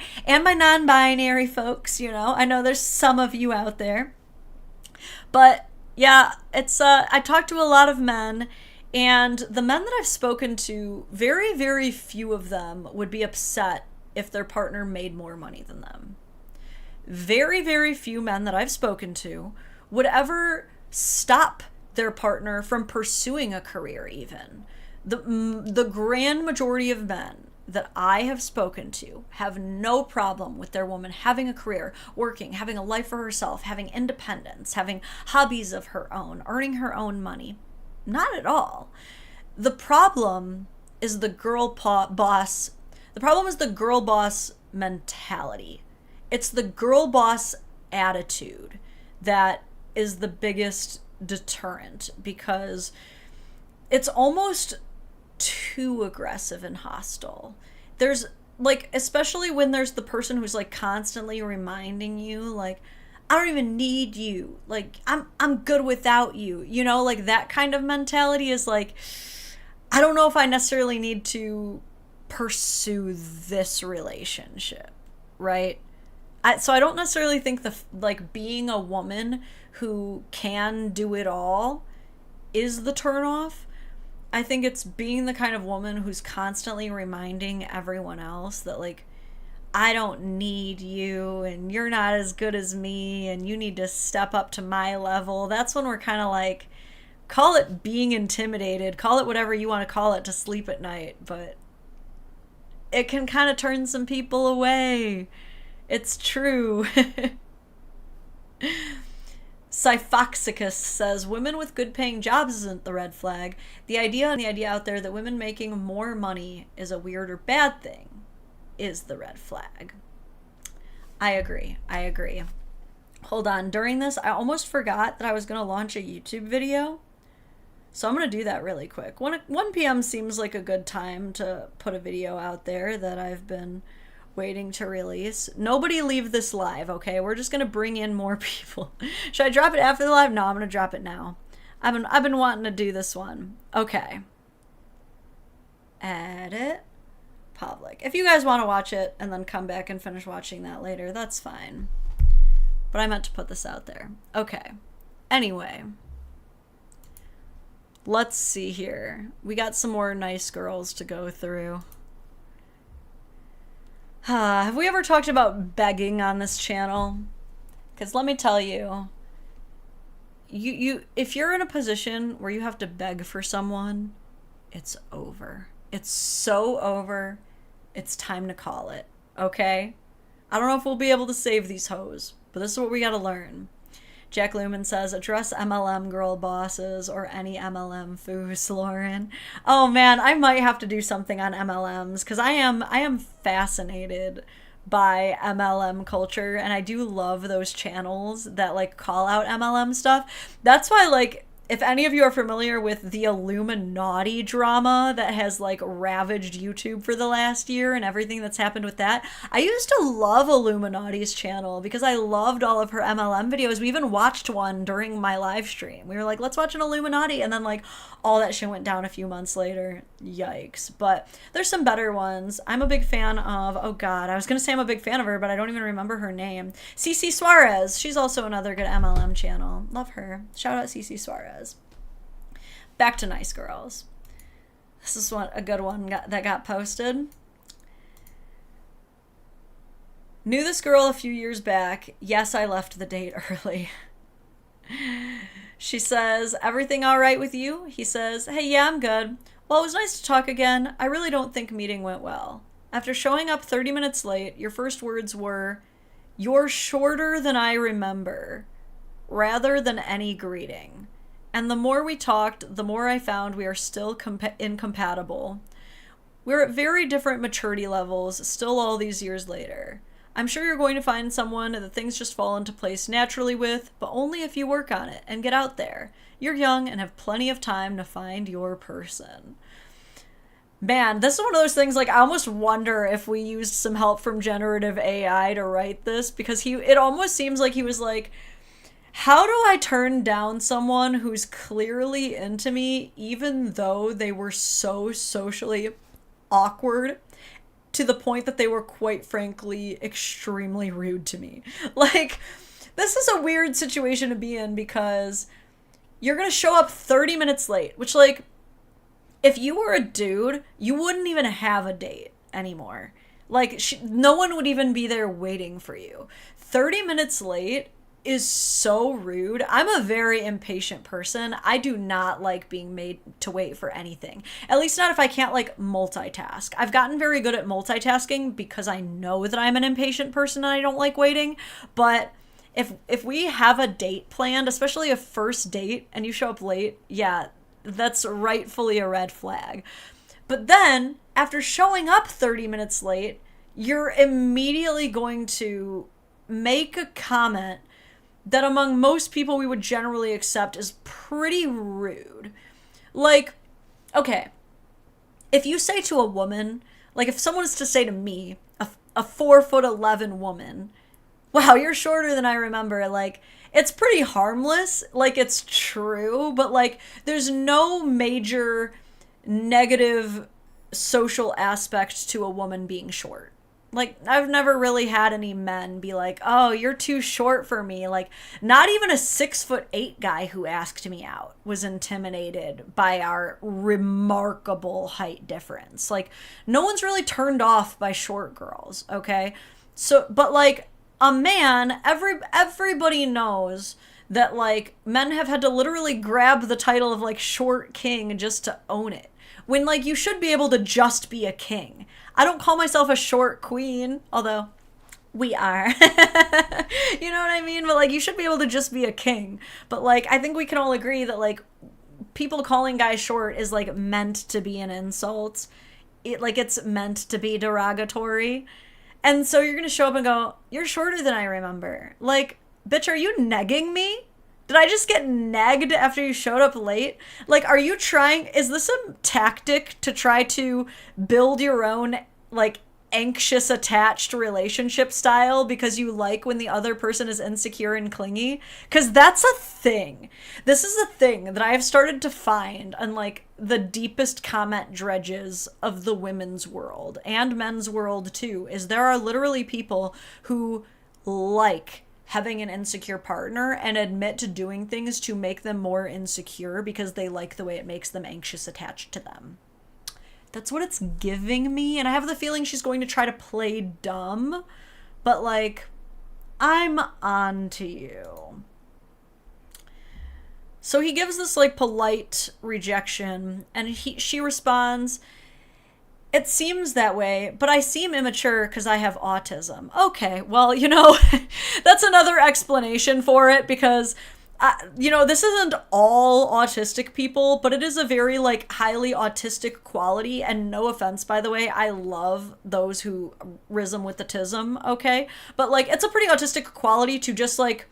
non-binary folks. You know, I know there's some of you out there, but yeah, it's I talked to a lot of men, and the men that I've spoken to, very, very few of them would be upset if their partner made more money than them. Very, very few men that I've spoken to would ever stop their partner from pursuing a career even. The grand majority of men that I have spoken to have no problem with their woman having a career, working, having a life for herself, having independence, having hobbies of her own, earning her own money. Not at all. The problem is the girl boss. The problem is the girl boss mentality. It's the girl boss attitude that is the biggest deterrent, because it's almost too aggressive and hostile. There's like, especially when there's the person who's like constantly reminding you like, I don't even need you. Like, I'm good without you. You know, like that kind of mentality is like, I don't know if I necessarily need to pursue this relationship, right? So I don't necessarily think like being a woman who can do it all is the turnoff. I think it's being the kind of woman who's constantly reminding everyone else that like, I don't need you and you're not as good as me and you need to step up to my level. That's when we're kind of like, call it being intimidated, call it whatever you want to call it to sleep at night, but it can kind of turn some people away. It's true. Syphoxicus says, women with good paying jobs isn't the red flag. The idea out there that women making more money is a weird or bad thing is the red flag. I agree. Hold on. During this, I almost forgot that I was going to launch a YouTube video. So I'm going to do that really quick. 1 p.m. seems like a good time to put a video out there that I've been waiting to release. Nobody leave this live, okay? We're just going to bring in more people. Should I drop it after the live? No, I'm going to drop it now. I've been wanting to do this one. Okay. Edit. Public. If you guys want to watch it and then come back and finish watching that later, that's fine. But I meant to put this out there. Okay. Anyway. Let's see here. We got some more nice girls to go through. Have we ever talked about begging on this channel? Because let me tell you, if you're in a position where you have to beg for someone, it's over. It's so over. It's time to call it, okay? I don't know if we'll be able to save these hoes, but this is what we gotta learn. Jack Lumen says, address MLM girl bosses or any MLM foos, Lauren. Oh man, I might have to do something on MLMs, because I am fascinated by MLM culture, and I do love those channels that like call out MLM stuff. That's why like if any of you are familiar with the Illuminati drama that has like ravaged YouTube for the last year and everything that's happened with that, I used to love Illuminati's channel because I loved all of her MLM videos. We even watched one during my live stream. We were like, let's watch an Illuminati, and then like all that shit went down a few months later. Yikes. But there's some better ones. I'm a big fan of, oh god, I was gonna say I'm a big fan of her, but I don't even remember her name. Cece Suarez. She's also another good MLM channel. Love her. Shout out Cece Suarez. Back to Nice Girls. This is a good one that got posted. Knew this girl a few years back. Yes, I left the date early. She says, everything all right with you? He says, hey, yeah, I'm good. Well, it was nice to talk again. I really don't think meeting went well. After showing up 30 minutes late, your first words were, you're shorter than I remember, rather than any greeting. And the more we talked, the more I found we are still incompatible. We're at very different maturity levels, still all these years later. I'm sure you're going to find someone that things just fall into place naturally with, but only if you work on it and get out there. You're young and have plenty of time to find your person. Man, this is one of those things, like, I almost wonder if we used some help from generative AI to write this, because it almost seems like he was like, how do I turn down someone who's clearly into me, even though they were so socially awkward to the point that they were, quite frankly, extremely rude to me? Like, this is a weird situation to be in, because you're gonna show up 30 minutes late, which, like, if you were a dude, you wouldn't even have a date anymore. Like, no one would even be there waiting for you. 30 minutes late is so rude. I'm a very impatient person. I do not like being made to wait for anything. At least not if I can't, like, multitask. I've gotten very good at multitasking because I know that I'm an impatient person and I don't like waiting. But if we have a date planned, especially a first date, and you show up late, yeah, that's rightfully a red flag. But then, after showing up 30 minutes late, you're immediately going to make a comment that among most people we would generally accept is pretty rude. Like, okay, if you say to a woman, like if someone was to say to me, a 4'11" woman, wow, you're shorter than I remember, like, it's pretty harmless, like, it's true, but, like, there's no major negative social aspect to a woman being short. Like, I've never really had any men be like, oh, you're too short for me. Like, not even a 6'8" guy who asked me out was intimidated by our remarkable height difference. Like, no one's really turned off by short girls, okay? So, but, like, a man, everybody knows that, like, men have had to literally grab the title of, like, short king just to own it. When, like, you should be able to just be a king. I don't call myself a short queen, although we are. You know what I mean? But, like, you should be able to just be a king. But, like, I think we can all agree that, like, people calling guys short is, like, meant to be an insult. It's meant to be derogatory. And so you're going to show up and go, you're shorter than I remember. Like, bitch, are you negging me? Did I just get negged after you showed up late? Like, are you trying, is this a tactic to try to build your own, like, anxious attached relationship style because you like when the other person is insecure and clingy? Because that's a thing. This is a thing that I have started to find on, like, the deepest comment dredges of the women's world and men's world too, is there are literally people who like having an insecure partner and admit to doing things to make them more insecure because they like the way it makes them anxious attached to them. That's what it's giving me, and I have the feeling she's going to try to play dumb, but, like, I'm on to you. So he gives this, like, polite rejection, and she responds, it seems that way, but I seem immature because I have autism. Okay, well, you know, that's another explanation for it, because, you know, this isn't all autistic people, but it is a very, like, highly autistic quality, and no offense, by the way, I love those who rism with the tism, okay? But, like, it's a pretty autistic quality to just, like,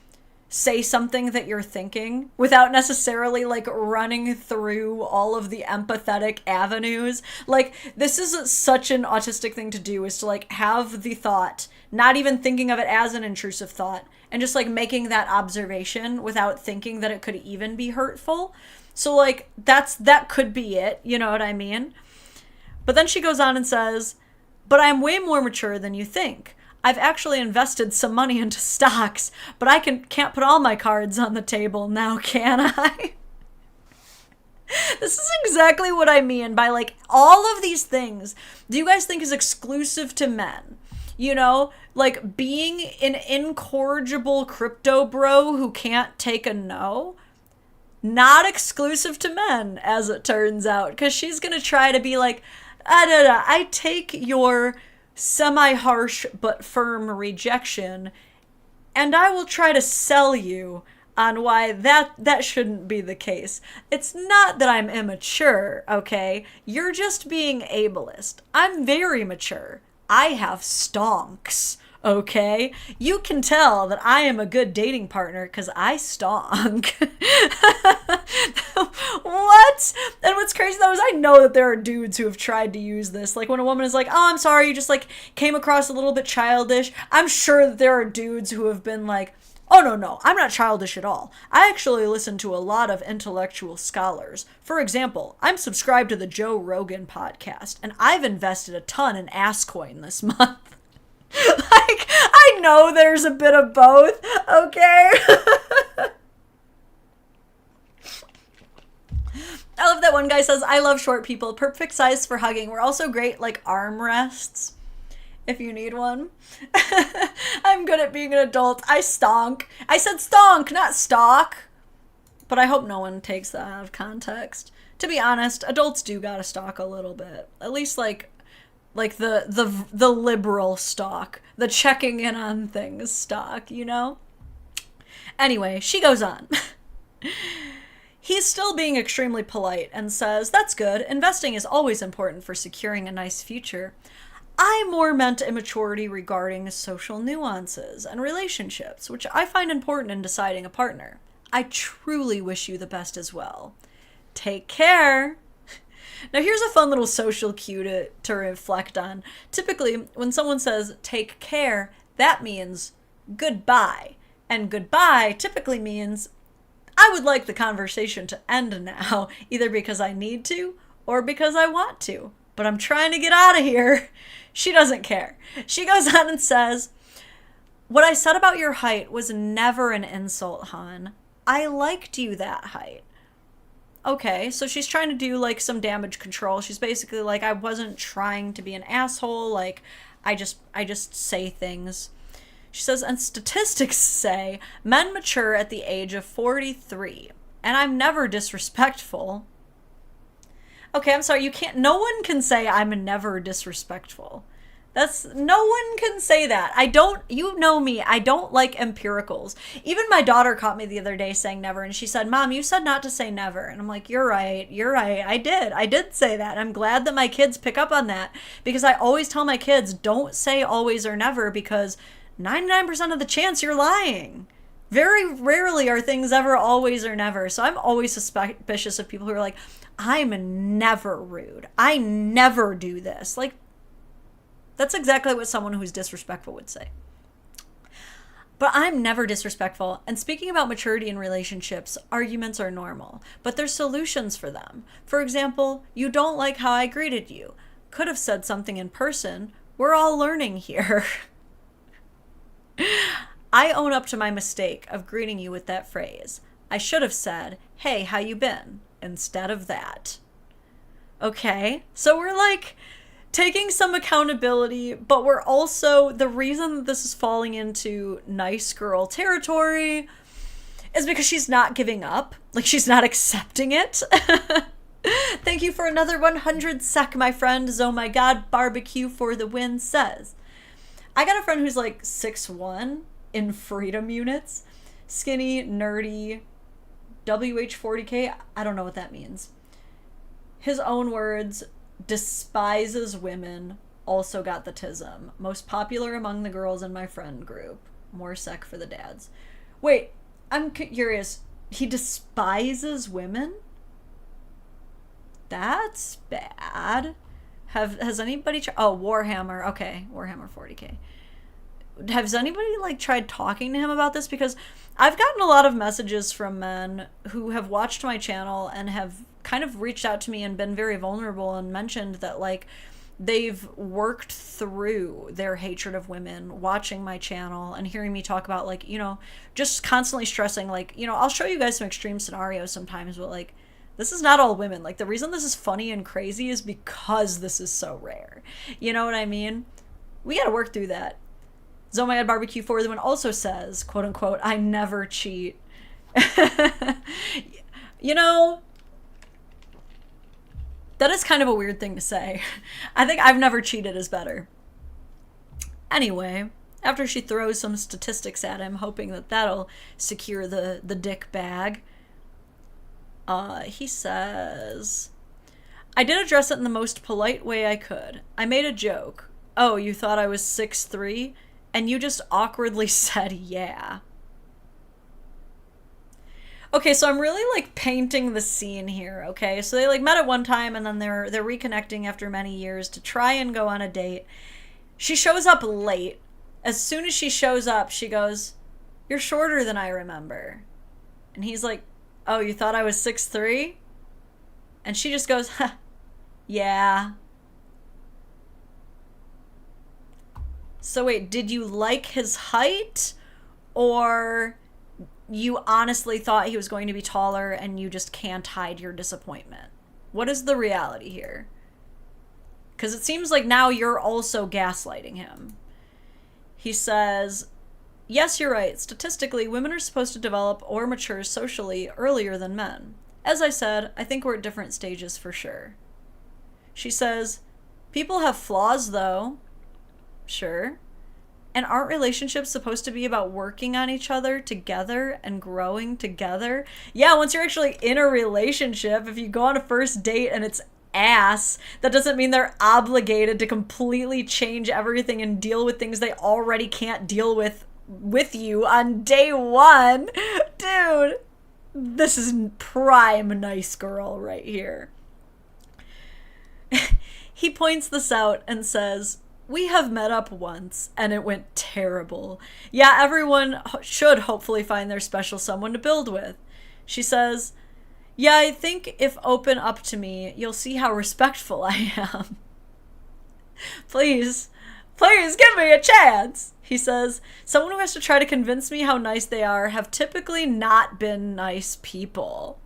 say something that you're thinking without necessarily like running through all of the empathetic avenues. Like, this is such an autistic thing to do, is to like have the thought, not even thinking of it as an intrusive thought, and just like making that observation without thinking that it could even be hurtful. So like that could be it, you know what I mean? But then she goes on and says, but I'm way more mature than you think. I've actually invested some money into stocks, but I can't put all my cards on the table now, can I? This is exactly what I mean by like all of these things. Do you guys think is exclusive to men? You know, like being an incorrigible crypto bro who can't take a no? Not exclusive to men, as it turns out, because she's going to try to be like, I take your semi-harsh but firm rejection, and I will try to sell you on why that shouldn't be the case. It's not that I'm immature, okay? You're just being ableist. I'm very mature. I have stonks, okay? You can tell that I am a good dating partner because I stonk. What? And what's crazy though is I know that there are dudes who have tried to use this. Like when a woman is like, oh, I'm sorry, you just like came across a little bit childish. I'm sure that there are dudes who have been like, oh, no, I'm not childish at all. I actually listen to a lot of intellectual scholars. For example, I'm subscribed to the Joe Rogan podcast, and I've invested a ton in Asscoin this month. Like, I know there's a bit of both, okay? I love that one guy says, I love short people, perfect size for hugging. We're also great, like, arm rests, if you need one. I'm good at being an adult. I stonk. I said stonk, not stalk. But I hope no one takes that out of context. To be honest, adults do gotta stalk a little bit. At least, like the liberal stalk. The checking in on things stalk, you know? Anyway, she goes on. He's still being extremely polite and says, that's good. Investing is always important for securing a nice future. I more meant immaturity regarding social nuances and relationships, which I find important in deciding a partner. I truly wish you the best as well. Take care. Now here's a fun little social cue to reflect on. Typically, when someone says take care, that means goodbye. And goodbye typically means I would like the conversation to end now, either because I need to or because I want to. But I'm trying to get out of here. She doesn't care. She goes on and says, what I said about your height was never an insult, hon. I liked you that height. Okay, so she's trying to do like some damage control. She's basically like, I wasn't trying to be an asshole. Like, I just say things. She says, and statistics say men mature at the age of 43. And I'm never disrespectful. Okay, I'm sorry, no one can say I'm never disrespectful. No one can say that. You know me, I don't like empiricals. Even my daughter caught me the other day saying never, and she said, Mom, you said not to say never. And I'm like, you're right, I did say that. I'm glad that my kids pick up on that, because I always tell my kids, don't say always or never, because 99% of the chance you're lying. Very rarely are things ever always or never. So I'm always suspicious of people who are like, I'm never rude. I never do this. Like, that's exactly what someone who's disrespectful would say. But I'm never disrespectful. And speaking about maturity in relationships, arguments are normal, but there's solutions for them. For example, you don't like how I greeted you. Could have said something in person. We're all learning here. I own up to my mistake of greeting you with that phrase. I should have said, hey, how you been? Instead of that. Okay, so we're like taking some accountability, but we're also, the reason that this is falling into nice girl territory is because she's not giving up. Like, she's not accepting it. Thank you for another 100 sec, my friend. Oh my god, barbecue for the win says. I got a friend who's like 6'1" in freedom units. Skinny, nerdy, WH40K. I don't know what that means. His own words, despises women, also got the tism. Most popular among the girls in my friend group. More sec for the dads. Wait, I'm curious. He despises women? That's bad. Has anybody oh, Warhammer. Okay, Warhammer 40K. Has anybody like tried talking to him about this? Because I've gotten a lot of messages from men who have watched my channel and have kind of reached out to me and been very vulnerable and mentioned that like they've worked through their hatred of women watching my channel and hearing me talk about like, you know, just constantly stressing like, you know, I'll show you guys some extreme scenarios sometimes, but like this is not all women. Like the reason this is funny and crazy is because this is so rare. You know what I mean? We gotta work through that. Zomad Barbecue for the Win also says, quote unquote, I never cheat. You know, that is kind of a weird thing to say. I think I've never cheated is better. Anyway, after she throws some statistics at him, hoping that that'll secure the dick bag, he says, I did address it in the most polite way I could. I made a joke. Oh, you thought I was 6'3"? And you just awkwardly said, yeah. Okay, so I'm really like painting the scene here, okay? So they like met at one time and then they're reconnecting after many years to try and go on a date. She shows up late. As soon as she shows up, she goes, you're shorter than I remember. And he's like, oh, you thought I was 6'3"? And she just goes, huh, yeah. So wait, did you like his height, or you honestly thought he was going to be taller and you just can't hide your disappointment? What is the reality here? Because it seems like now you're also gaslighting him. He says, yes, you're right. Statistically, women are supposed to develop or mature socially earlier than men. As I said, I think we're at different stages for sure. She says, people have flaws though. Sure. And aren't relationships supposed to be about working on each other together and growing together? Yeah, once you're actually in a relationship, if you go on a first date and it's ass, that doesn't mean they're obligated to completely change everything and deal with things they already can't deal with you on day one. Dude, this is prime nice girl right here. He points this out and says, we have met up once, and it went terrible. Yeah, everyone should hopefully find their special someone to build with. She says, yeah, I think if open up to me, you'll see how respectful I am. Please give me a chance. He says, someone who has to try to convince me how nice they are have typically not been nice people.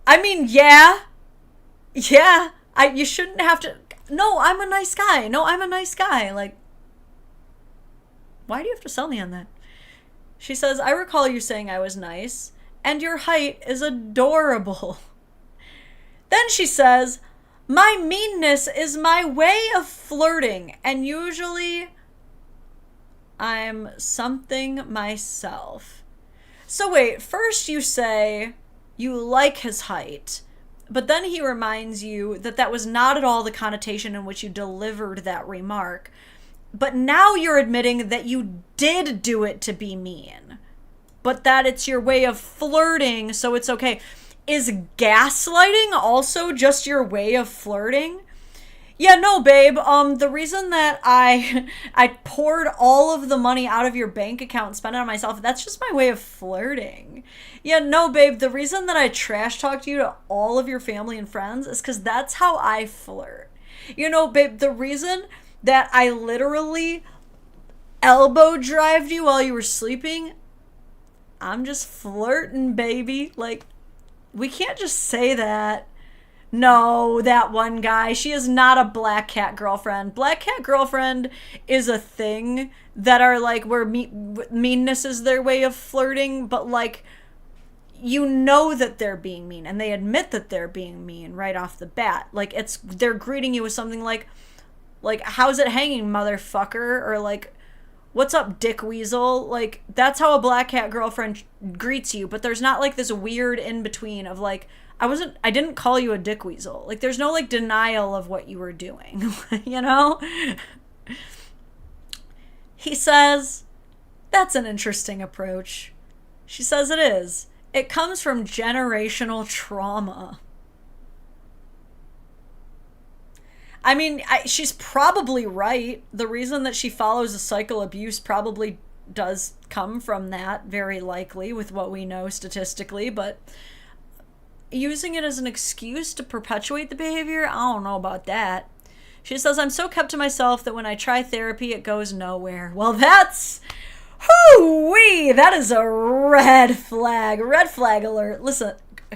I mean, yeah, you shouldn't have to... No, I'm a nice guy. Like, why do you have to sell me on that? She says, I recall you saying I was nice, and your height is adorable. Then she says, my meanness is my way of flirting, and usually I'm something myself. So wait, first you say you like his height, but then he reminds you that that was not at all the connotation in which you delivered that remark. But now you're admitting that you did do it to be mean, but that it's your way of flirting, so it's okay. Is gaslighting also just your way of flirting? Yeah, no, babe. The reason that I poured all of the money out of your bank account and spent it on myself, that's just my way of flirting. Yeah, no, babe. The reason that I trash talked you to all of your family and friends is because that's how I flirt. You know, babe, the reason that I literally elbow drived you while you were sleeping, I'm just flirting, baby. Like, we can't just say that. No, that one guy, she is not a black cat girlfriend. Black cat girlfriend is a thing that are like where meanness is their way of flirting, but like, you know that they're being mean and they admit that they're being mean right off the bat. Like, they're greeting you with something like how's it hanging, motherfucker? Or like, what's up, dick weasel? Like, that's how a black cat girlfriend greets you, but there's not like this weird in between of like, I didn't call you a dick weasel. Like, there's no like denial of what you were doing, you know? He says, That's an interesting approach. She says it is. It comes from generational trauma. I mean, she's probably right. The reason that she follows a cycle abuse probably does come from that, very likely, with what we know statistically, but using it as an excuse to perpetuate the behavior, I don't know about that. She says, I'm so kept to myself that when I try therapy, it goes nowhere. Well, that's... Hoo-wee! That is a red flag. Red flag alert. Listen,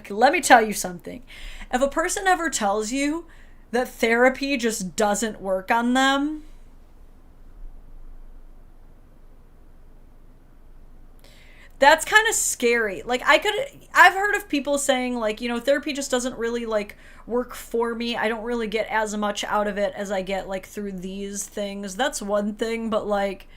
let me tell you something. If a person ever tells you that therapy just doesn't work on them, that's kind of scary. Like, I've heard of people saying, like, you know, therapy just doesn't really, like, work for me. I don't really get as much out of it as I get, like, through these things. That's one thing, but, like,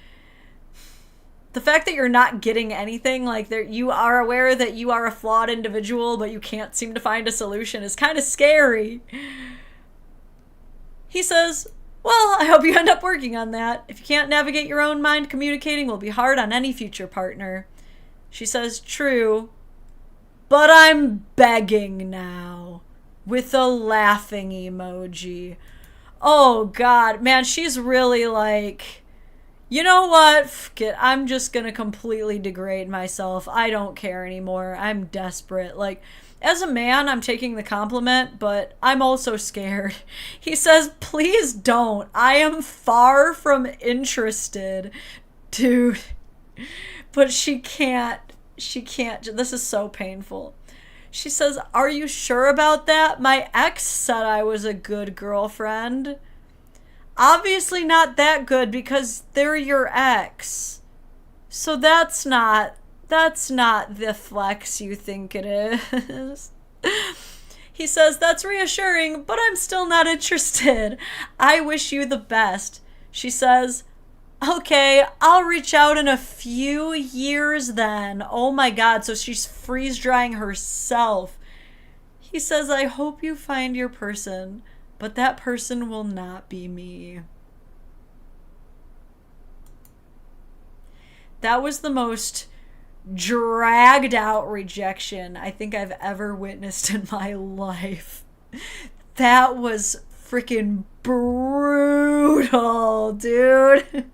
the fact that you're not getting anything, like, you are aware that you are a flawed individual, but you can't seem to find a solution is kind of scary. He says, well, I hope you end up working on that. If you can't navigate your own mind, communicating will be hard on any future partner. She says, true, but I'm begging now, with a laughing emoji. Oh, God, man, she's really like, you know what? Fuck it. I'm just going to completely degrade myself. I don't care anymore. I'm desperate. Like, as a man, I'm taking the compliment, but I'm also scared. He says, please don't. I am far from interested. Dude. But she can't. This is so painful. She says, are you sure about that? My ex said I was a good girlfriend. Obviously not that good because they're your ex. So that's not the flex you think it is. He says, that's reassuring, but I'm still not interested. I wish you the best. She says, okay, I'll reach out in a few years then. Oh my God, so she's freeze drying herself. He says, I hope you find your person, but that person will not be me. That was the most dragged out rejection I think I've ever witnessed in my life. That was freaking brutal, dude.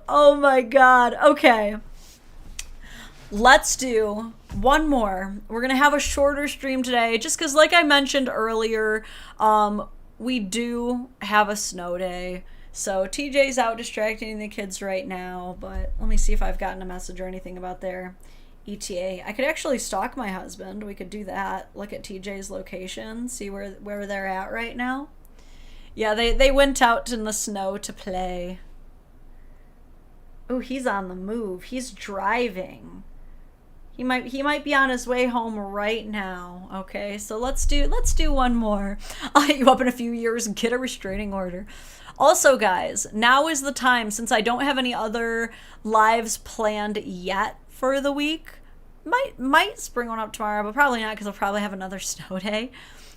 Oh my God. Okay. Let's do one more. We're going to have a shorter stream today just because, like I mentioned earlier, we do have a snow day. So TJ's out distracting the kids right now, but let me see if I've gotten a message or anything about their ETA. I could actually stalk my husband. We could do that. Look at TJ's location, see where they're at right now. Yeah, they went out in the snow to play. Oh, he's on the move. He's driving. He might be on his way home right now. Okay, so let's do one more. I'll hit you up in a few years and get a restraining order. Also, guys, now is the time, since I don't have any other lives planned yet for the week. Might spring one up tomorrow, but probably not because I'll probably have another snow day.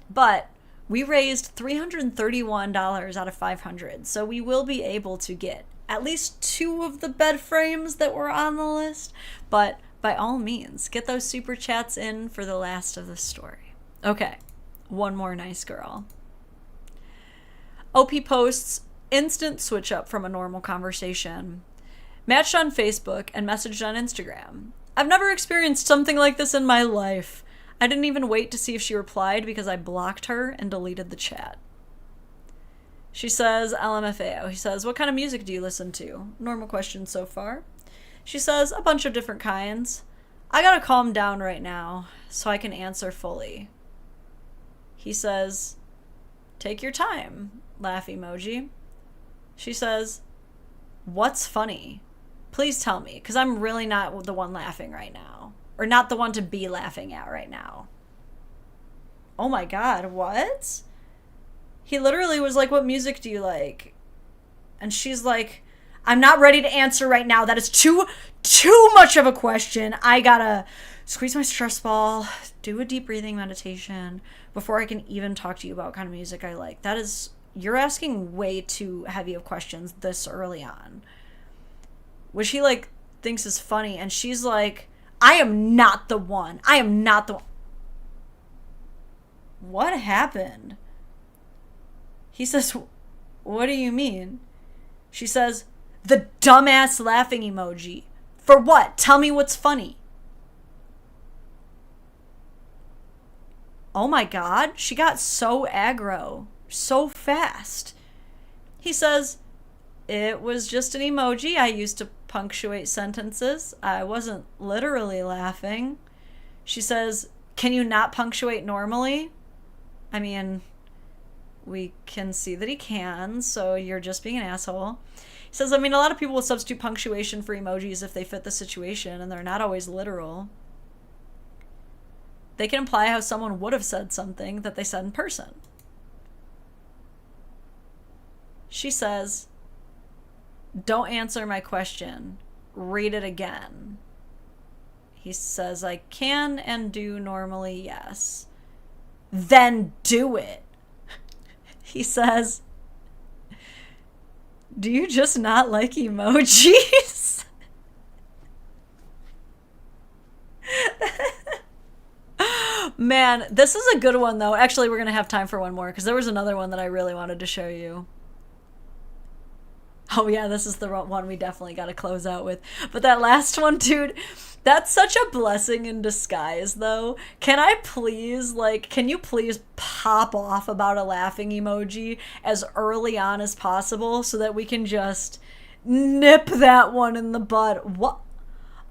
But we raised $331 out of $500, so we will be able to get at least 2 of the bed frames that were on the list. But by all means, get those super chats in for the last of the story. Okay, one more nice girl. OP posts, instant switch up from a normal conversation. Matched on Facebook and messaged on Instagram. I've never experienced something like this in my life. I didn't even wait to see if she replied because I blocked her and deleted the chat. She says, LMFAO. He says, what kind of music do you listen to? Normal question so far. She says, a bunch of different kinds. I gotta calm down right now so I can answer fully. He says, take your time. Laugh emoji. She says, what's funny? Please tell me, because I'm really not the one laughing right now. Or not the one to be laughing at right now. Oh my God, what? He literally was like, what music do you like? And she's like, I'm not ready to answer right now. That is too much of a question. I gotta squeeze my stress ball, do a deep breathing meditation before I can even talk to you about what kind of music I like. That is, you're asking way too heavy of questions this early on. which he like thinks is funny, and she's like, I am not the one. I am not the one. What happened? He says, what do you mean? She says, the dumbass laughing emoji. For what? Tell me what's funny. Oh my God, she got so aggro, so fast. He says, it was just an emoji I used to punctuate sentences. I wasn't literally laughing. She says, can you not punctuate normally? I mean, we can see that he can, so you're just being an asshole. He says, I mean, a lot of people will substitute punctuation for emojis if they fit the situation, and they're not always literal. They can imply how someone would have said something that they said in person. She says, don't answer my question. Read it again. He says, I can and do normally, yes. Then do it. He says, do you just not like emojis? Man, this is a good one, though. Actually, we're going to have time for one more, because there was another one that I really wanted to show you. Oh, yeah, this is the one we definitely got to close out with. But that last one, dude, that's such a blessing in disguise, though. Can you please pop off about a laughing emoji as early on as possible so that we can just nip that one in the bud? What?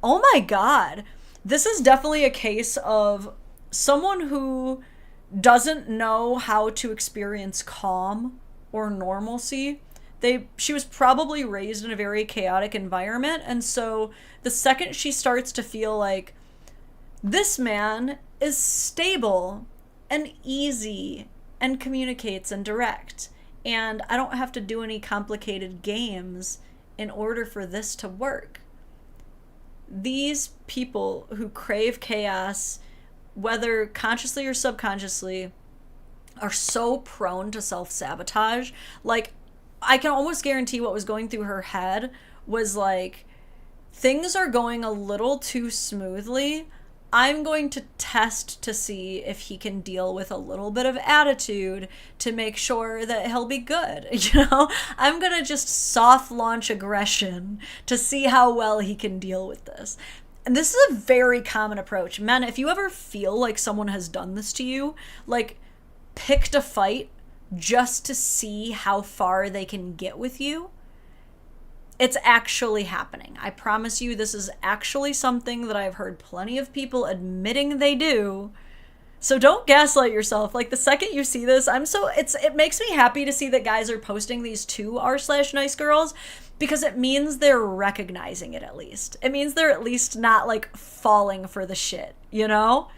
Oh, my God. This is definitely a case of someone who doesn't know how to experience calm or normalcy. She was probably raised in a very chaotic environment, and so the second she starts to feel like this man is stable and easy and communicates and direct, and I don't have to do any complicated games in order for this to work. These people who crave chaos, whether consciously or subconsciously, are so prone to self-sabotage. Like, I can almost guarantee what was going through her head was like, things are going a little too smoothly. I'm going to test to see if he can deal with a little bit of attitude to make sure that he'll be good. You know, I'm going to just soft launch aggression to see how well he can deal with this. And this is a very common approach. Men, if you ever feel like someone has done this to you, like, picked a fight just to see how far they can get with you, it's actually happening. I promise you, this is actually something that I've heard plenty of people admitting they do. So don't gaslight yourself. Like, the second you see this, it makes me happy to see that guys are posting these to r/nice girls, because it means they're recognizing it at least. It means they're at least not like falling for the shit, you know?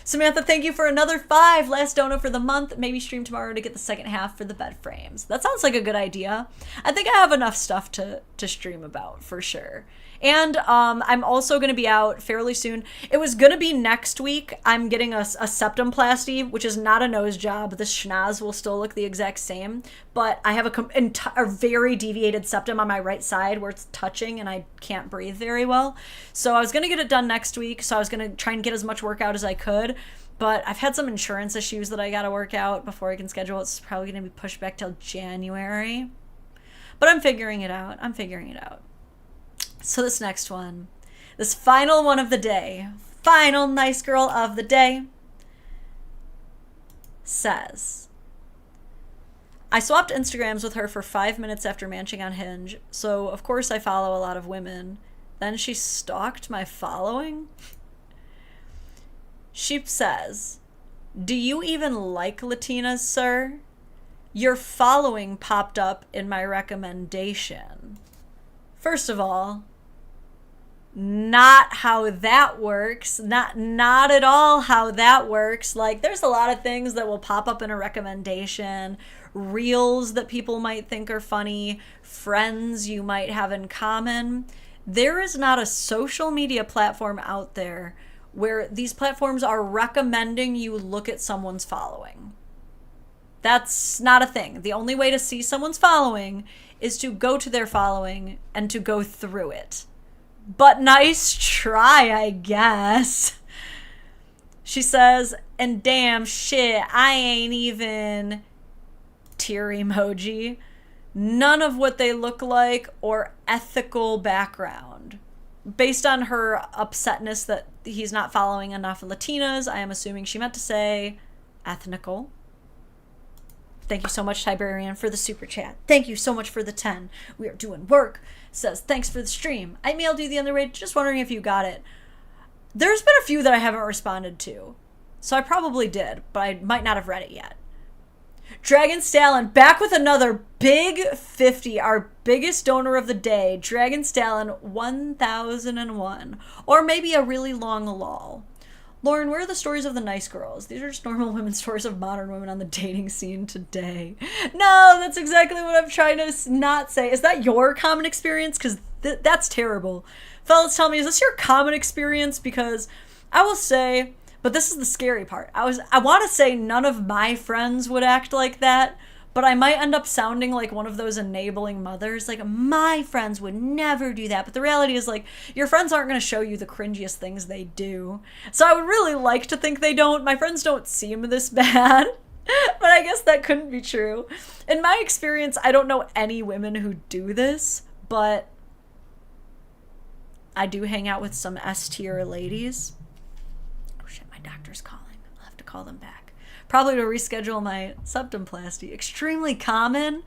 Samantha, thank you for another 5. Last donut for the month. Maybe stream tomorrow to get the second half for the bed frames. That sounds like a good idea. I think I have enough stuff to stream about for sure. And I'm also going to be out fairly soon. It was going to be next week. I'm getting a septumplasty, which is not a nose job. The schnoz will still look the exact same. But I have a very deviated septum on my right side where it's touching and I can't breathe very well. So I was going to get it done next week. So I was going to try and get as much workout as I could. But I've had some insurance issues that I got to work out before I can schedule. It's probably going to be pushed back till January. But I'm figuring it out. So this next one, this final one of the day, final nice girl of the day, says, I swapped Instagrams with her for 5 minutes after matching on Hinge, so of course I follow a lot of women. Then she stalked my following? She says, do you even like Latinas, sir? Your following popped up in my recommendation. First of all, not how that works. Not at all how that works. Like, there's a lot of things that will pop up in a recommendation, reels that people might think are funny, friends you might have in common. There is not a social media platform out there where these platforms are recommending you look at someone's following. That's not a thing. The only way to see someone's following is to go to their following and to go through it. but nice try, I guess. She says, and damn shit, I ain't even tear emoji. None of what they look like or ethical background. Based on her upsetness that he's not following enough Latinas, I am assuming she meant to say ethnical. Thank you so much, Tiberian, for the super chat. Thank you so much for the 10. We are doing work. Says, thanks for the stream. I mailed you the underrated. Just wondering if you got it. There's been a few that I haven't responded to. So I probably did, but I might not have read it yet. Dragon Stalin, back with another big 50. Our biggest donor of the day. Dragon Stalin, 1001. Or maybe a really long lol. Lauren, where are the stories of the nice girls? These are just normal women's stories of modern women on the dating scene today. No, that's exactly what I'm trying to not say. Is that your common experience? Because that's terrible. Fellas, tell me, is this your common experience? Because I will say, but this is the scary part. I want to say none of my friends would act like that, but I might end up sounding like one of those enabling mothers. Like, my friends would never do that. But the reality is, like, your friends aren't going to show you the cringiest things they do. So I would really like to think they don't. My friends don't seem this bad. But I guess that couldn't be true. In my experience, I don't know any women who do this, but I do hang out with some S-tier ladies. Oh shit, my doctor's calling. I'll have to call them back. Probably to reschedule my septumplasty. Extremely common.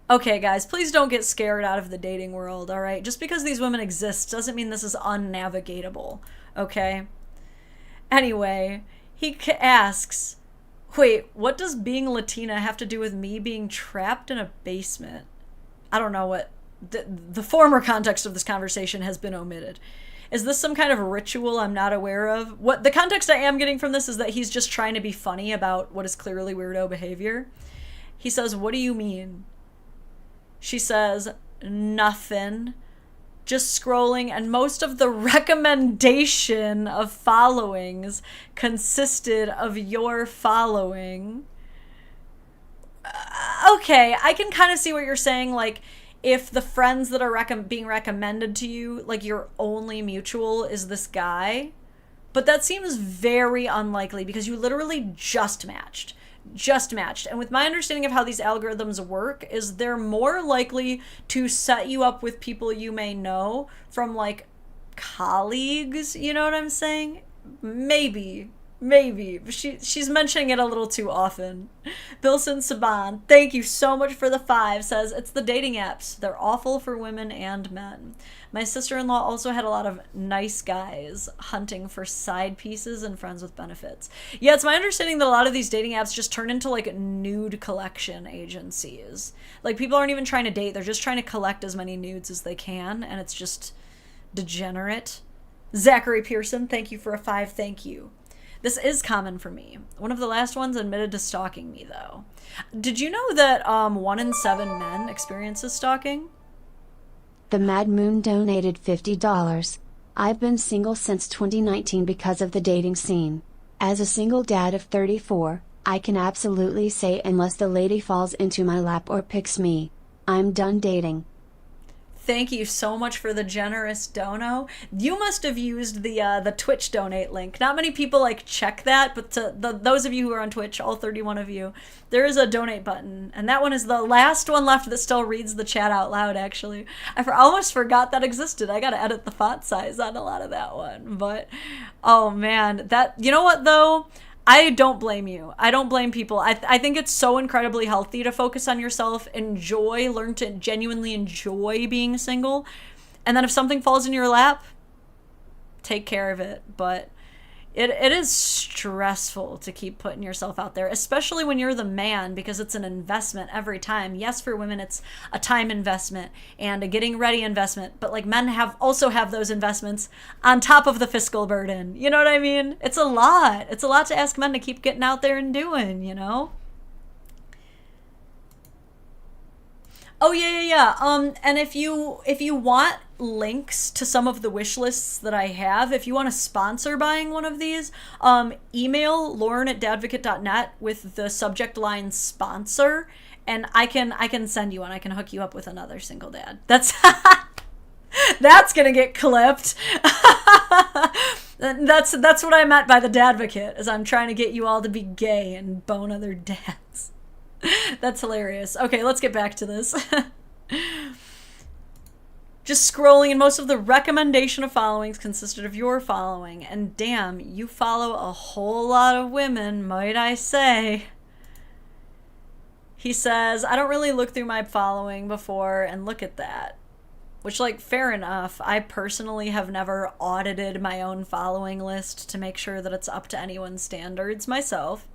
Okay, guys, please don't get scared out of the dating world, all right? Just because these women exist doesn't mean this is unnavigatable, okay? Anyway, he asks, wait, what does being Latina have to do with me being trapped in a basement? I don't know what... The former context of this conversation has been omitted. Is this some kind of ritual I'm not aware of? What the context I am getting from this is that he's just trying to be funny about what is clearly weirdo behavior. He says, what do you mean? She says, nothing. Just scrolling, and most of the recommendation of followings consisted of your following. Okay, I can kind of see what you're saying, like, if the friends that are being recommended to you, like your only mutual is this guy. But that seems very unlikely because you literally just matched. And with my understanding of how these algorithms work is they're more likely to set you up with people you may know from like colleagues, you know what I'm saying? Maybe. She's mentioning it a little too often. Bilson Saban, thank you so much for the 5, says, it's the dating apps. They're awful for women and men. My sister-in-law also had a lot of nice guys hunting for side pieces and friends with benefits. Yeah, it's my understanding that a lot of these dating apps just turn into like nude collection agencies. Like people aren't even trying to date. They're just trying to collect as many nudes as they can. And it's just degenerate. Zachary Pearson, thank you for a 5. Thank you. This is common for me. One of the last ones admitted to stalking me, though. Did you know that 1 in 7 men experiences stalking? The Mad Moon donated $50. I've been single since 2019 because of the dating scene. As a single dad of 34, I can absolutely say unless the lady falls into my lap or picks me, I'm done dating. Thank you so much for the generous dono. You must have used the Twitch donate link. Not many people like check that, but to those of you who are on Twitch, all 31 of you, there is a donate button, and that one is the last one left that still reads the chat out loud. Actually, I almost forgot that existed. I gotta edit the font size on a lot of that one, but oh man, that, you know what though? I don't blame you. I don't blame people. I think it's so incredibly healthy to focus on yourself, learn to genuinely enjoy being single. And then if something falls in your lap, take care of it. But it is stressful to keep putting yourself out there, especially when you're the man, because it's an investment every time. Yes, for women, it's a time investment and a getting ready investment, but like men also have those investments on top of the fiscal burden. You know what I mean? It's a lot. It's a lot to ask men to keep getting out there and doing, you know? Oh yeah. And if you want links to some of the wish lists that I have, if you want to sponsor buying one of these, email lauren@dadvocate.net with the subject line sponsor, and I can send you one. I can hook you up with another single dad. That's That's gonna get clipped. That's what I meant by the dadvocate, is I'm trying to get you all to be gay and bone other dads. That's hilarious. Okay, let's get back to this. Just scrolling, and most of the recommendation of followings consisted of your following. And damn, you follow a whole lot of women, might I say. He says, I don't really look through my following before, and look at that. Which, like, fair enough. I personally have never audited my own following list to make sure that it's up to anyone's standards myself.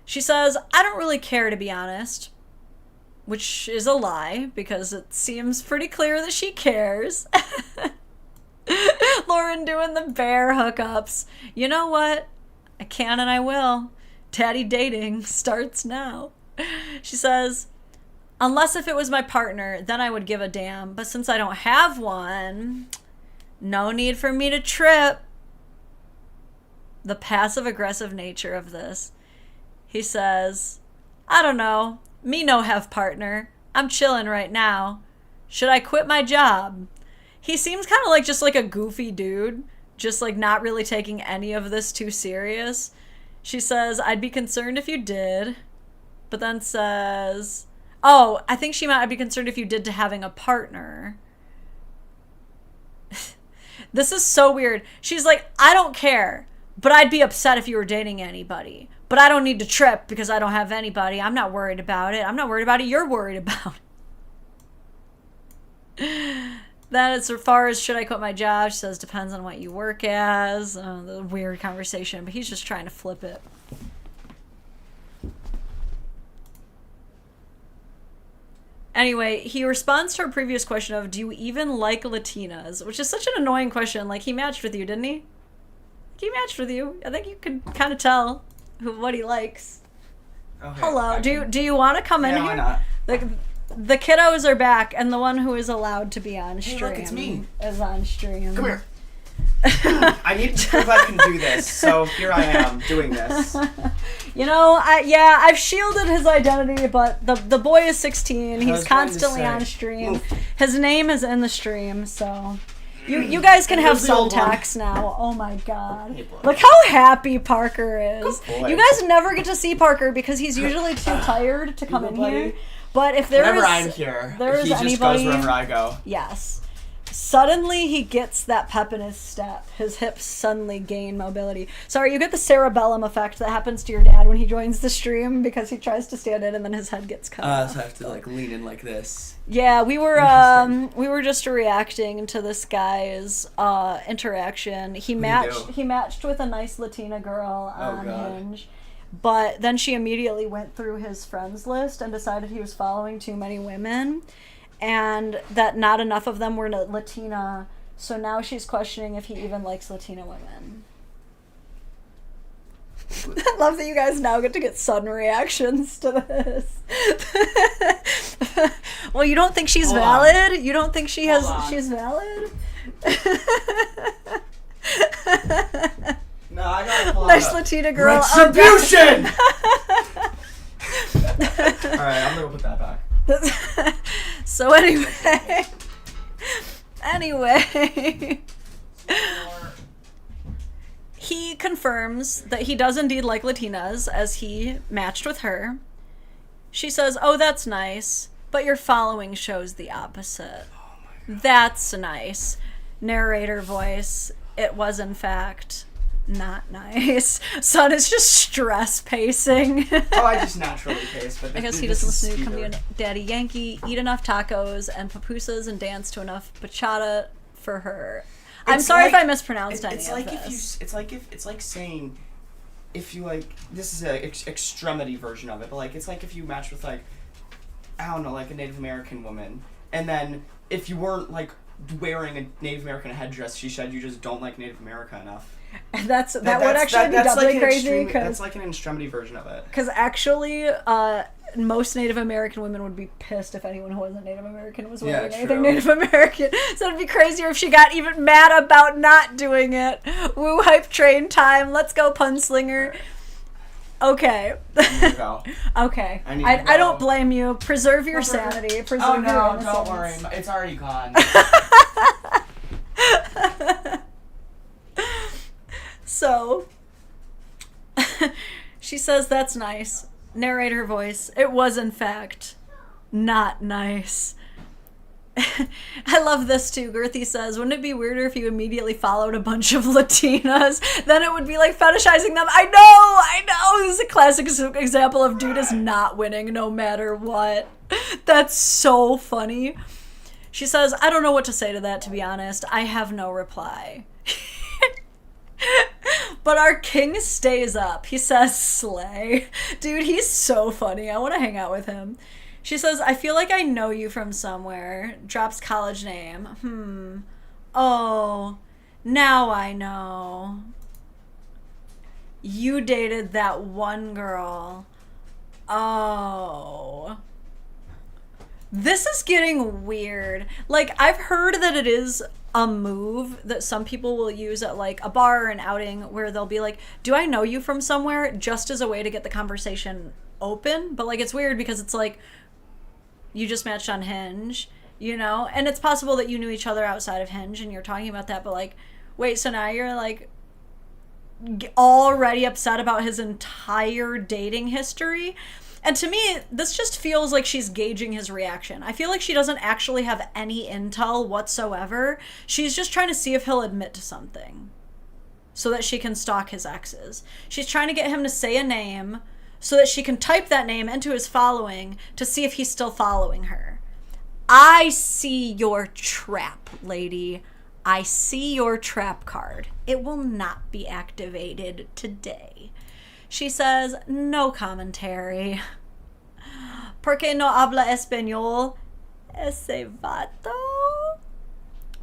She says, I don't really care, to be honest. Which is a lie, because it seems pretty clear that she cares. Lauren doing the bear hookups. You know what? I can and I will. Daddy dating starts now. She says, unless if it was my partner, then I would give a damn. But since I don't have one, no need for me to trip. The passive-aggressive nature of this. He says, I don't know. Me no have partner. I'm chillin' right now. Should I quit my job? He seems kind of like just like a goofy dude. Just like not really taking any of this too serious. She says, I'd be concerned if you did. But then says, oh, I think she might be concerned if you did to having a partner. This is so weird. She's like, I don't care, but I'd be upset if you were dating anybody. But I don't need to trip because I don't have anybody. I'm not worried about it. I'm not worried about it. You're worried about it. Then as far as should I quit my job, she says depends on what you work as. The weird conversation, but he's just trying to flip it. Anyway, he responds to her previous question of, do you even like Latinas? Which is such an annoying question. Like, he matched with you, didn't he? He matched with you. I think you could kind of tell what he likes. Okay, hello. Do you want to come in here? Why not? The kiddos are back, and the one who is allowed to be on stream, look, it's me. Is on stream. Come here. I need to prove I can do this, so here I am doing this. You know, I've shielded his identity, but the boy is 16. He's constantly on stream. His name is in the stream, so you guys can have subtext now. Oh my god. Hey, look how happy Parker is. You guys never get to see Parker because he's usually too tired to come in here. But if there whenever I'm here, he just goes wherever I go. Yes. Suddenly he gets that pep in his step. His hips suddenly gain mobility. Sorry, you get the cerebellum effect that happens to your dad when he joins the stream because he tries to stand in and then his head gets cut off. So I have to like lean in like this. Yeah, we were just reacting to this guy's interaction. He matched with a nice Latina girl on Hinge. But then she immediately went through his friends list and decided he was following too many women and that not enough of them were Latina. So now she's questioning if he even likes Latina women. I love that you guys now get to get sudden reactions to this. Well, you don't think she's valid? You don't think she's valid? No, I gotta pull nice Latina girl. Retribution! Alright, I'm gonna put that back. So anyway. He confirms that he does indeed like Latinas as he matched with her. She says, oh, that's nice, but your following shows the opposite. Oh my God. That's nice. Narrator voice. It was in fact not nice. Son is just stress pacing. I just naturally pace, but I guess he doesn't listen to Come to a Daddy Yankee, eat enough tacos and pupusas and dance to enough bachata for her. I'm sorry if I mispronounced any of this. It's like saying if you like, this is an extremity version of it, but like it's like if you match with like, I don't know, like a Native American woman, and then if you weren't like wearing a Native American headdress, she said you just don't like Native America enough. That would actually be doubly like crazy. That's like an extremity version of it. Because actually, most Native American women would be pissed if anyone who wasn't Native American was wearing anything Native American. So it'd be crazier if she got even mad about not doing it. Woo, hype train time. Let's go, Punslinger. Okay. I'm gonna go. Okay. I need I, to I go. don't blame you. Preserve your sanity. Preserve Oh your no, innocence. don't worry. It's already gone. So, she says that's nice. Narrator voice. It was, in fact, not nice. I love this too. Girthy says, wouldn't it be weirder if you immediately followed a bunch of Latinas? Then it would be like fetishizing them. I know. This is a classic example of dude is not winning no matter what. That's so funny. She says, I don't know what to say to that, to be honest. I have no reply. But our king stays up. He says, slay. Dude, he's so funny. I want to hang out with him. She says, I feel like I know you from somewhere. Drops college name. Oh, now I know. You dated that one girl. Oh. This is getting weird. Like, I've heard that it is a move that some people will use at like a bar or an outing where they'll be like, do I know you from somewhere? Just as a way to get the conversation open. But like, it's weird because it's like, you just matched on Hinge, you know? And it's possible that you knew each other outside of Hinge and you're talking about that, but like, wait, so now you're like already upset about his entire dating history? And to me, this just feels like she's gauging his reaction. I feel like she doesn't actually have any intel whatsoever. She's just trying to see if he'll admit to something so that she can stalk his exes. She's trying to get him to say a name so that she can type that name into his following to see if he's still following her. I see your trap, lady. I see your trap card. It will not be activated today. She says, no commentary. ¿Por qué no habla español? Ese vato?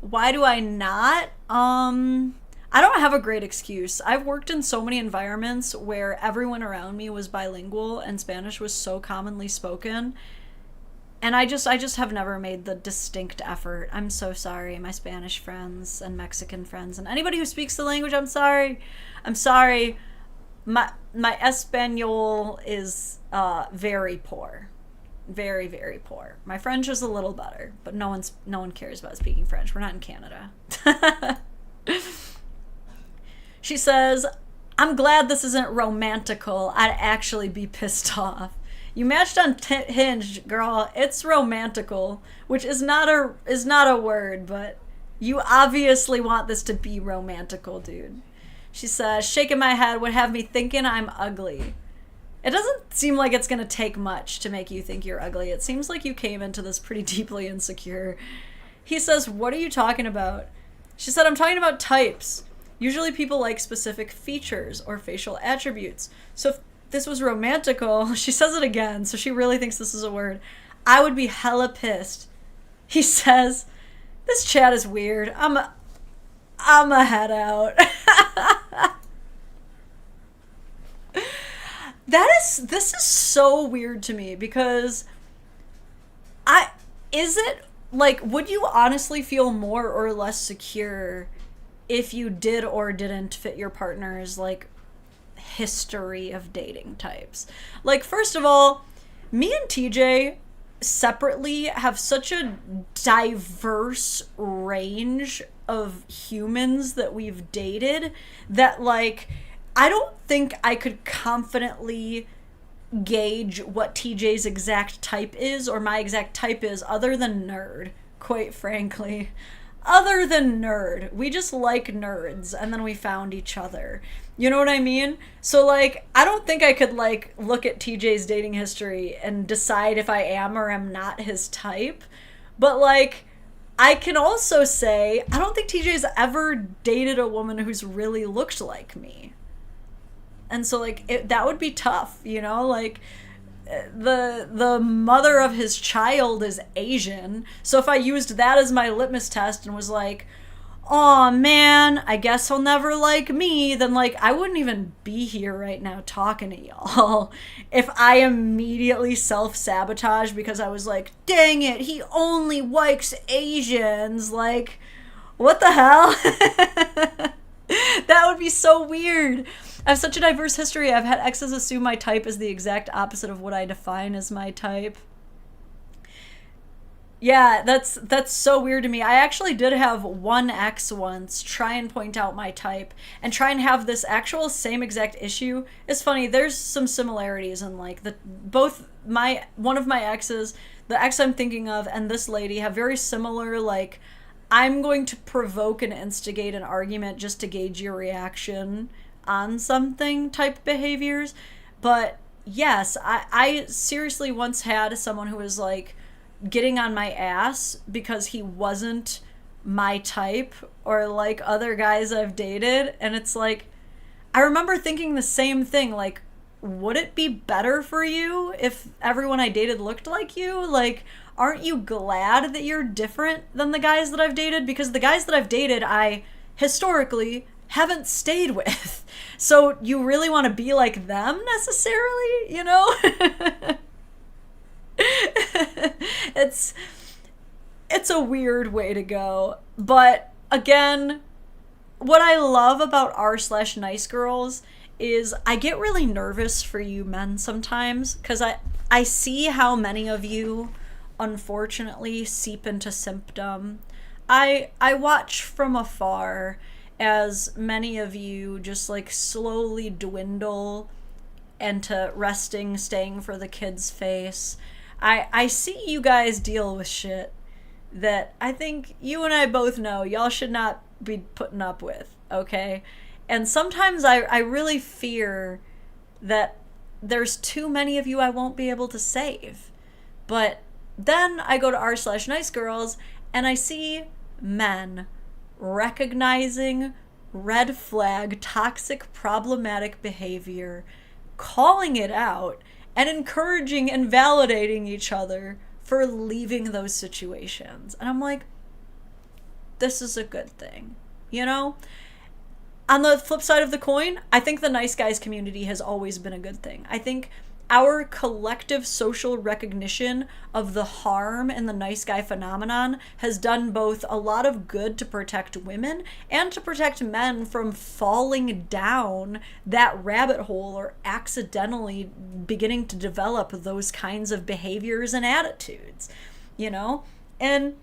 Why do I not? I don't have a great excuse. I've worked in so many environments where everyone around me was bilingual and Spanish was so commonly spoken. And I just have never made the distinct effort. I'm so sorry, my Spanish friends and Mexican friends and anybody who speaks the language. I'm sorry. My Espanol is very poor. Very, very poor. My French is a little better, but no one cares about speaking French. We're not in Canada. She says, I'm glad this isn't romantical. I'd actually be pissed off. You matched on Hinge, girl. It's romantical, which is not a word, but you obviously want this to be romantical, dude. She says, shaking my head would have me thinking I'm ugly. It doesn't seem like it's going to take much to make you think you're ugly. It seems like you came into this pretty deeply insecure. He says, what are you talking about? She said, I'm talking about types. Usually people like specific features or facial attributes. So if this was romantical, she says it again, so she really thinks this is a word, I would be hella pissed. He says, this chat is weird. I'm a head out. This is so weird to me because would you honestly feel more or less secure if you did or didn't fit your partner's like history of dating types? Like, first of all, me and TJ separately have such a diverse range of humans that we've dated that like I don't think I could confidently gauge what TJ's exact type is or my exact type is other than nerd, quite frankly. Other than nerd. We just like nerds and then we found each other. You know what I mean? So like, I don't think I could like look at TJ's dating history and decide if I am or am not his type. But like, I can also say, I don't think TJ's ever dated a woman who's really looked like me. And so like, that would be tough, you know? Like, the mother of his child is Asian. So if I used that as my litmus test and was like, oh man, I guess he'll never like me, then like I wouldn't even be here right now talking to y'all if I immediately self-sabotage because I was like, dang it, he only likes Asians. Like, what the hell? That would be so weird. I have such a diverse history. I've had exes assume my type is the exact opposite of what I define as my type. Yeah, that's so weird to me. I actually did have one ex once try and point out my type and try and have this actual same exact issue. It's funny, there's some similarities in like the both my one of my exes, the ex I'm thinking of, and this lady have very similar like I'm going to provoke and instigate an argument just to gauge your reaction on something type behaviors. But yes, I seriously once had someone who was like getting on my ass because he wasn't my type or like other guys I've dated. And it's like, I remember thinking the same thing. Like, would it be better for you if everyone I dated looked like you? Like, aren't you glad that you're different than the guys that I've dated? Because the guys that I've dated, I historically haven't stayed with. So you really want to be like them necessarily, you know? It's a weird way to go. But again, what I love about r/nice girls is I get really nervous for you men sometimes because I see how many of you unfortunately seep into symptom. I watch from afar as many of you just like slowly dwindle into resting, staying for the kid's face. I see you guys deal with shit that I think you and I both know y'all should not be putting up with, okay? And sometimes I really fear that there's too many of you I won't be able to save. But then I go to r/nice girls and I see men recognizing red flag, toxic, problematic behavior, calling it out, and encouraging and validating each other for leaving those situations. And I'm like, this is a good thing, you know? On the flip side of the coin, I think the nice guys community has always been a good thing. I think our collective social recognition of the harm in the nice guy phenomenon has done both a lot of good to protect women and to protect men from falling down that rabbit hole or accidentally beginning to develop those kinds of behaviors and attitudes, you know? And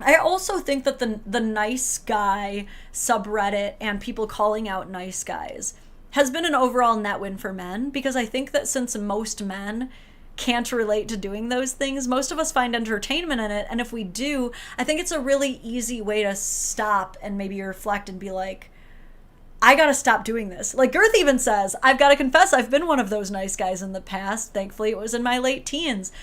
I also think that the nice guy subreddit and people calling out nice guys has been an overall net win for men, because I think that since most men can't relate to doing those things, most of us find entertainment in it. And if we do, I think it's a really easy way to stop and maybe reflect and be like, I gotta stop doing this. Like Girth even says, I've gotta confess, I've been one of those nice guys in the past. Thankfully, it was in my late teens.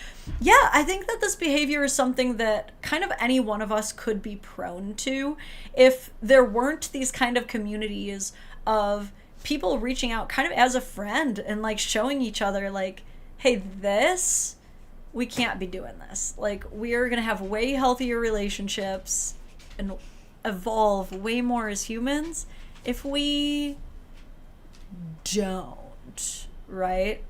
Yeah, I think that this behavior is something that kind of any one of us could be prone to if there weren't these kind of communities of people reaching out kind of as a friend and like showing each other like, hey, we can't be doing this. Like, we are gonna have way healthier relationships and evolve way more as humans if we don't, right?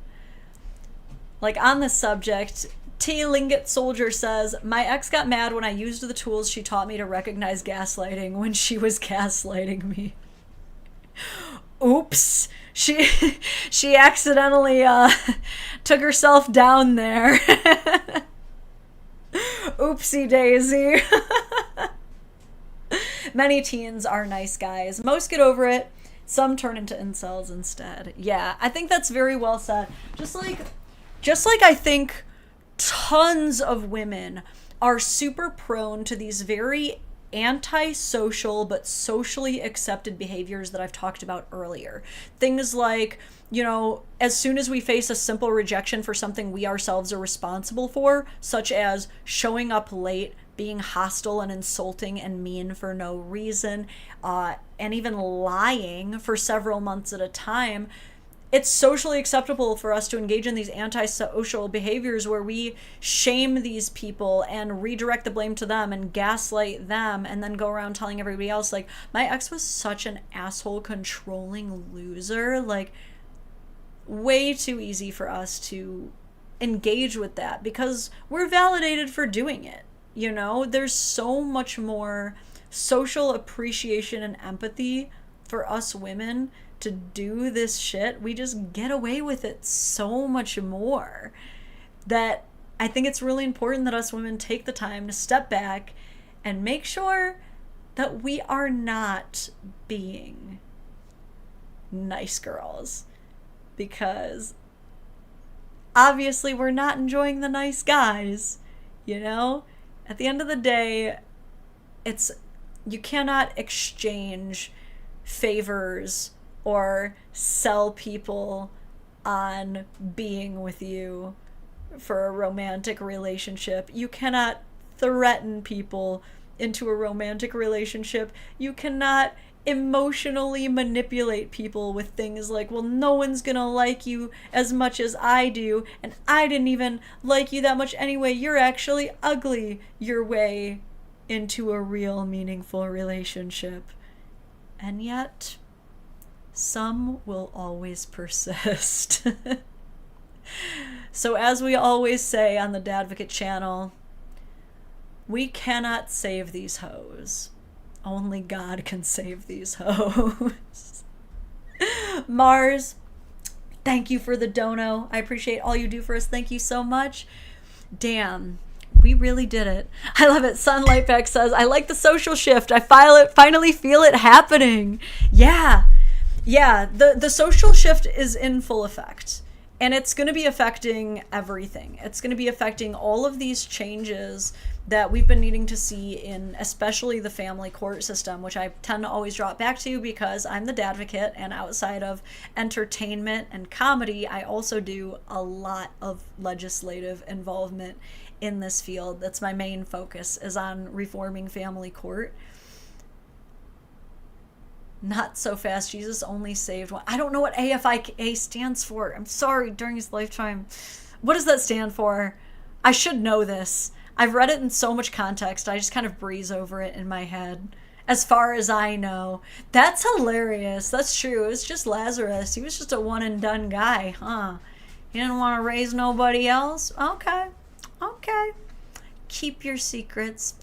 Like, on this subject, T. Lingot Soldier says, my ex got mad when I used the tools she taught me to recognize gaslighting when she was gaslighting me. Oops. She accidentally took herself down there. Oopsie daisy. Many teens are nice guys. Most get over it. Some turn into incels instead. Yeah, I think that's very well said. Just like I think tons of women are super prone to these very antisocial but socially accepted behaviors that I've talked about earlier. Things like, you know, as soon as we face a simple rejection for something we ourselves are responsible for, such as showing up late, being hostile and insulting and mean for no reason, and even lying for several months at a time, it's socially acceptable for us to engage in these antisocial behaviors where we shame these people and redirect the blame to them and gaslight them and then go around telling everybody else, like, my ex was such an asshole, controlling loser. Like, way too easy for us to engage with that because we're validated for doing it. You know, there's so much more social appreciation and empathy for us women to do this shit, we just get away with it so much more, that I think it's really important that us women take the time to step back and make sure that we are not being nice girls, because obviously we're not enjoying the nice guys, you know? At the end of the day, you cannot exchange favors or sell people on being with you for a romantic relationship. You cannot threaten people into a romantic relationship. You cannot emotionally manipulate people with things like, well, no one's gonna like you as much as I do, and I didn't even like you that much anyway, you're actually ugly, your way into a real meaningful relationship. And yet some will always persist. So as we always say on the Dadvocate channel, we cannot save these hoes. Only God can save these hoes. Mars, thank you for the dono. I appreciate all you do for us. Thank you so much. Damn, we really did it. I love it. Sunlightback says, I like the social shift. I finally feel it happening. Yeah. The social shift is in full effect. And it's going to be affecting everything. It's going to be affecting all of these changes that we've been needing to see in especially the family court system, which I tend to always drop back to because I'm the Dadvocate, and outside of entertainment and comedy, I also do a lot of legislative involvement in this field. That's my main focus, is on reforming family court. Not so fast. Jesus only saved one. I don't know what AFIA stands for. I'm sorry, during his lifetime. What does that stand for? I should know this. I've read it in so much context. I just kind of breeze over it in my head. As far as I know. That's hilarious. That's true. It's just Lazarus. He was just a one and done guy, huh? He didn't want to raise nobody else? Okay. Keep your secrets.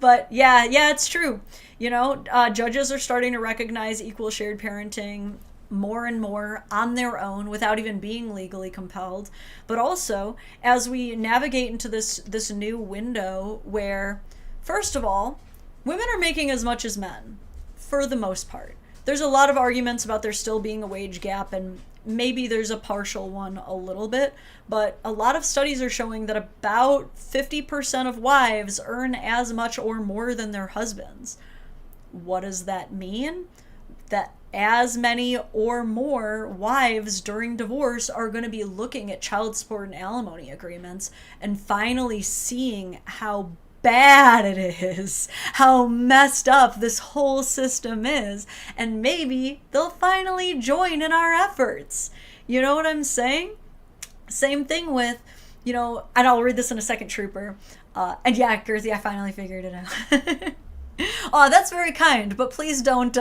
But yeah, it's true. You know, judges are starting to recognize equal shared parenting more and more on their own without even being legally compelled. But also, as we navigate into this new window where, first of all, women are making as much as men, for the most part. There's a lot of arguments about there still being a wage gap, and maybe there's a partial one a little bit, but a lot of studies are showing that about 50% of wives earn as much or more than their husbands. What does that mean? That as many or more wives during divorce are going to be looking at child support and alimony agreements and finally seeing how bad it is, how messed up this whole system is, and maybe they'll finally join in our efforts. You know what I'm saying? Same thing with, you know, and I'll read this in a second, Trooper. And yeah, Girthy, I finally figured it out. Oh, that's very kind, but please don't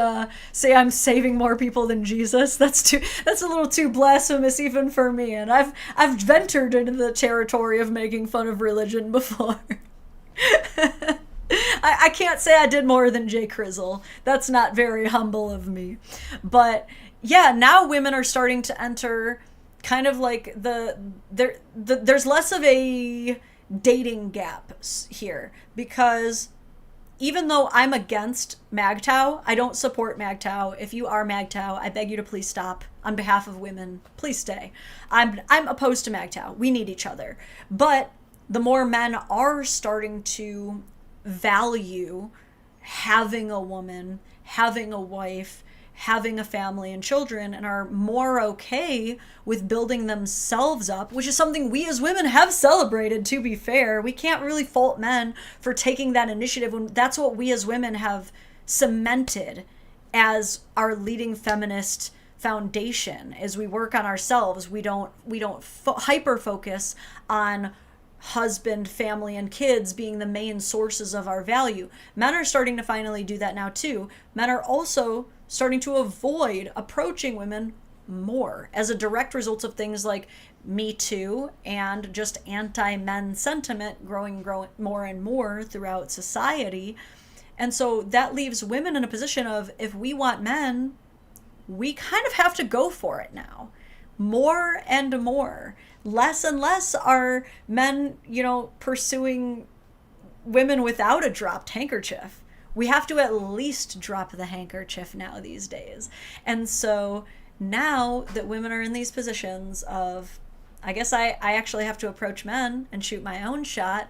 say I'm saving more people than Jesus. That's a little too blasphemous even for me, and I've ventured into the territory of making fun of religion before. I can't say I did more than Jay Crizzle. That's not very humble of me. But yeah, now women are starting to enter kind of like there's less of a dating gap here, because even though I'm against MGTOW, I don't support MGTOW. If you are MGTOW, I beg you to please stop. On behalf of women, please stay. I'm opposed to MGTOW. We need each other. But the more men are starting to value having a woman, having a wife, having a family and children, and are more okay with building themselves up, which is something we as women have celebrated, to be fair. We can't really fault men for taking that initiative when that's what we as women have cemented as our leading feminist foundation. As we work on ourselves, we don't hyper focus on husband, family, and kids being the main sources of our value. Men are starting to finally do that now too. Men are also starting to avoid approaching women more as a direct result of things like Me Too and just anti-men sentiment growing more and more throughout society. And so that leaves women in a position of, if we want men, we kind of have to go for it now. More and more. Less and less are men, pursuing women without a dropped handkerchief. We have to at least drop the handkerchief now these days. And so now that women are in these positions of, I guess I actually have to approach men and shoot my own shot,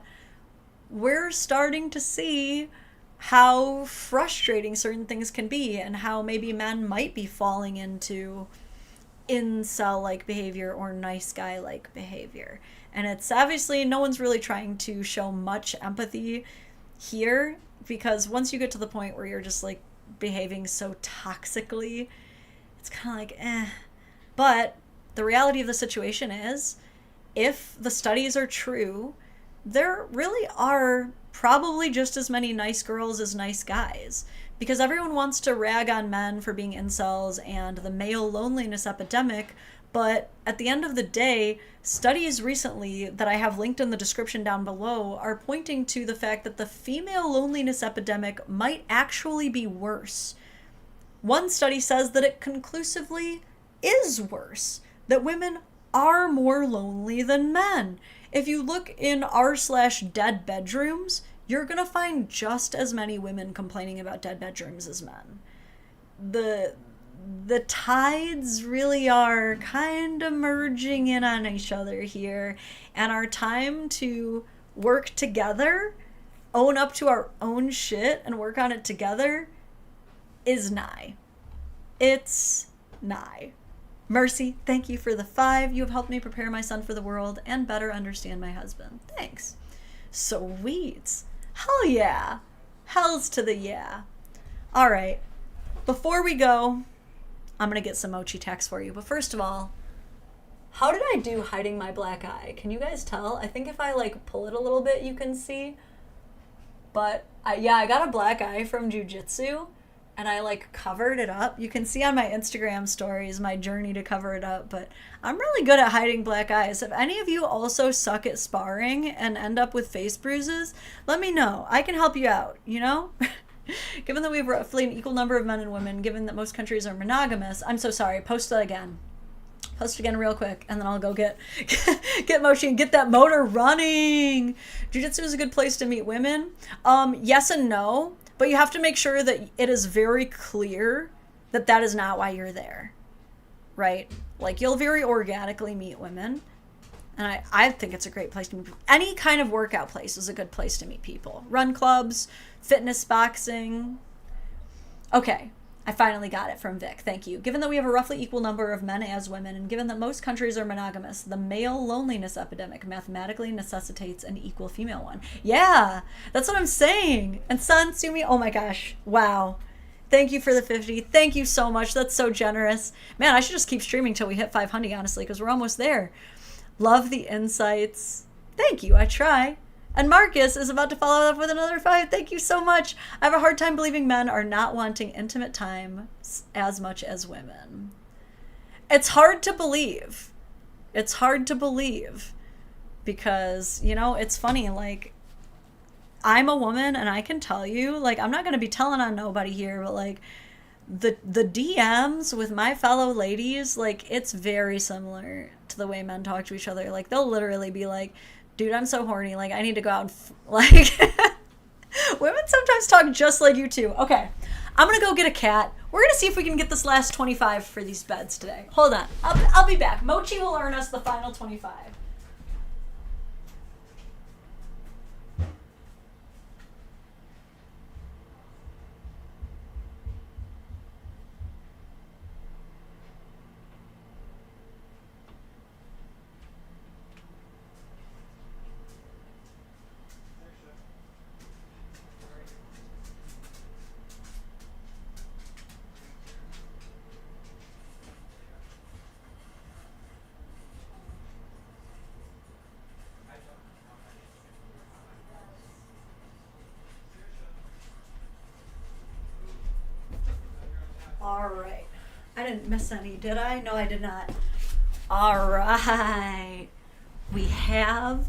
we're starting to see how frustrating certain things can be, and how maybe men might be falling into incel-like behavior or nice guy-like behavior. And it's obviously, no one's really trying to show much empathy here, because once you get to the point where you're just like behaving so toxically, it's kind of like, eh. But the reality of the situation is, if the studies are true, there really are probably just as many nice girls as nice guys, because everyone wants to rag on men for being incels and the male loneliness epidemic. But at the end of the day, studies recently that I have linked in the description down below are pointing to the fact that the female loneliness epidemic might actually be worse. One study says that it conclusively is worse, that women are more lonely than men. If you look in r/dead bedrooms, you're going to find just as many women complaining about dead bedrooms as men. The tides really are kind of merging in on each other here, and our time to work together, own up to our own shit, and work on it together is nigh. It's nigh. Mercy, thank you for the 5. You have helped me prepare my son for the world and better understand my husband. Thanks. Sweet. Hell yeah. Hells to the yeah. All right. Before we go, I'm going to get some mochi text for you. But first of all, how did I do hiding my black eye? Can you guys tell? I think if I pull it a little bit, you can see. But I got a black eye from jujitsu. And I covered it up. You can see on my Instagram stories my journey to cover it up, but I'm really good at hiding black eyes. If any of you also suck at sparring and end up with face bruises, let me know. I can help you out, Given that we have roughly an equal number of men and women, given that most countries are monogamous, I'm so sorry, post that again. Post again real quick, and then I'll go get mochi and get that motor running. Jiu-jitsu is a good place to meet women. Yes and no. But you have to make sure that it is very clear that that is not why you're there, right? You'll very organically meet women. And I think it's a great place to meet people. Any kind of workout place is a good place to meet people. Run clubs, fitness, boxing. Okay, I finally got it from Vic. Thank you. Given that we have a roughly equal number of men as women, and given that most countries are monogamous, the male loneliness epidemic mathematically necessitates an equal female one. Yeah, that's what I'm saying. And Sun, Sumi, oh my gosh. Wow. Thank you for the 50. Thank you so much. That's so generous. Man, I should just keep streaming till we hit 500, honestly, because we're almost there. Love the insights. Thank you. I try. And Marcus is about to follow up with another 5. Thank you so much. I have a hard time believing men are not wanting intimate time as much as women. It's hard to believe. It's hard to believe. Because, it's funny, I'm a woman and I can tell you, I'm not going to be telling on nobody here, but the DMs with my fellow ladies, it's very similar to the way men talk to each other. They'll literally be like, dude, I'm so horny. I need to go out and women sometimes talk just like you too. Okay, I'm gonna go get a cat. We're gonna see if we can get this last 25 for these beds today. Hold on, I'll be back. Mochi will earn us the final 25. All right. I didn't miss any, did I? No, I did not. All right. We have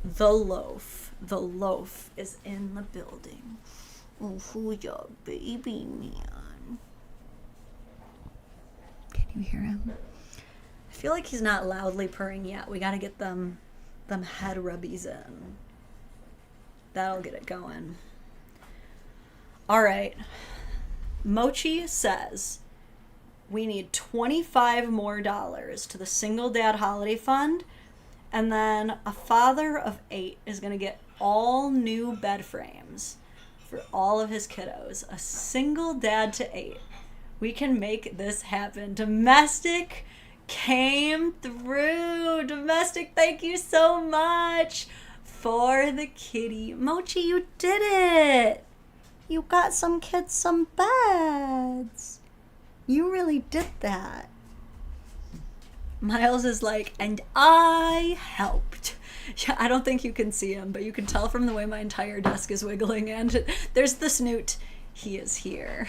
the loaf. The loaf is in the building. Oh, who's your baby man? Can you hear him? I feel like he's not loudly purring yet. We gotta get them head rubbies in. That'll get it going. All right. Mochi says we need $25 more to the Single Dad Holiday Fund, and then a father of 8 is going to get all new bed frames for all of his kiddos. A single dad to 8. We can make this happen. Domestic came through. Domestic, thank you so much for the kitty. Mochi, you did it. You got some kids some beds. You really did that. Miles is like, and I helped. Yeah, I don't think you can see him, but you can tell from the way my entire desk is wiggling, and there's the snoot. He is here.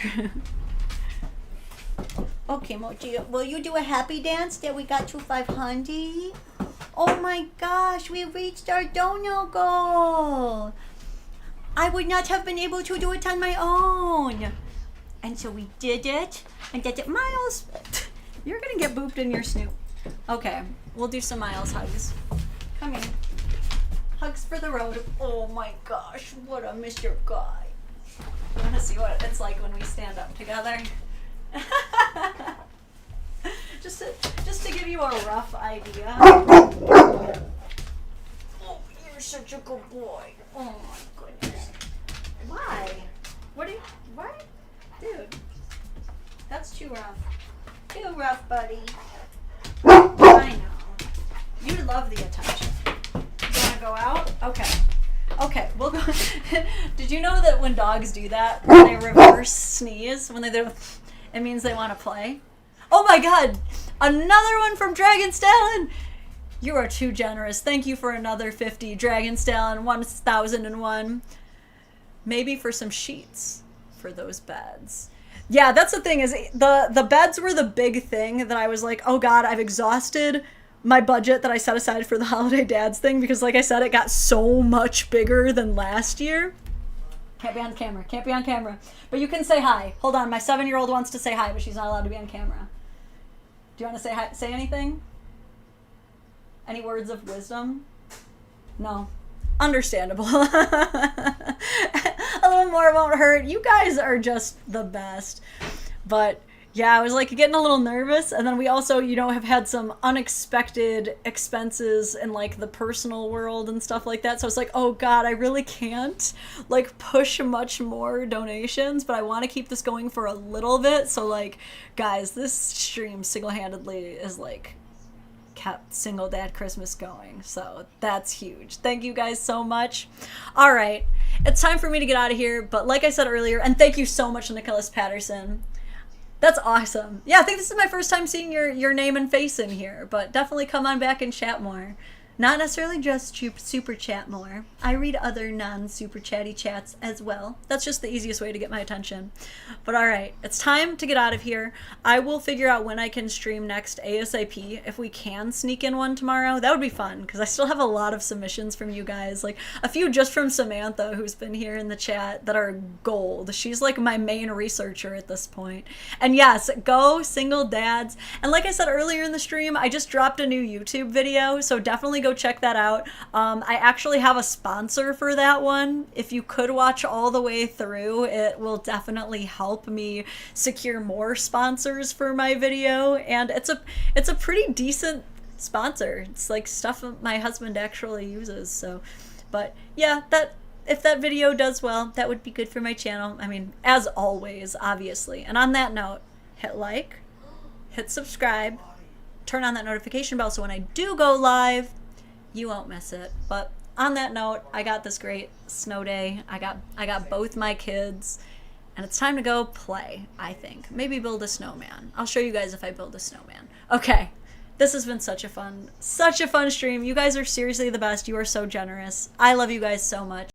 Okay, Mochi, will you do a happy dance that we got to 500? Oh my gosh, we reached our donor goal. I would not have been able to do it on my own. And so we did it. And did it. Miles, you're going to get booped in your snoot. Okay, we'll do some Miles hugs. Come here. Hugs for the road. Oh my gosh, what a Mr. Guy. You want to see what it's like when we stand up together? just to give you a rough idea. Oh, you're such a good boy. Oh my goodness. Why? What? Dude, that's too rough. Too rough, buddy. I know. You love the attention. You wanna go out? Okay, we'll go. Did you know that when dogs do that, when they reverse sneeze, when they do, it means they want to play? Oh my god! Another one from Dragon Stalin! You are too generous. Thank you for another 50. Dragon Stalin, 1001. Maybe for some sheets for those beds. Yeah, that's the thing, is the beds were the big thing that I was like, oh god, I've exhausted my budget that I set aside for the Holiday Dads thing, because like I said, it got so much bigger than last year. Can't be on camera. But you can say hi. Hold on, my 7-year-old wants to say hi, but she's not allowed to be on camera. Do you want to say hi, say anything? Any words of wisdom? No. Understandable. A little more won't hurt. You guys are just the best. But yeah, I was like getting a little nervous, and then we also, have had some unexpected expenses in like the personal world and stuff like that. So it's like, oh god, I really can't like push much more donations, but I want to keep this going for a little bit. So like, guys, this stream single-handedly is like kept Single Dad Christmas going, so that's huge. Thank you guys so much. All right, it's time for me to get out of here, but like I said earlier, and thank you so much, Nicholas Patterson. That's awesome. Yeah, I think this is my first time seeing your name and face in here, but definitely come on back and chat more. Not necessarily just super chat more. I read other non-super chatty chats as well. That's just the easiest way to get my attention. But all right, it's time to get out of here. I will figure out when I can stream next ASAP. If we can sneak in one tomorrow, that would be fun, because I still have a lot of submissions from you guys. Like a few just from Samantha, who's been here in the chat, that are gold. She's like my main researcher at this point. And yes, go Single Dads. And like I said earlier in the stream, I just dropped a new YouTube video, so definitely go check that out. I actually have a sponsor for that one. If you could watch all the way through, it will definitely help me secure more sponsors for my video, and it's a pretty decent sponsor. It's like stuff my husband actually uses. So, but yeah, if that video does well, that would be good for my channel. I mean, as always, obviously. And on that note, hit like, hit subscribe, turn on that notification bell so when I do go live, you won't miss it. But on that note, I got this great snow day. I got both my kids, and it's time to go play, I think. Maybe build a snowman. I'll show you guys if I build a snowman. Okay, this has been such a fun stream. You guys are seriously the best. You are so generous. I love you guys so much.